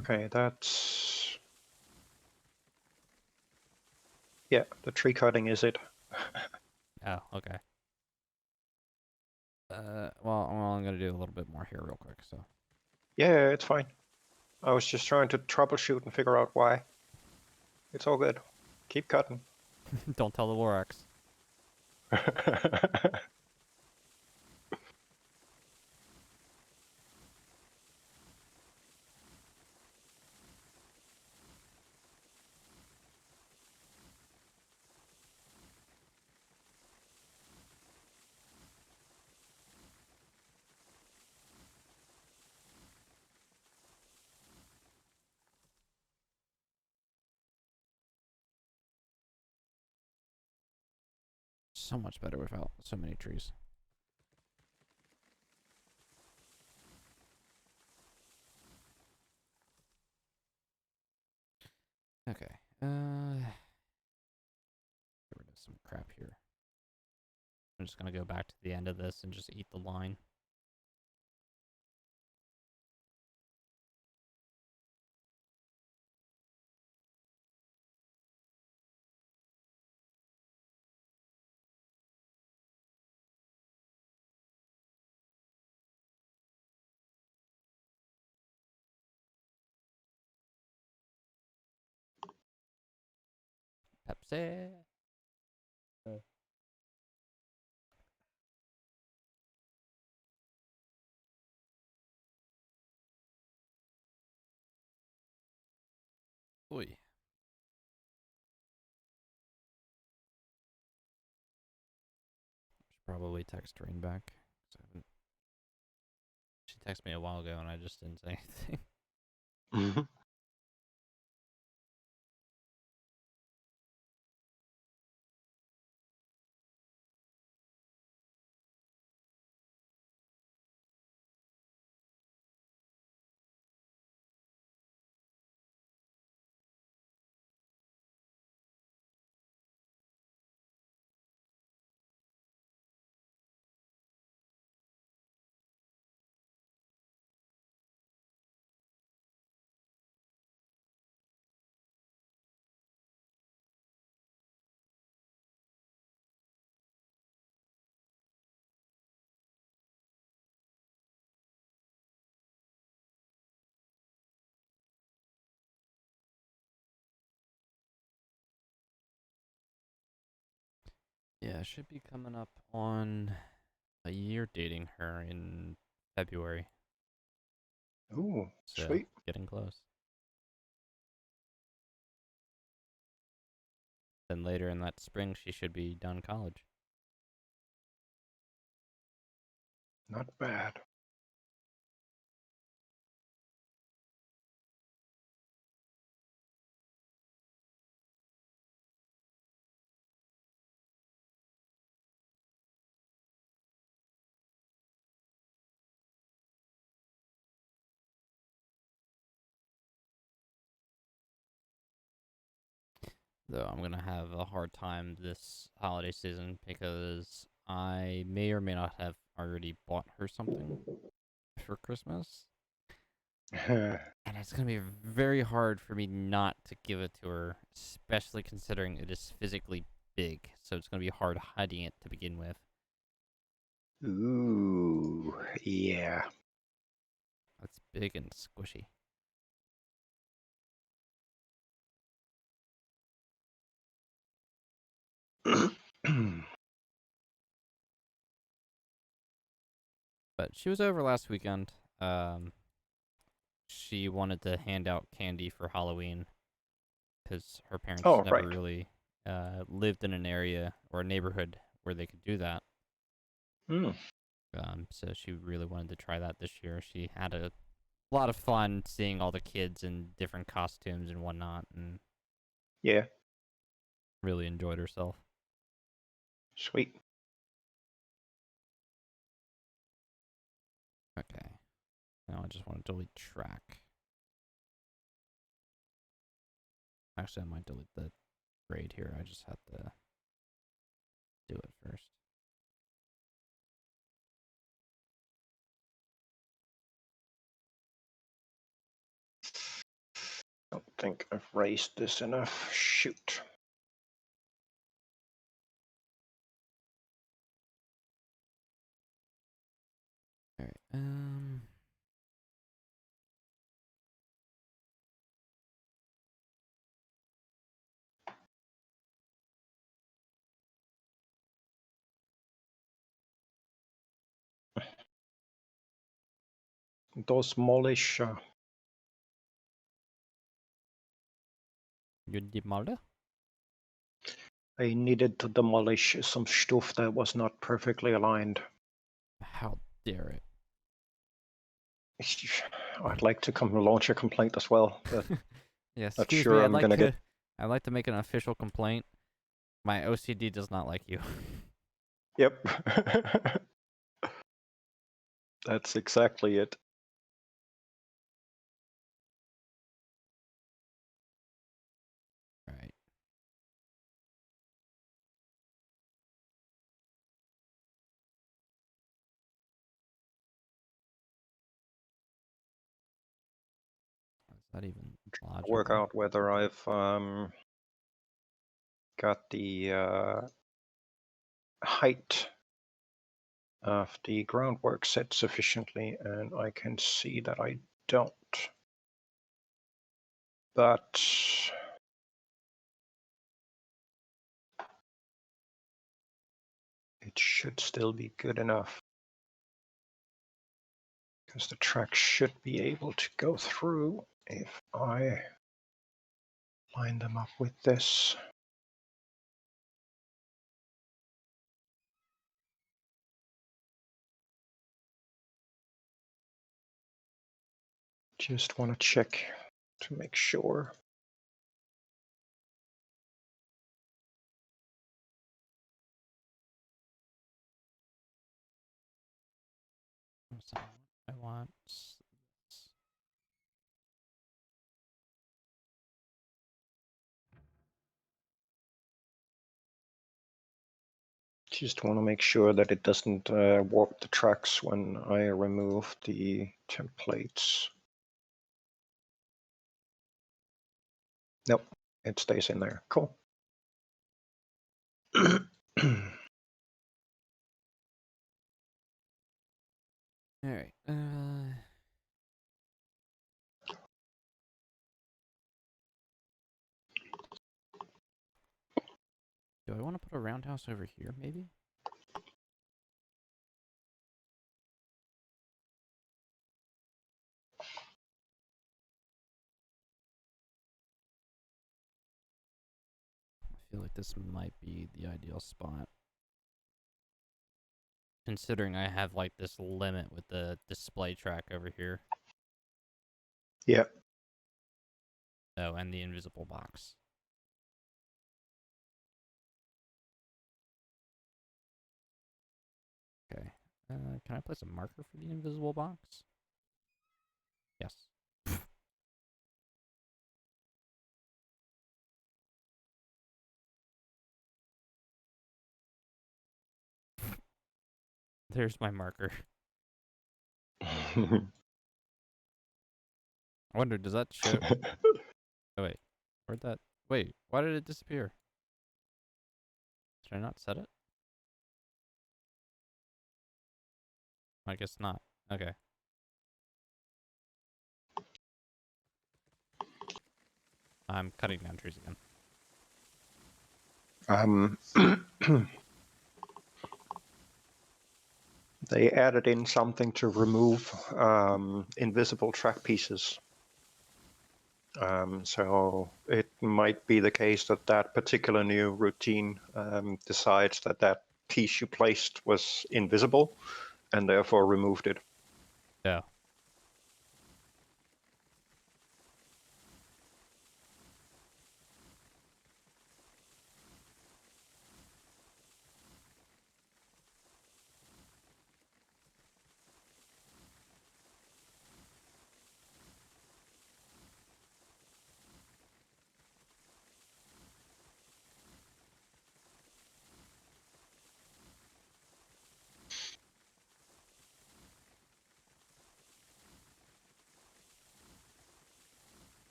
Okay, that's... Yeah, the tree cutting is it. Oh, okay. Well, I'm gonna do a little bit more here real quick. So Yeah, it's fine. I was just trying to troubleshoot and figure out why. It's all good. Keep cutting. don't tell the Lorax. So much better without so many trees. Okay. Get rid of some crap here. I'm just gonna go back to the end of this and just eat the line. Pepsi. Oy. Should probably text Rain back. She texted me a while ago and I just didn't say anything. Mhm. Yeah, I should be coming up on a year dating her in February. Ooh, So, sweet. getting close. Then later in that spring, she should be done college. Not bad. Though I'm gonna have a hard time this holiday season because I may or may not have already bought her something for Christmas. And it's gonna be very hard for me not to give it to her, especially considering it is physically big. So it's gonna be hard hiding it to begin with. Ooh, yeah. It's big and squishy. But she was over last weekend. She wanted to hand out candy for Halloween because her parents Oh, never right. really lived in an area or a neighborhood where they could do that. Mm, So she really wanted to try that this year. She had a lot of fun seeing all the kids in different costumes and whatnot, and yeah, really enjoyed herself. sweet. Okay, now I just want to delete track. Actually, I might delete the grade here. I just have to do it first. Don't think I've raised this enough. Shoot. All right. Demolish. You demolder? I needed to demolish some stuff that was not perfectly aligned. How dare it? I'd like to come launch a complaint as well, but Yeah, not excuse me. sure I'm gonna get. I'd like to make an official complaint. My OCD does not like you. Yep. That's exactly it. All right. Is that even Work logical? out whether I've got the height of the groundwork set sufficiently, and I can see that I don't. But it should still be good enough because the track should be able to go through if I line them up with this. Just want to check to make sure. So I want. Just want to make sure that it doesn't warp the tracks when I remove the templates. Nope, it stays in there. Cool. All right. Do I want to put a roundhouse over here? Maybe. I feel like this might be the ideal spot, considering I have like this limit with the display track over here. Yeah. Oh, and the invisible box. Okay. Can I place a marker for the invisible box? Yes. There's my marker. I wonder, does that show? Oh wait, where'd that? Wait, why did it disappear? Did I not set it? I guess not. Okay. I'm cutting down trees again. They added in something to remove invisible track pieces. So it might be the case that that particular new routine decides that that piece you placed was invisible and therefore removed it. Yeah.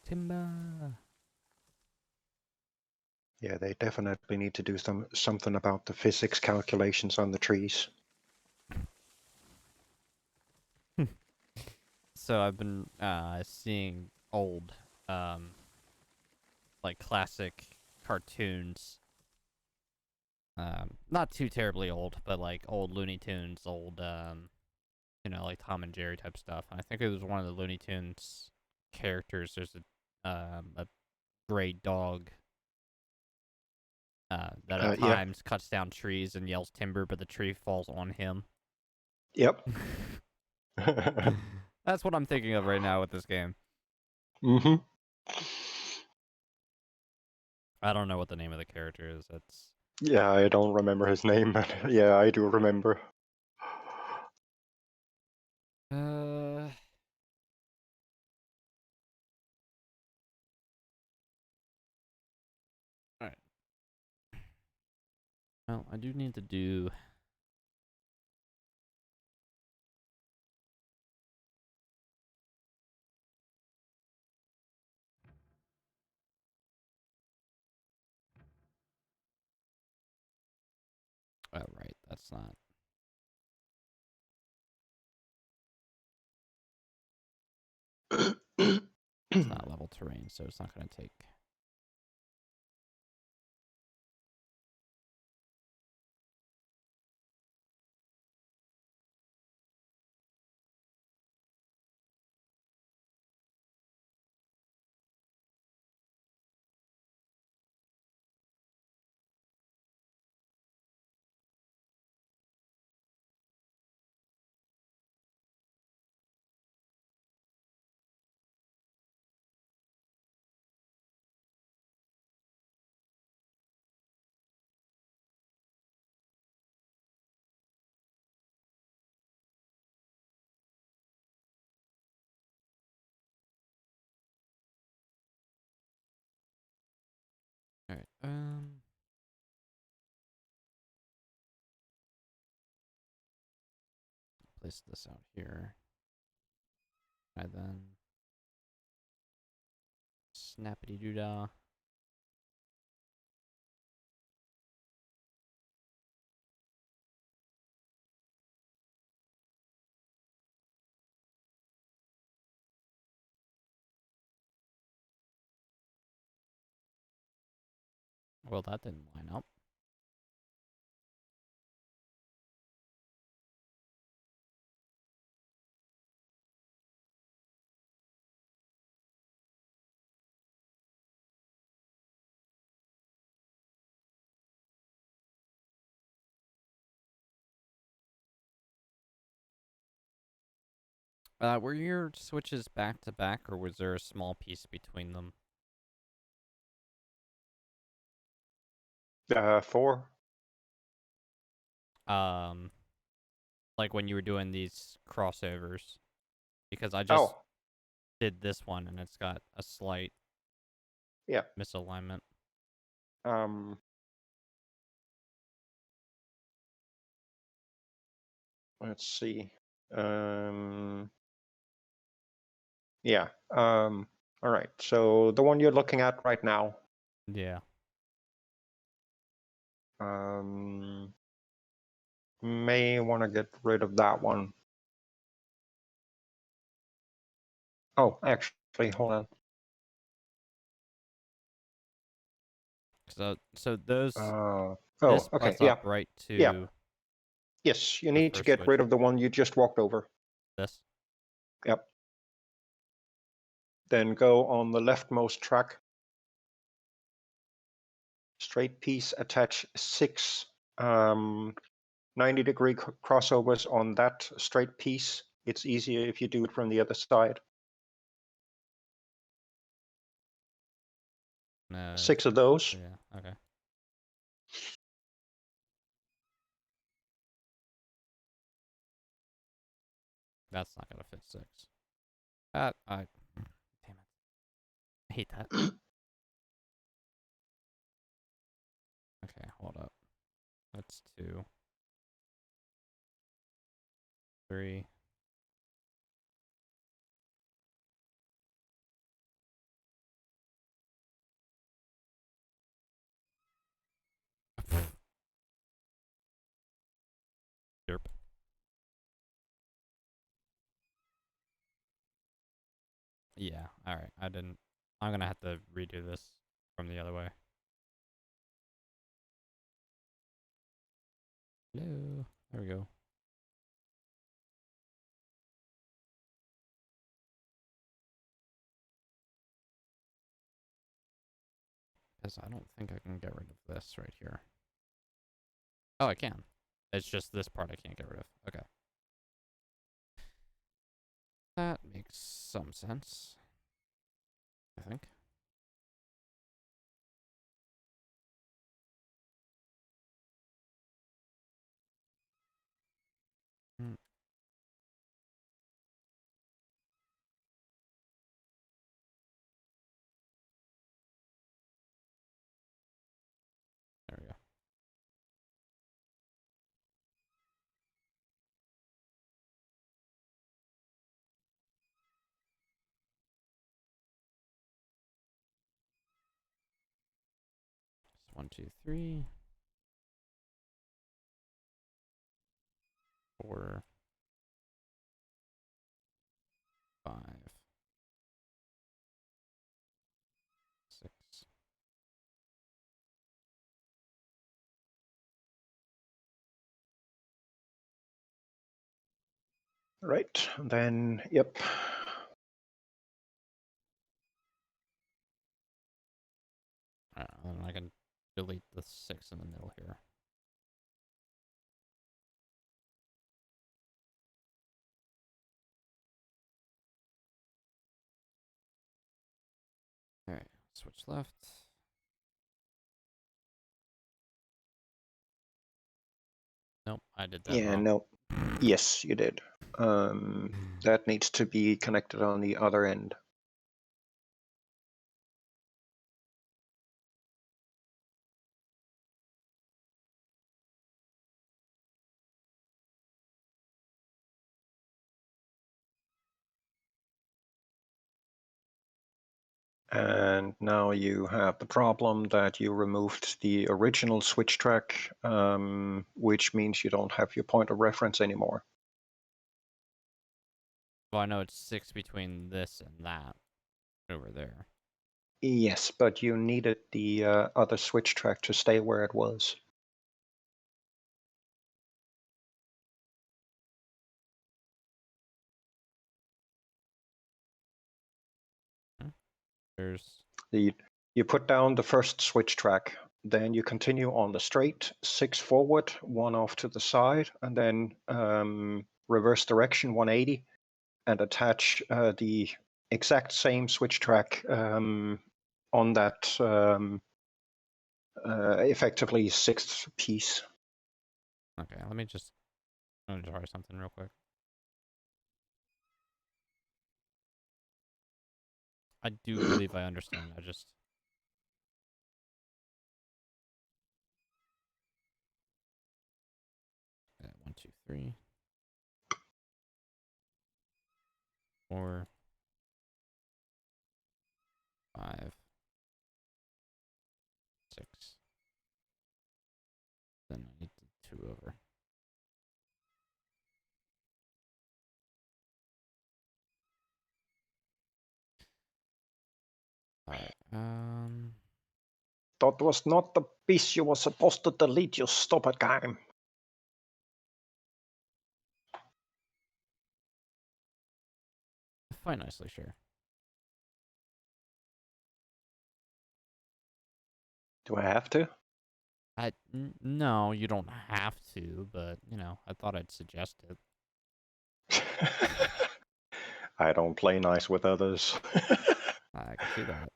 Timber. Yeah, they definitely need to do something about the physics calculations on the trees. So I've been seeing old, like classic cartoons. Not too terribly old, but like old Looney Tunes, old like Tom and Jerry type stuff. And I think it was one of the Looney Tunes characters. There's a gray dog that at Yeah. times cuts down trees and yells timber, but the tree falls on him. Yep. That's what I'm thinking of right now with this game. Mm-hmm. I don't know what the name of the character is. That's Yeah, I don't remember his name, but yeah, I do remember. uh. All right. Well, I do need to do. Oh, right. That's not. It's not level terrain, so it's not going to take. All right. Place this out here. And then snappity doo dah. Well, that didn't line up. Were your switches back to back, or was there a small piece between them? 4. Um, like when you were doing these crossovers, because I just Oh, did this one and it's got a slight yeah. misalignment. Um, let's see. Yeah. All right. So the one you're looking at right now, Yeah. may want to get rid of that one. Oh, actually, hold on. So those Oh, this okay. butts Yeah. up right Yeah. to Yes, you the need to first get switch. rid of the one you just walked over. This. Yep. Then go on the leftmost track. Straight piece, attach 6 90-degree crossovers on that straight piece. It's easier if you do it from the other side. No. 6 of those. Yeah. Okay. That's not gonna fit 6. I. Damn it. I hate that. Okay, hold up. That's 2, 3. Derp. Yeah. All right. I didn't. I'm gonna have to redo this from the other way. Hello. There we go. Because I don't think I can get rid of this right here. Oh, I can. It's just this part I can't get rid of. Okay. That makes some sense, I think. Mm, there we go. It's 1, 2, 3, 4, 5, 6. Right. Then, yep. And I can delete the 6 in the middle here. Alright, switch left. Nope, I did that Yeah, wrong. no. Yes, you did. That needs to be connected on the other end. And now you have the problem that you removed the original switch track, which means you don't have your point of reference anymore. Well, I know it's 6 between this and that over there. Yes, but you needed the other switch track to stay where it was. There's You put down the first switch track, then you continue on the straight, 6 forward, 1 off to the side, and then reverse direction 180, and attach the exact same switch track on that effectively 6th piece. okay. Let me just. I'm gonna try something real quick. I do believe I understand. I just 2, 3, 4, 5, 6. Then I need the 2 over. Alright, That was not the piece you were supposed to delete, you stupid game. fine, nicely, sure. Do I have to? No, you don't have to, but, you know, I thought I'd suggest it. I don't play nice with others. I can see that.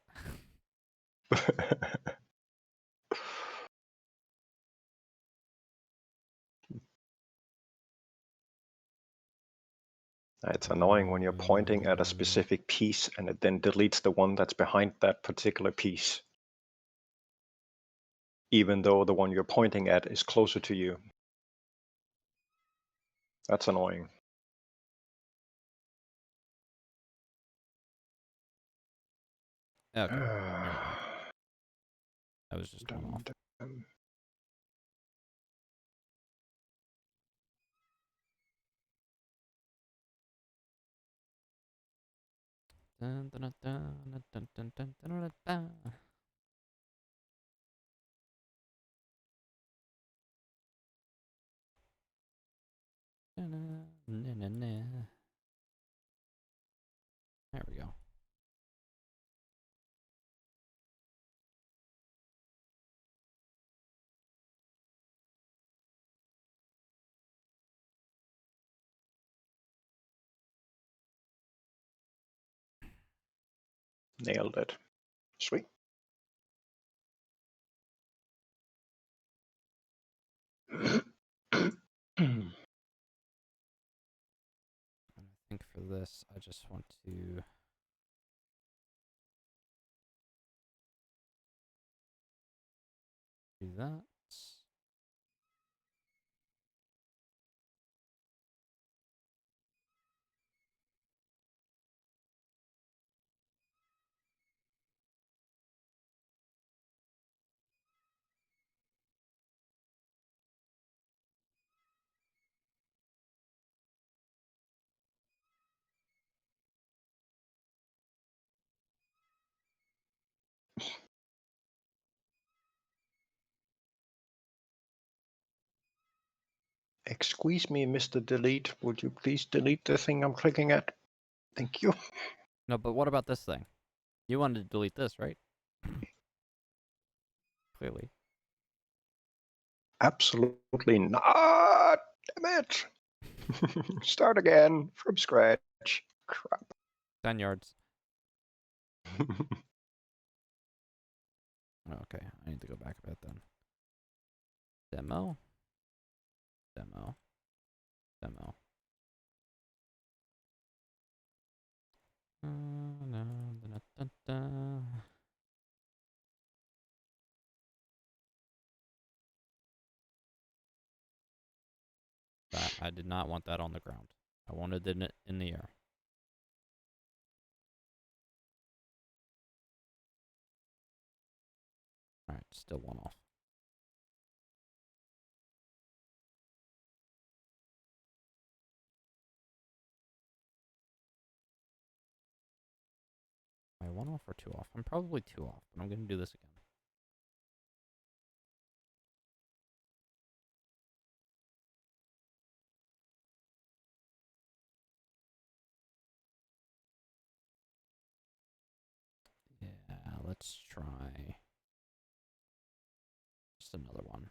It's annoying when you're pointing at a specific piece and it then deletes the one that's behind that particular piece, even though the one you're pointing at is closer to you. That's annoying. Okay, there we go. That was just one off. Dun, dun, dun, dun, dun, dun, dun, dun, dun, dun. Dun, dun, dun, dun, dun. There we go. Nailed it. Sweet. I think for this, I just want to do that. Excuse me, Mr. Delete. Would you please delete the thing I'm clicking at? Thank you. No, but what about this thing? You wanted to delete this, right? Clearly. Absolutely not. Damn it. Start again from scratch. Crap. 10 yards. Okay, I need to go back a bit then. Demo. Demo. Demo. That I did not want that on the ground. I wanted it in the air. Alright, still one off. Am I 1 off or 2 off? I'm probably 2 off, but I'm going to do this again. Yeah, let's try just another one.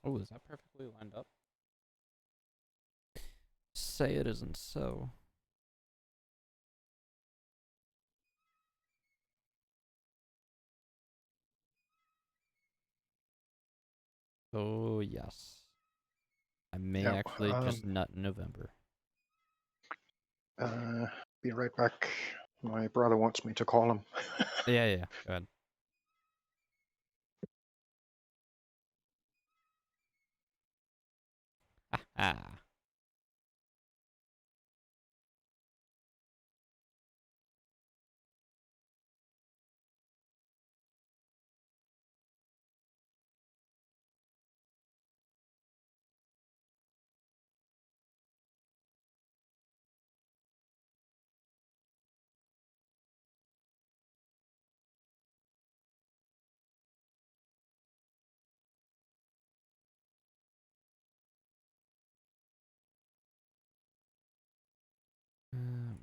Oh, is that perfectly lined up? Say it isn't so. Oh yes. I may Yeah. actually just nut in November. Uh, be right back. My brother wants me to call him. Yeah, yeah. Go ahead. Ah.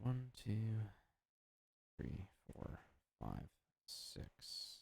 One, two, three, four, five, six.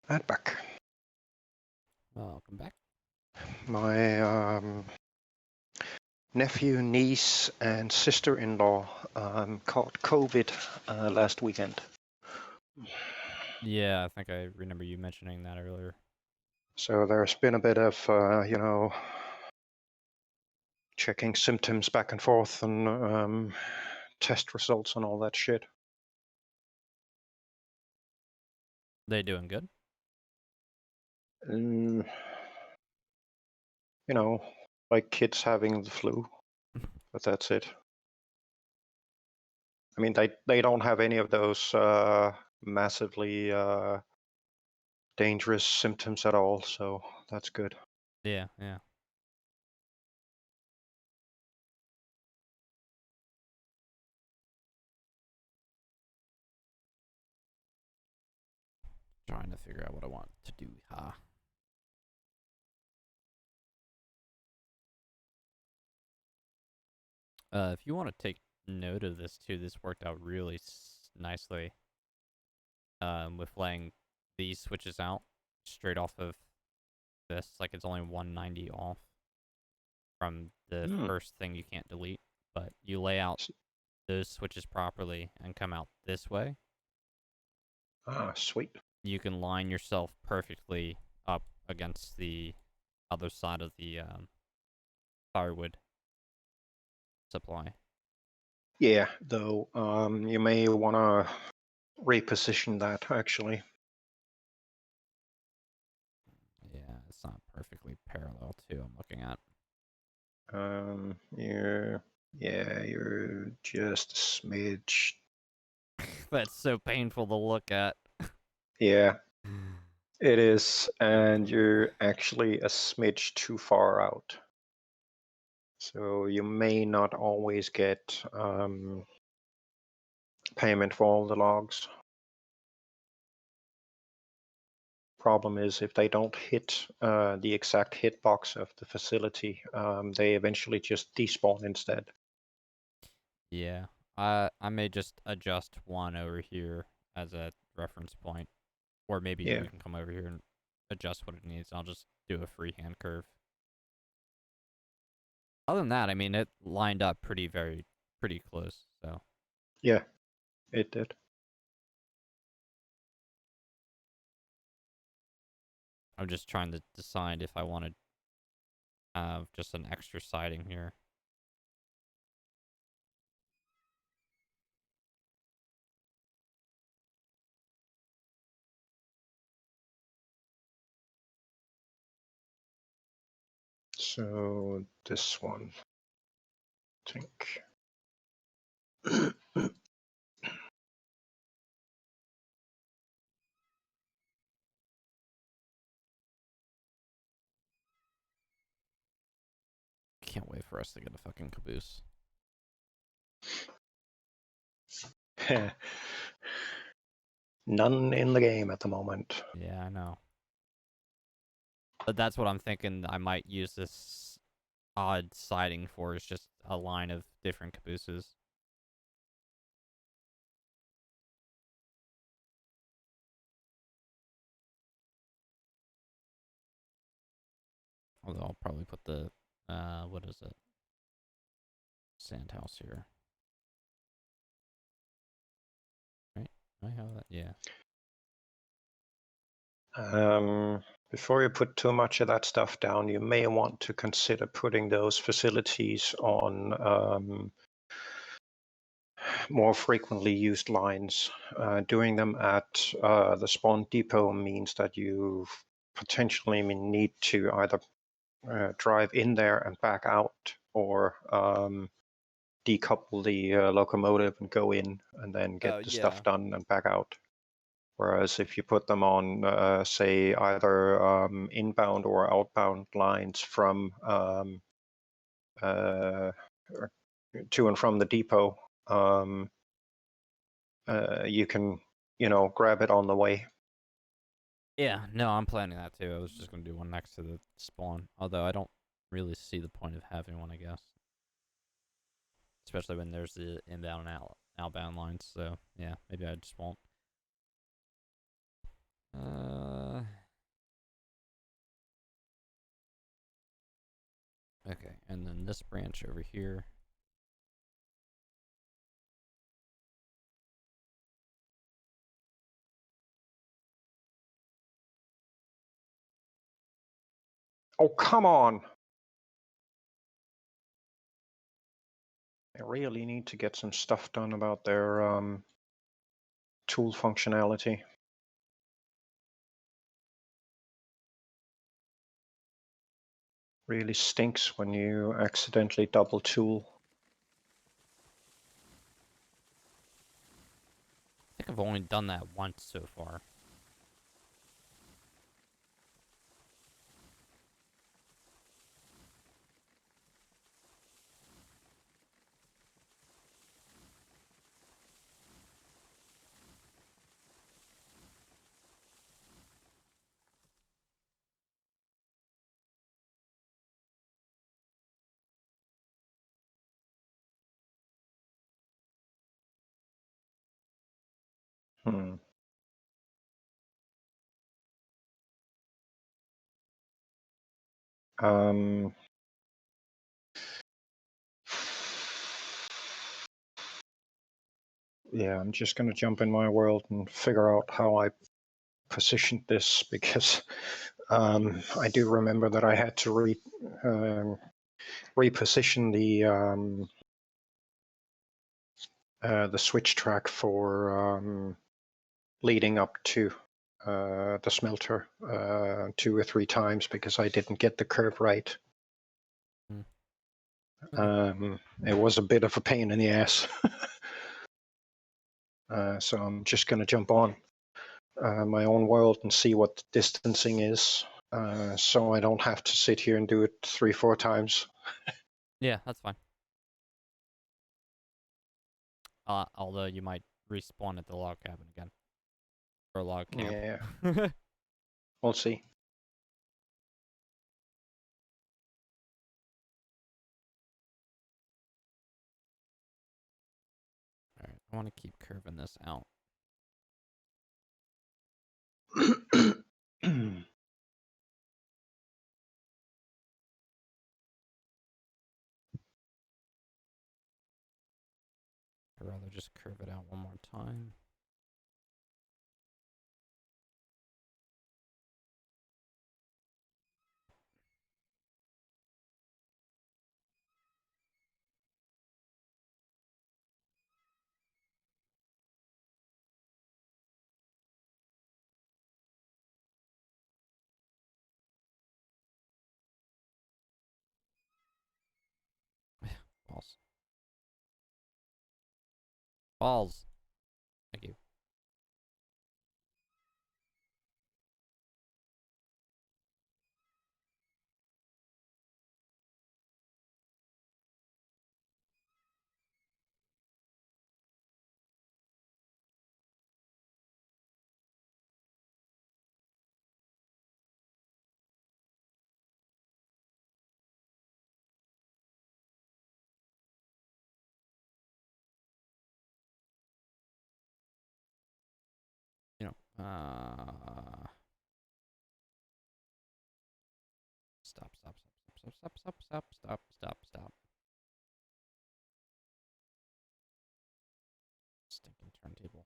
And back. Welcome back. My nephew, niece, and sister-in-law caught COVID last weekend. Yeah, I think I remember you mentioning that earlier. So there's been a bit of, checking symptoms back and forth and test results and all that shit. They doing good? And, you know, like kids having the flu, but that's it. I mean, they don't have any of those massively dangerous symptoms at all, so that's good. Yeah, yeah. Trying to figure out what I want to do, huh? If you want to take note of this too, this worked out really nicely. With laying these switches out straight off of this, like it's only 190 off from the Hmm. first thing you can't delete. but you lay out those switches properly and come out this way, Ah, sweet. you can line yourself perfectly up against the other side of the firewood supply. Yeah, though you may want to reposition that actually. Yeah, it's not perfectly parallel too. I'm looking at. You're just a smidge. That's so painful to look at. Yeah, it is, and you're actually a smidge too far out. So you may not always get payment for all the logs. Problem is, if they don't hit the exact hitbox of the facility, they eventually just despawn instead. Yeah. I may just adjust one over here as a reference point. Or maybe Yeah, you can come over here and adjust what it needs. I'll just do a freehand curve. Other than that, I mean, it lined up pretty close. So yeah, it did. I'm just trying to decide if I want to have just an extra siding here. So this one, I think. Can't wait for us to get a fucking caboose. None in the game at the moment. Yeah, I know. But that's what I'm thinking I might use this odd siding for, is just a line of different cabooses. Although I'll probably put the, what is it? Sand house here. Right? I have that? Yeah. Before you put too much of that stuff down, you may want to consider putting those facilities on more frequently used lines. Doing them at the spawn depot means that you potentially need to either drive in there and back out, or decouple the locomotive and go in and then get the Yeah. stuff done and back out. Whereas if you put them on, say, either inbound or outbound lines from to and from the depot, you can, grab it on the way. Yeah, no, I'm planning that too. I was just gonna do one next to the spawn. Although I don't really see the point of having one, I guess. Especially when there's the inbound and outbound lines. So yeah, maybe I just won't. Okay, and then this branch over here. Oh, come on! They really need to get some stuff done about their tool functionality. Really stinks when you accidentally double tool. I think I've only done that once so far. Hmm. Um, Yeah, I'm just going to jump in my world and figure out how I positioned this, because I do remember that I had to reposition the switch track for leading up to the smelter 2 or 3 times, because I didn't get the curve right. Okay. It was a bit of a pain in the ass. So I'm just going to jump on my own world and see what the distancing is, so I don't have to sit here and do it 3-4 times. Yeah, that's fine. Although you might respawn at the log cabin again. Or log camp. Yeah, we'll see. Alright, I want to keep curving this out. I'd rather just curve it out one more time. Balls. Balls. Thank you. You know, stop, stop, stop, stop, stop, stop, stop, stop, stop. Stinking turntable.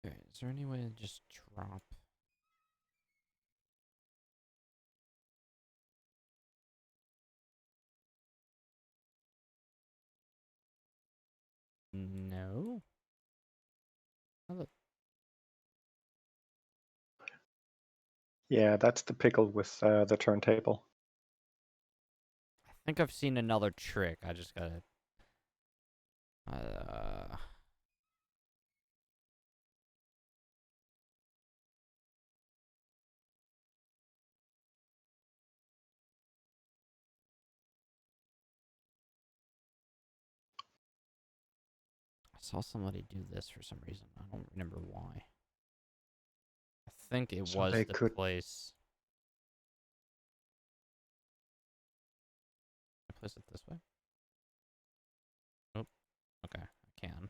Okay, is there any way to just drop? No? How Yeah, that's the pickle with the turntable. I think I've seen another trick. I just gotta. Uh, I saw somebody do this for some reason. I don't remember why. I think it So was they the could. place. Can I place it this way? Nope. Okay, I can.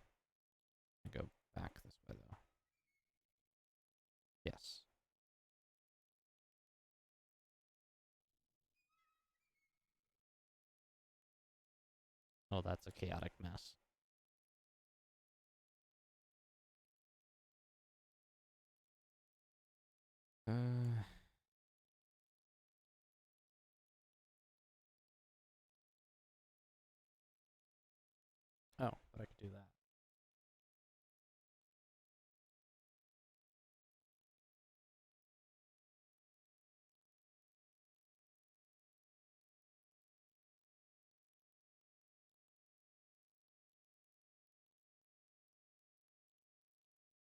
I go back this way though. Yes. Oh, that's a chaotic mess. Uh. Oh, but I could do that.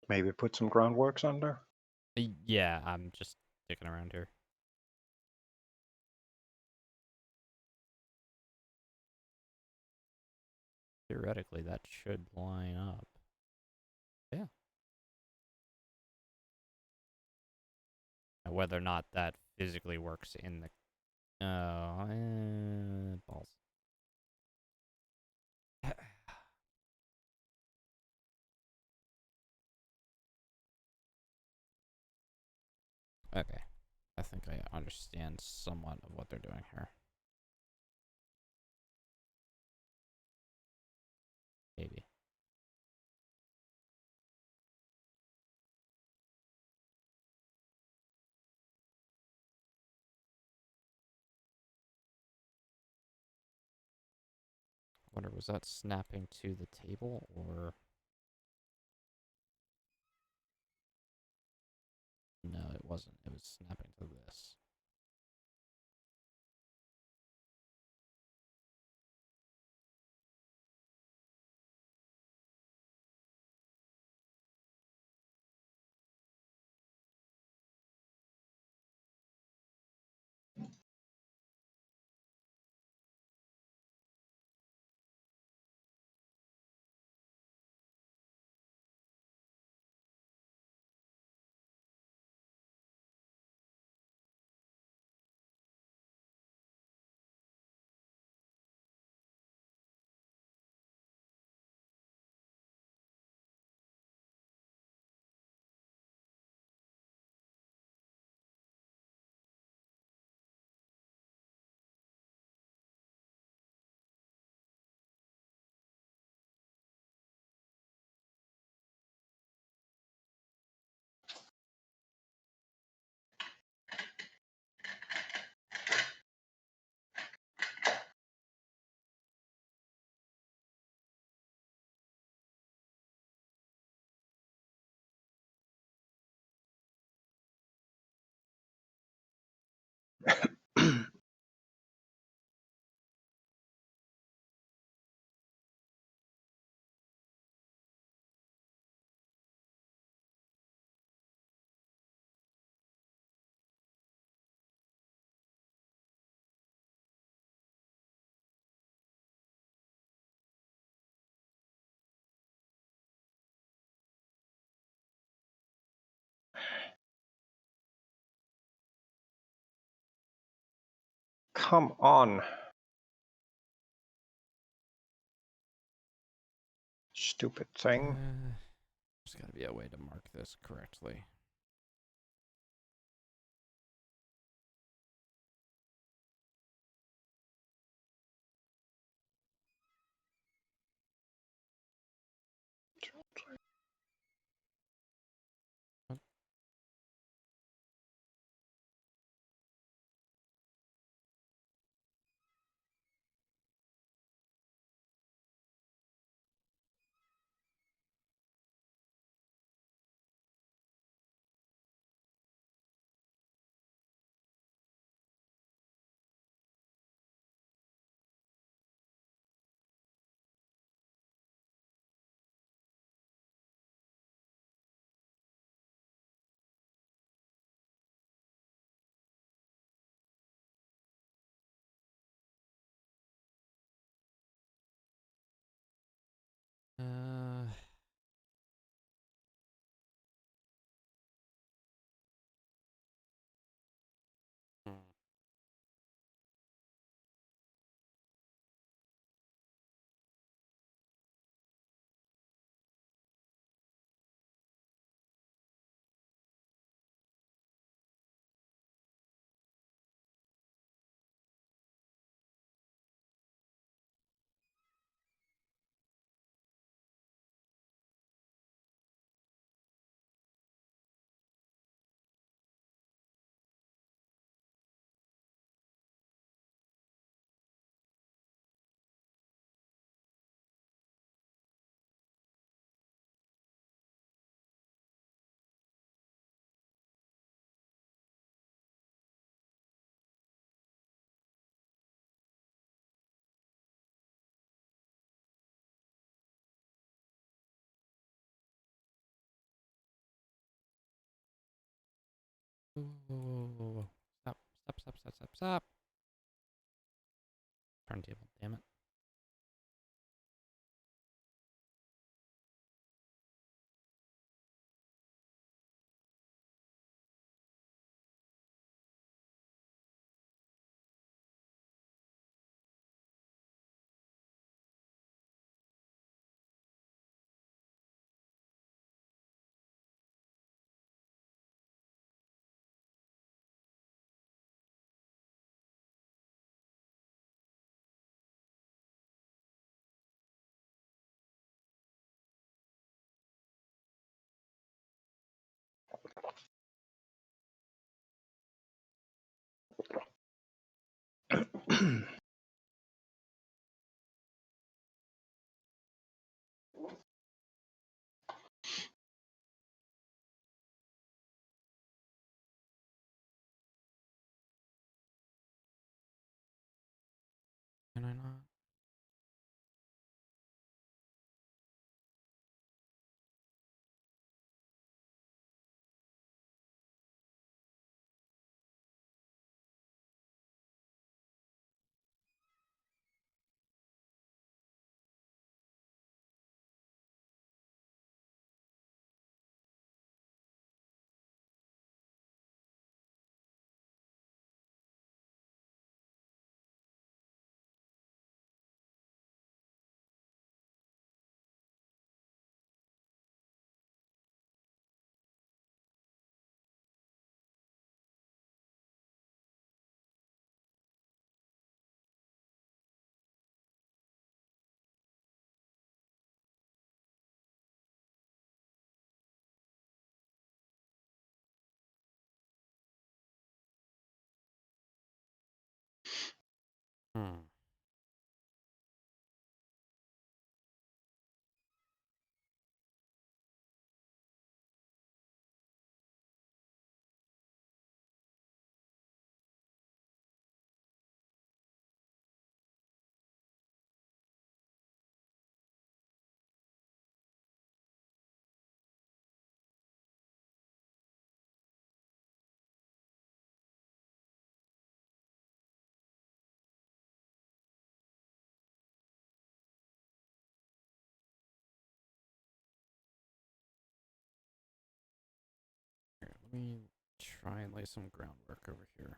Maybe put some groundworks under. Yeah, I'm just sticking around here. Theoretically, that should line up. Yeah. Whether or not that physically works in the balls. Okay, I think I understand somewhat of what they're doing here. Maybe. Wonder, was that snapping to the table or no? It wasn't. It was snapping to this. Come on. Stupid thing. There's got to be a way to mark this correctly. Uh, hmm. Whoa. Stop, stop, stop, stop, stop, stop. Turntable, damn it. Can I not? Hmm. Here, let me try and lay some groundwork over here.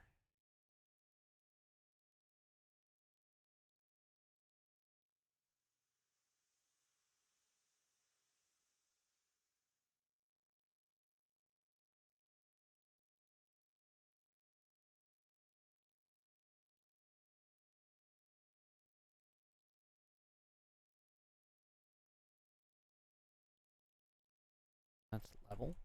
That's level.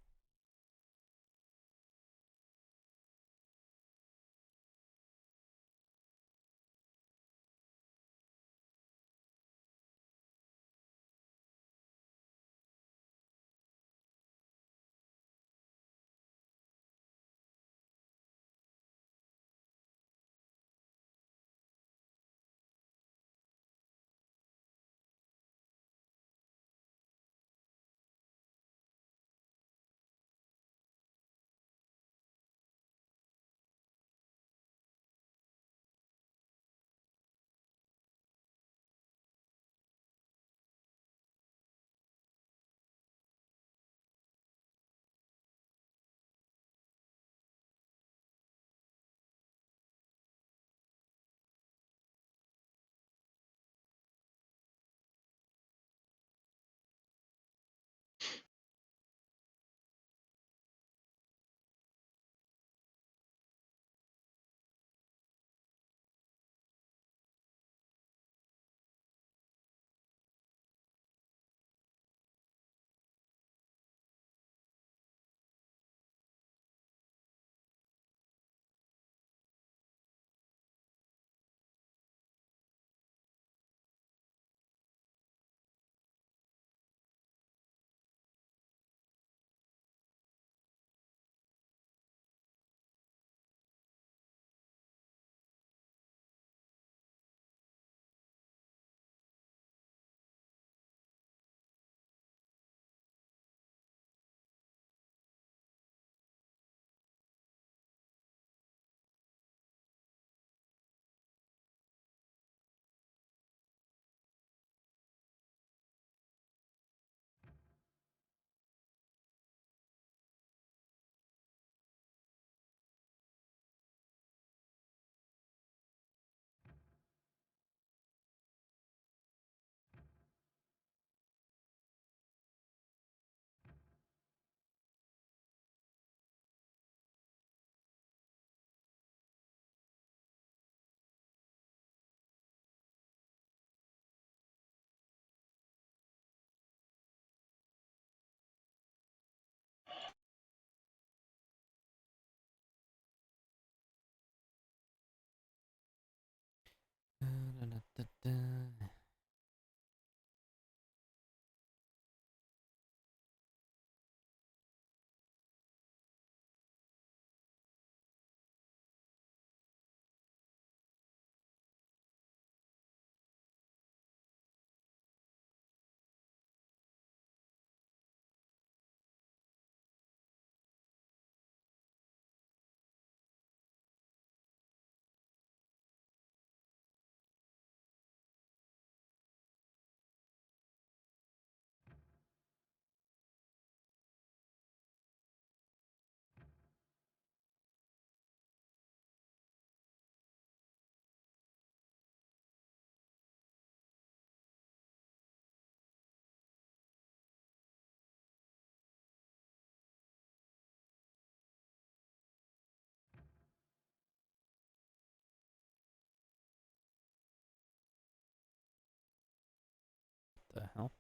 The hell?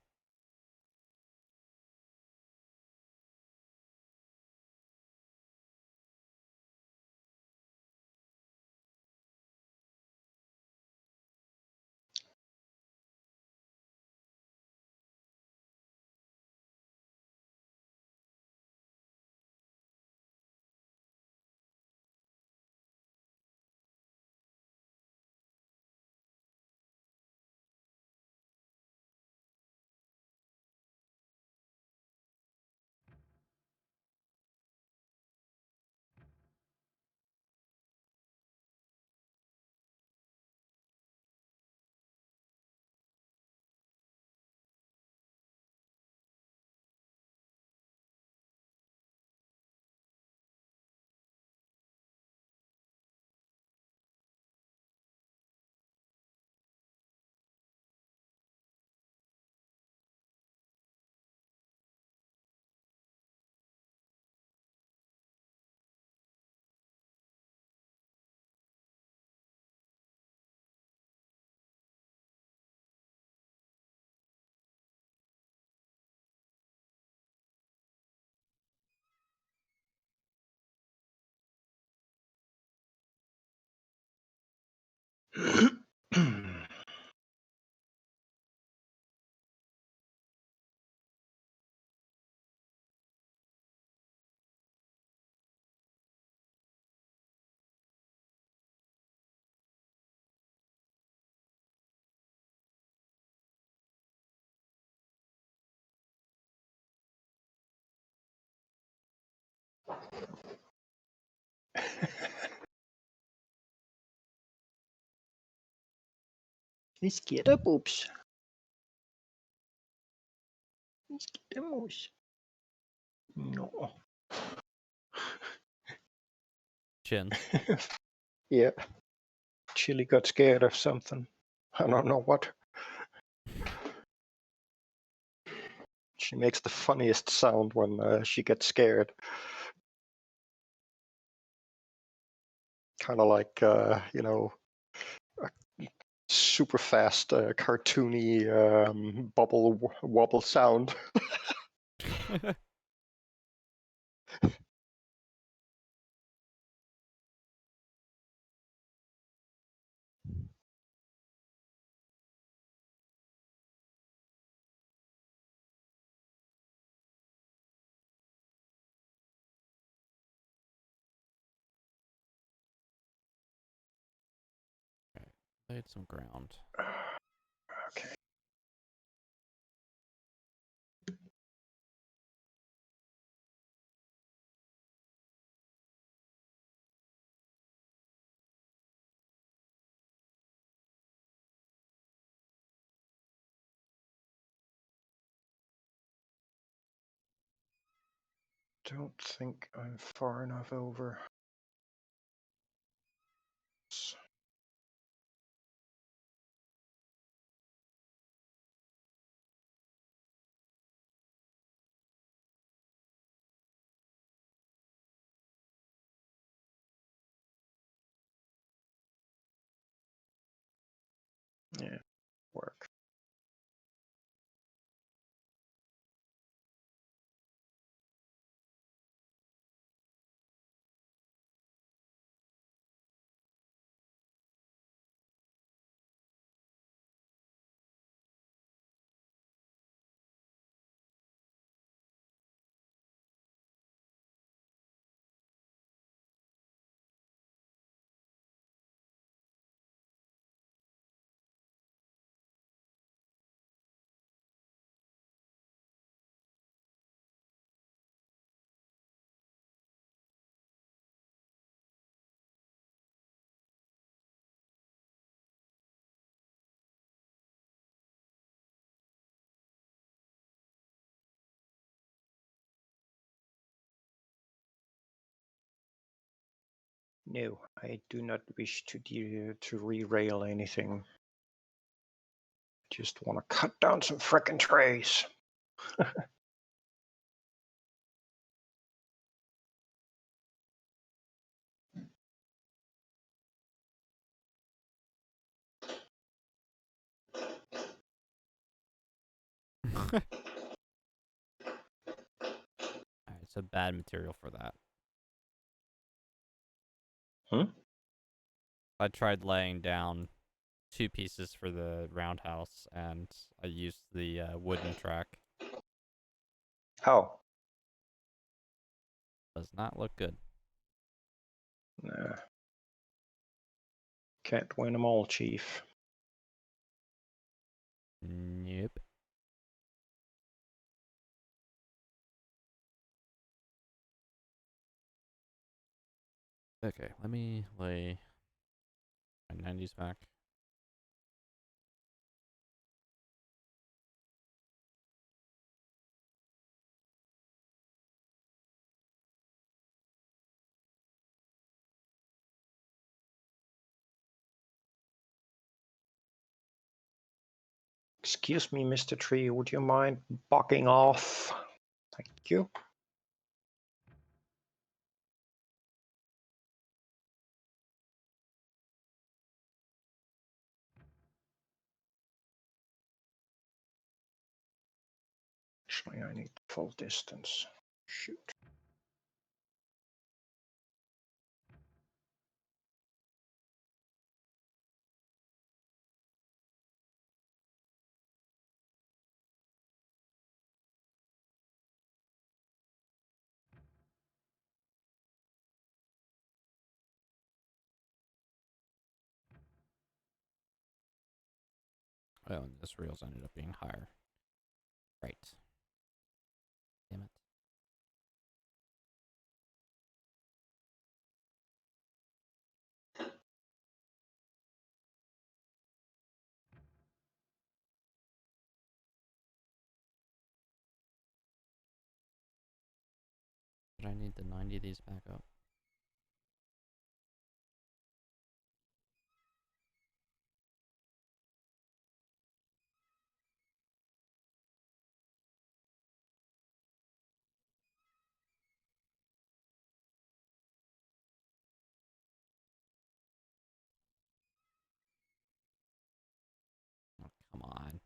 Vi sker boobs. Vi sker mus. No. Chins. Yeah. Chili got scared of something. I don't know what. She makes the funniest sound when she gets scared. Kind of like, a super fast, cartoony bubble wobble sound. Laid some ground. Okay. Don't think I'm far enough over. Yeah, work. No, I do not wish to re-rail anything. Just want to cut down some frickin' trees. Alright, so bad material for that. I tried laying down 2 pieces for the roundhouse, and I used the wooden track. How? Does not look good. Nah. Can't win them all, Chief. Nope. Okay, let me lay my 90s back. Excuse me, Mr. Tree, would you mind bucking off? Thank you. Actually, I need full distance. Shoot. Oh, and this rails ended up being higher. Right. Damn it. But I need to 90 these back up. Oh, come on.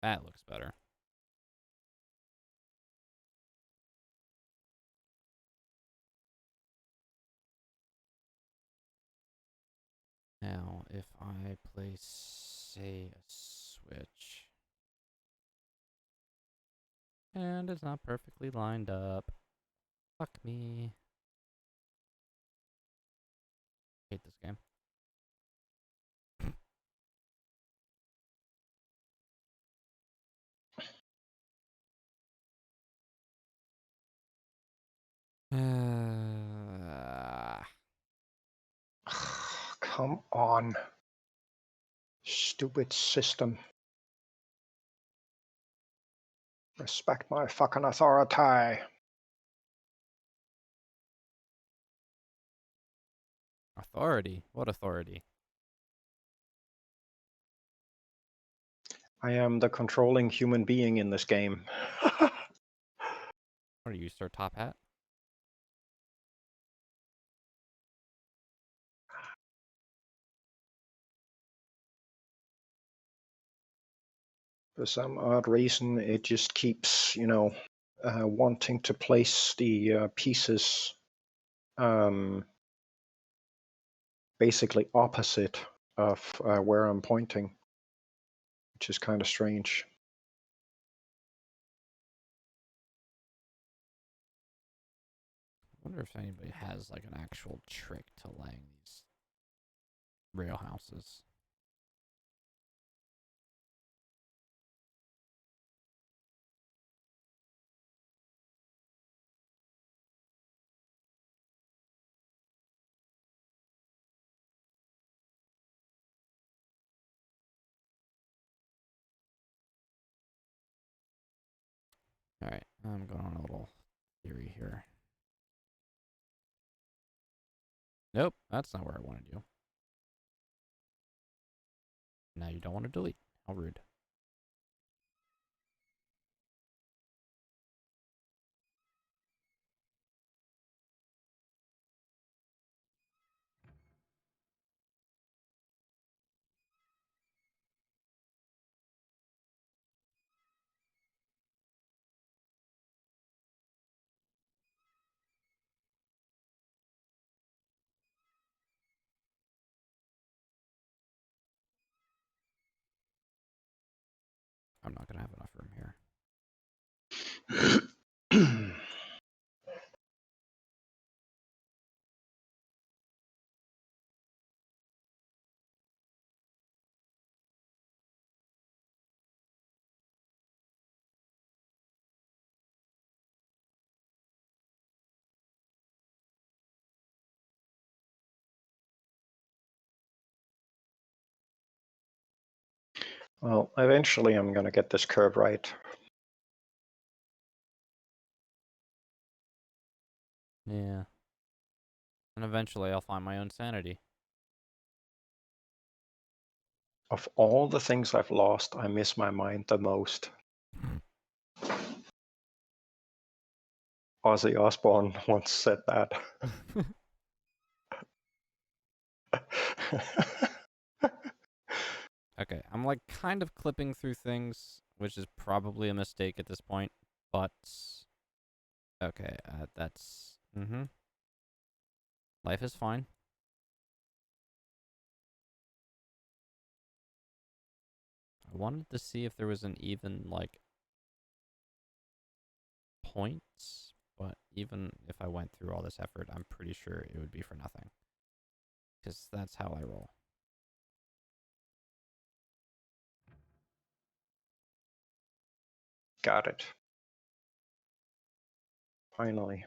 That looks better. Now, if I place say a switch. And it's not perfectly lined up. Fuck me. Hate this game. Come on. Stupid system. Respect my fucking authority. Authority? What authority? I am the controlling human being in this game. What are you, Sir Top Hat? For some odd reason, it just keeps, wanting to place the pieces basically opposite of where I'm pointing, which is kind of strange. I wonder if anybody has like an actual trick to laying these rail houses. Alright, I'm going on a little theory here. Nope, that's not where I wanted you. Now you don't want to delete. How rude. I'm not going to have enough room here. Well, eventually I'm going to get this curve right. Yeah. And eventually I'll find my own sanity. Of all the things I've lost, I miss my mind the most. Ozzy Osbourne once said that. Okay, I'm like kind of clipping through things, which is probably a mistake at this point, but okay, that's life is fine. I wanted to see if there was an even like points, but even if I went through all this effort, I'm pretty sure it would be for nothing. Because that's how I roll. Got it. Finally.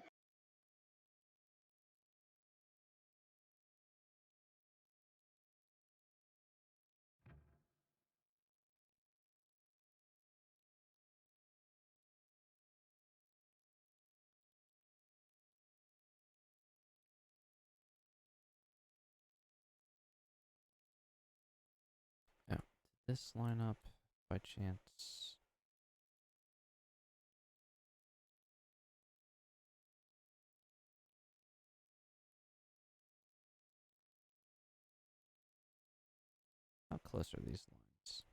Now, did this line up by chance? How close are these lines?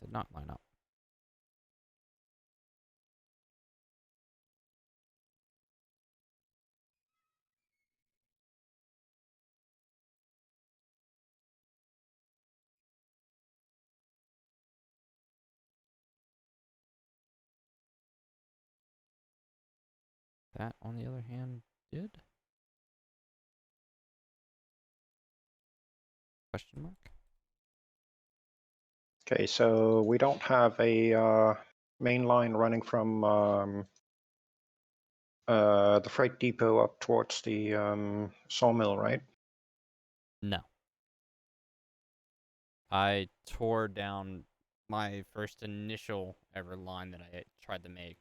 did not line up. That, on the other hand, did? Question mark? Okay, so we don't have a main line running from the freight depot up towards the sawmill, right? No. I tore down my first initial ever line that I tried to make.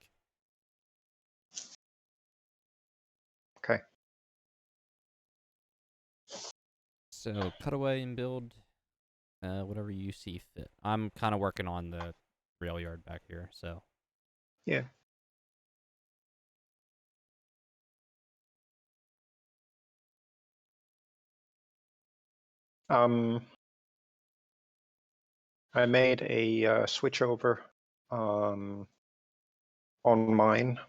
Okay. So cut away and build whatever you see fit. I'm kind of working on the rail yard back here, so. Yeah. I made a switch over on mine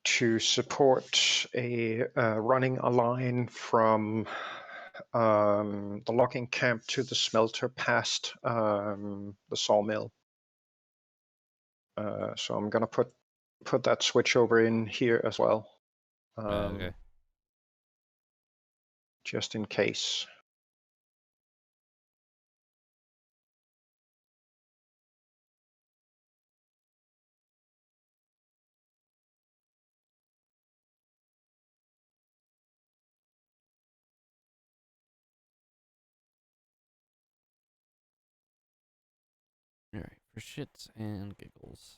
to support running a line from the logging camp to the smelter past the sawmill. So I'm gonna put that switch over in here as well, Okay. just in case. Alright, for shits and giggles.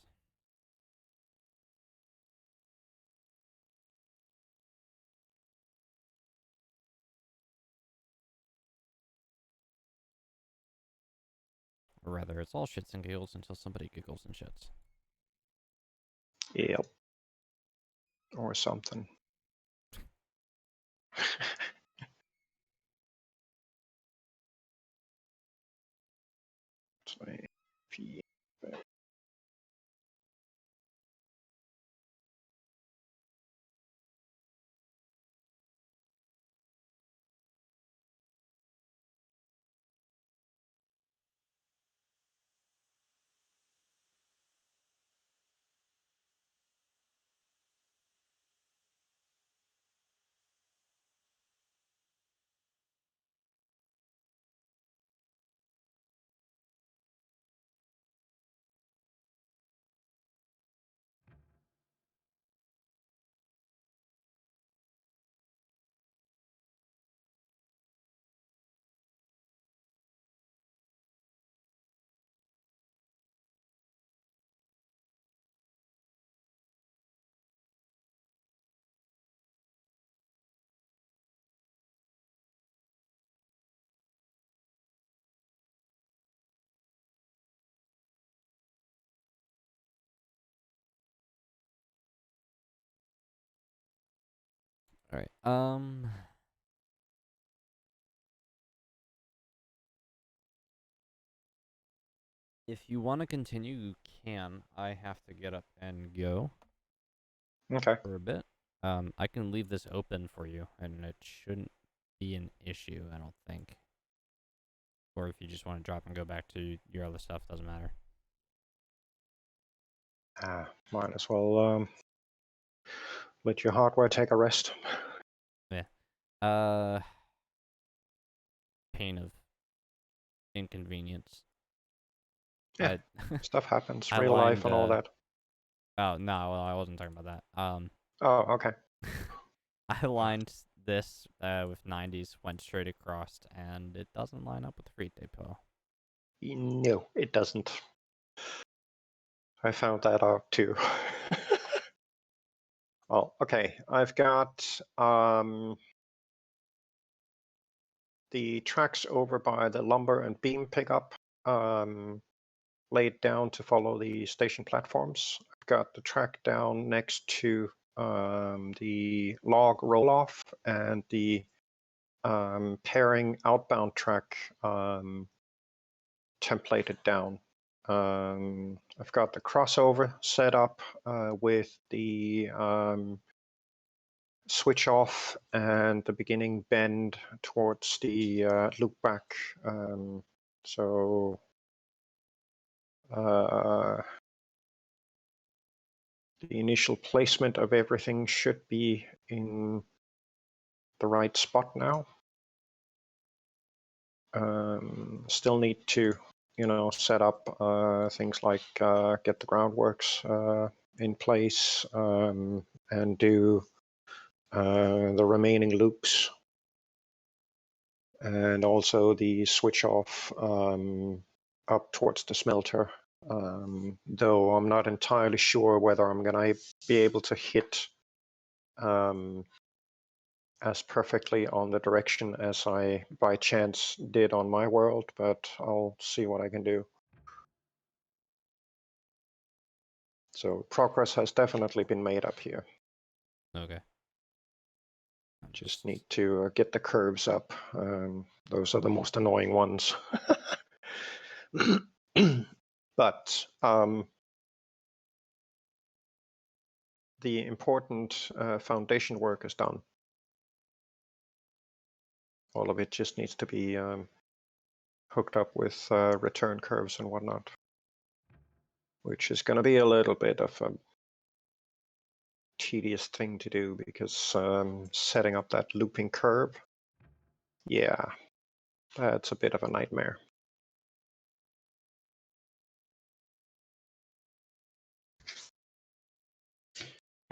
Or rather, it's all shits and giggles until somebody giggles and shits. Yep. Or something. Alright, if you want to continue, you can. I have to get up and go Okay. for a bit. I can leave this open for you, and it shouldn't be an issue, I don't think. Or if you just want to drop and go back to your other stuff, doesn't matter. Might as well let your hardware take a rest. Yeah. Pain of inconvenience. Yeah. Stuff happens, I real life lined, and all that. Oh, no, well, I wasn't talking about that. Oh, okay. I lined this with 90s, went straight across, and it doesn't line up with the freight depot. No, it doesn't. I found that out too. Well, okay. I've got the tracks over by the lumber and beam pickup laid down to follow the station platforms. I've got the track down next to the log roll-off and the pairing outbound track templated down. I've got the crossover set up with the switch off and the beginning bend towards the loop back. So the initial placement of everything should be in the right spot now. Still need to, set up things like get the groundworks in place and do the remaining loops, and also the switch off up towards the smelter. Though I'm not entirely sure whether I'm going to be able to hit as perfectly on the direction as I by chance did on my world, but I'll see what I can do. So progress has definitely been made up here. Okay. Just need to get the curves up. Those are the most annoying ones. But the important foundation work is done. All of it just needs to be hooked up with return curves and whatnot, which is going to be a little bit of a tedious thing to do, because setting up that looping curve, yeah, that's a bit of a nightmare.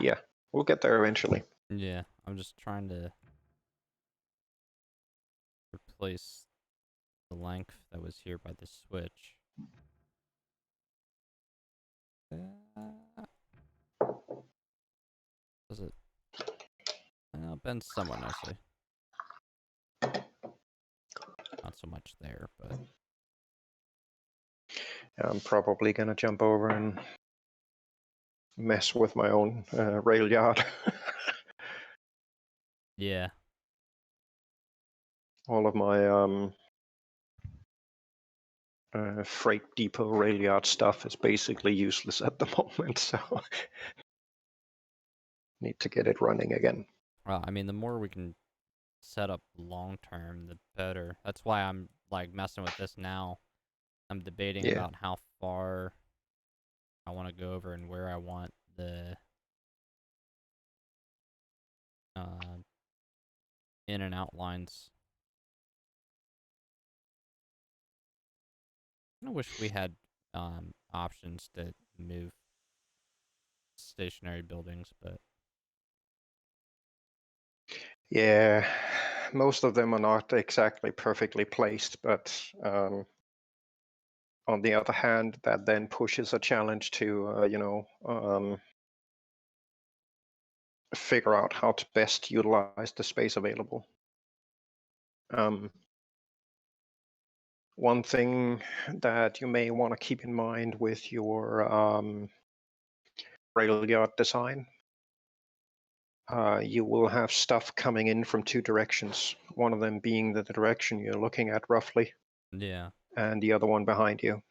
Yeah, we'll get there eventually. Yeah, I'm just trying to replace the length that was here by the switch. Does it? Bend somewhat nicely. Not so much there, but I'm probably going to jump over and mess with my own rail yard. yeah. All of my freight depot rail yard stuff is basically useless at the moment, so need to get it running again. Well, I mean, the more we can set up long term, the better. That's why I'm like messing with this now. I'm debating about how far I want to go over and where I want the in and out lines. I wish we had options to move stationary buildings, but yeah, most of them are not exactly perfectly placed, but on the other hand, that then pushes a challenge to figure out how to best utilize the space available. One thing that you may want to keep in mind with your rail yard design, you will have stuff coming in from two directions, one of them being the direction you're looking at roughly, yeah. and the other one behind you.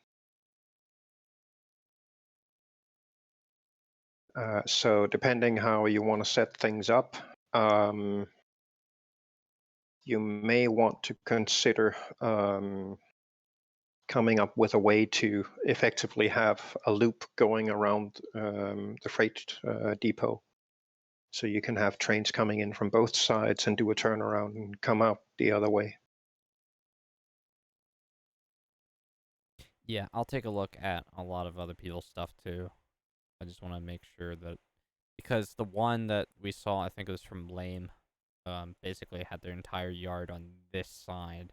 So depending how you want to set things up, you may want to consider coming up with a way to effectively have a loop going around the freight depot. So you can have trains coming in from both sides and do a turnaround and come out the other way. Yeah, I'll take a look at a lot of other people's stuff too. I just want to make sure that, because the one that we saw, I think it was from Lame, basically had their entire yard on this side.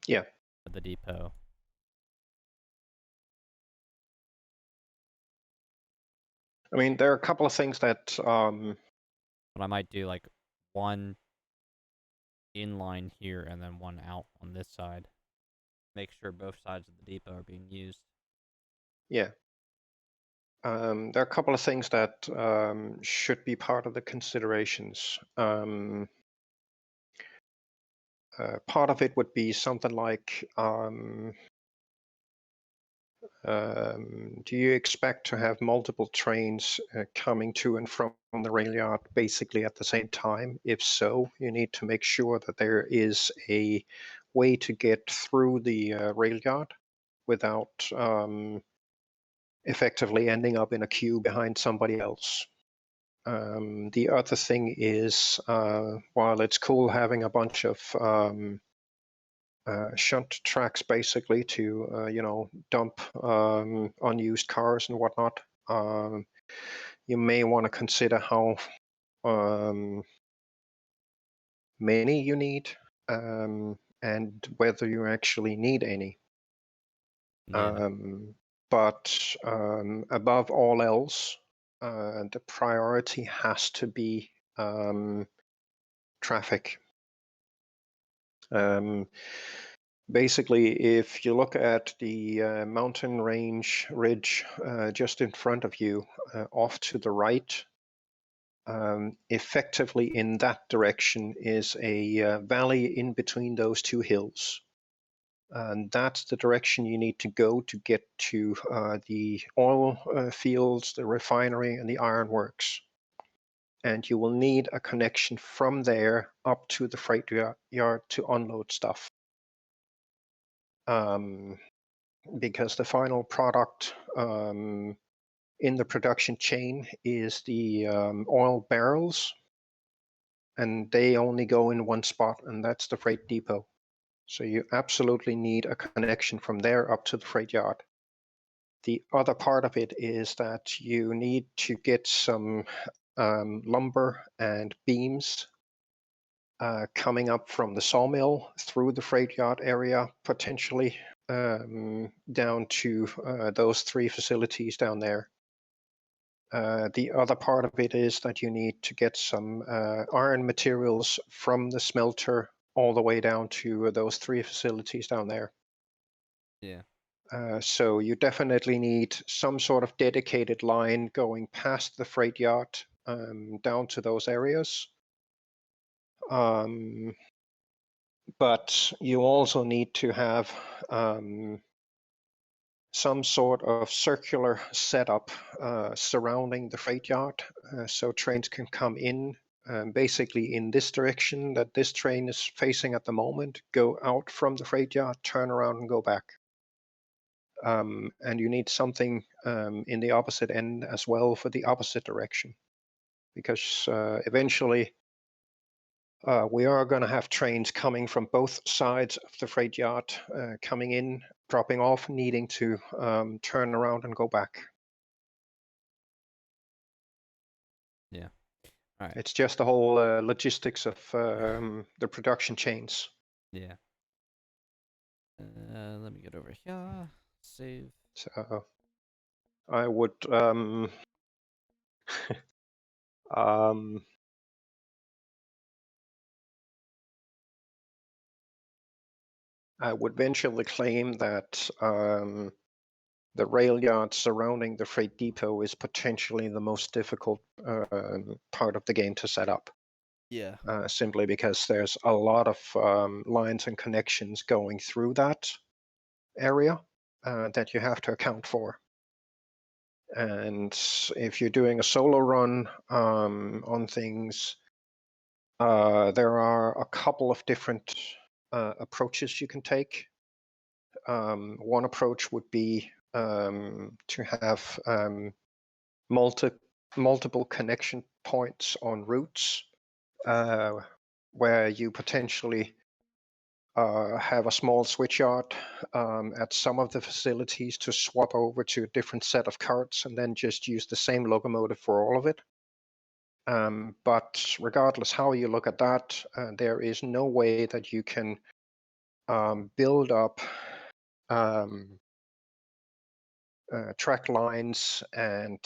Yeah. Of the depot. I mean, there are a couple of things that. But I might do like one inline here and then one out on this side. Make sure both sides of the depot are being used. Yeah. There are a couple of things that should be part of the considerations. Part of it would be something like, do you expect to have multiple trains coming to and from the rail yard basically at the same time? If so, you need to make sure that there is a way to get through the rail yard without effectively ending up in a queue behind somebody else. The other thing is, while it's cool having a bunch of shunt tracks basically to dump unused cars and whatnot, you may want to consider how um, many you need, and whether you actually need any. Yeah. But above all else, the priority has to be traffic. Basically, if you look at the mountain ridge just in front of you, off to the right, effectively in that direction is a valley in between those two hills. And that's the direction you need to go to get to the oil fields, the refinery, and the ironworks. And you will need a connection from there up to the freight yard to unload stuff. Because the final product in the production chain is the oil barrels, and they only go in one spot, and that's the freight depot. So you absolutely need a connection from there up to the freight yard. The other part of it is that you need to get some lumber and beams coming up from the sawmill through the freight yard area, potentially down to those three facilities down there. The other part of it is that you need to get some iron materials from the smelter all the way down to those three facilities down there. Yeah. So you definitely need some sort of dedicated line going past the freight yard down to those areas. But you also need to have some sort of circular setup surrounding the freight yard, so trains can come in basically in this direction that this train is facing at the moment, go out from the freight yard, turn around and go back. And you need something in the opposite end as well for the opposite direction, because eventually we are going to have trains coming from both sides of the freight yard, coming in, dropping off, needing to turn around and go back. Yeah. All right. It's just the whole logistics of the production chains. Yeah. Let me get over here. Save. So I would um, I would venture the claim that the rail yard surrounding the freight depot is potentially the most difficult part of the game to set up. Yeah. Simply because there's a lot of lines and connections going through that area that you have to account for. And if you're doing a solo run on things, there are a couple of different approaches you can take. One approach would be to have multiple connection points on routes where you potentially have a small switch yard at some of the facilities to swap over to a different set of carts and then just use the same locomotive for all of it. But regardless how you look at that, there is no way that you can build up track lines and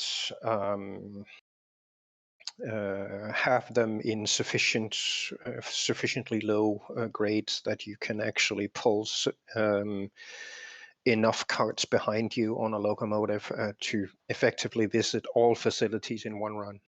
have them in sufficiently low grades that you can actually pull enough carts behind you on a locomotive to effectively visit all facilities in one run.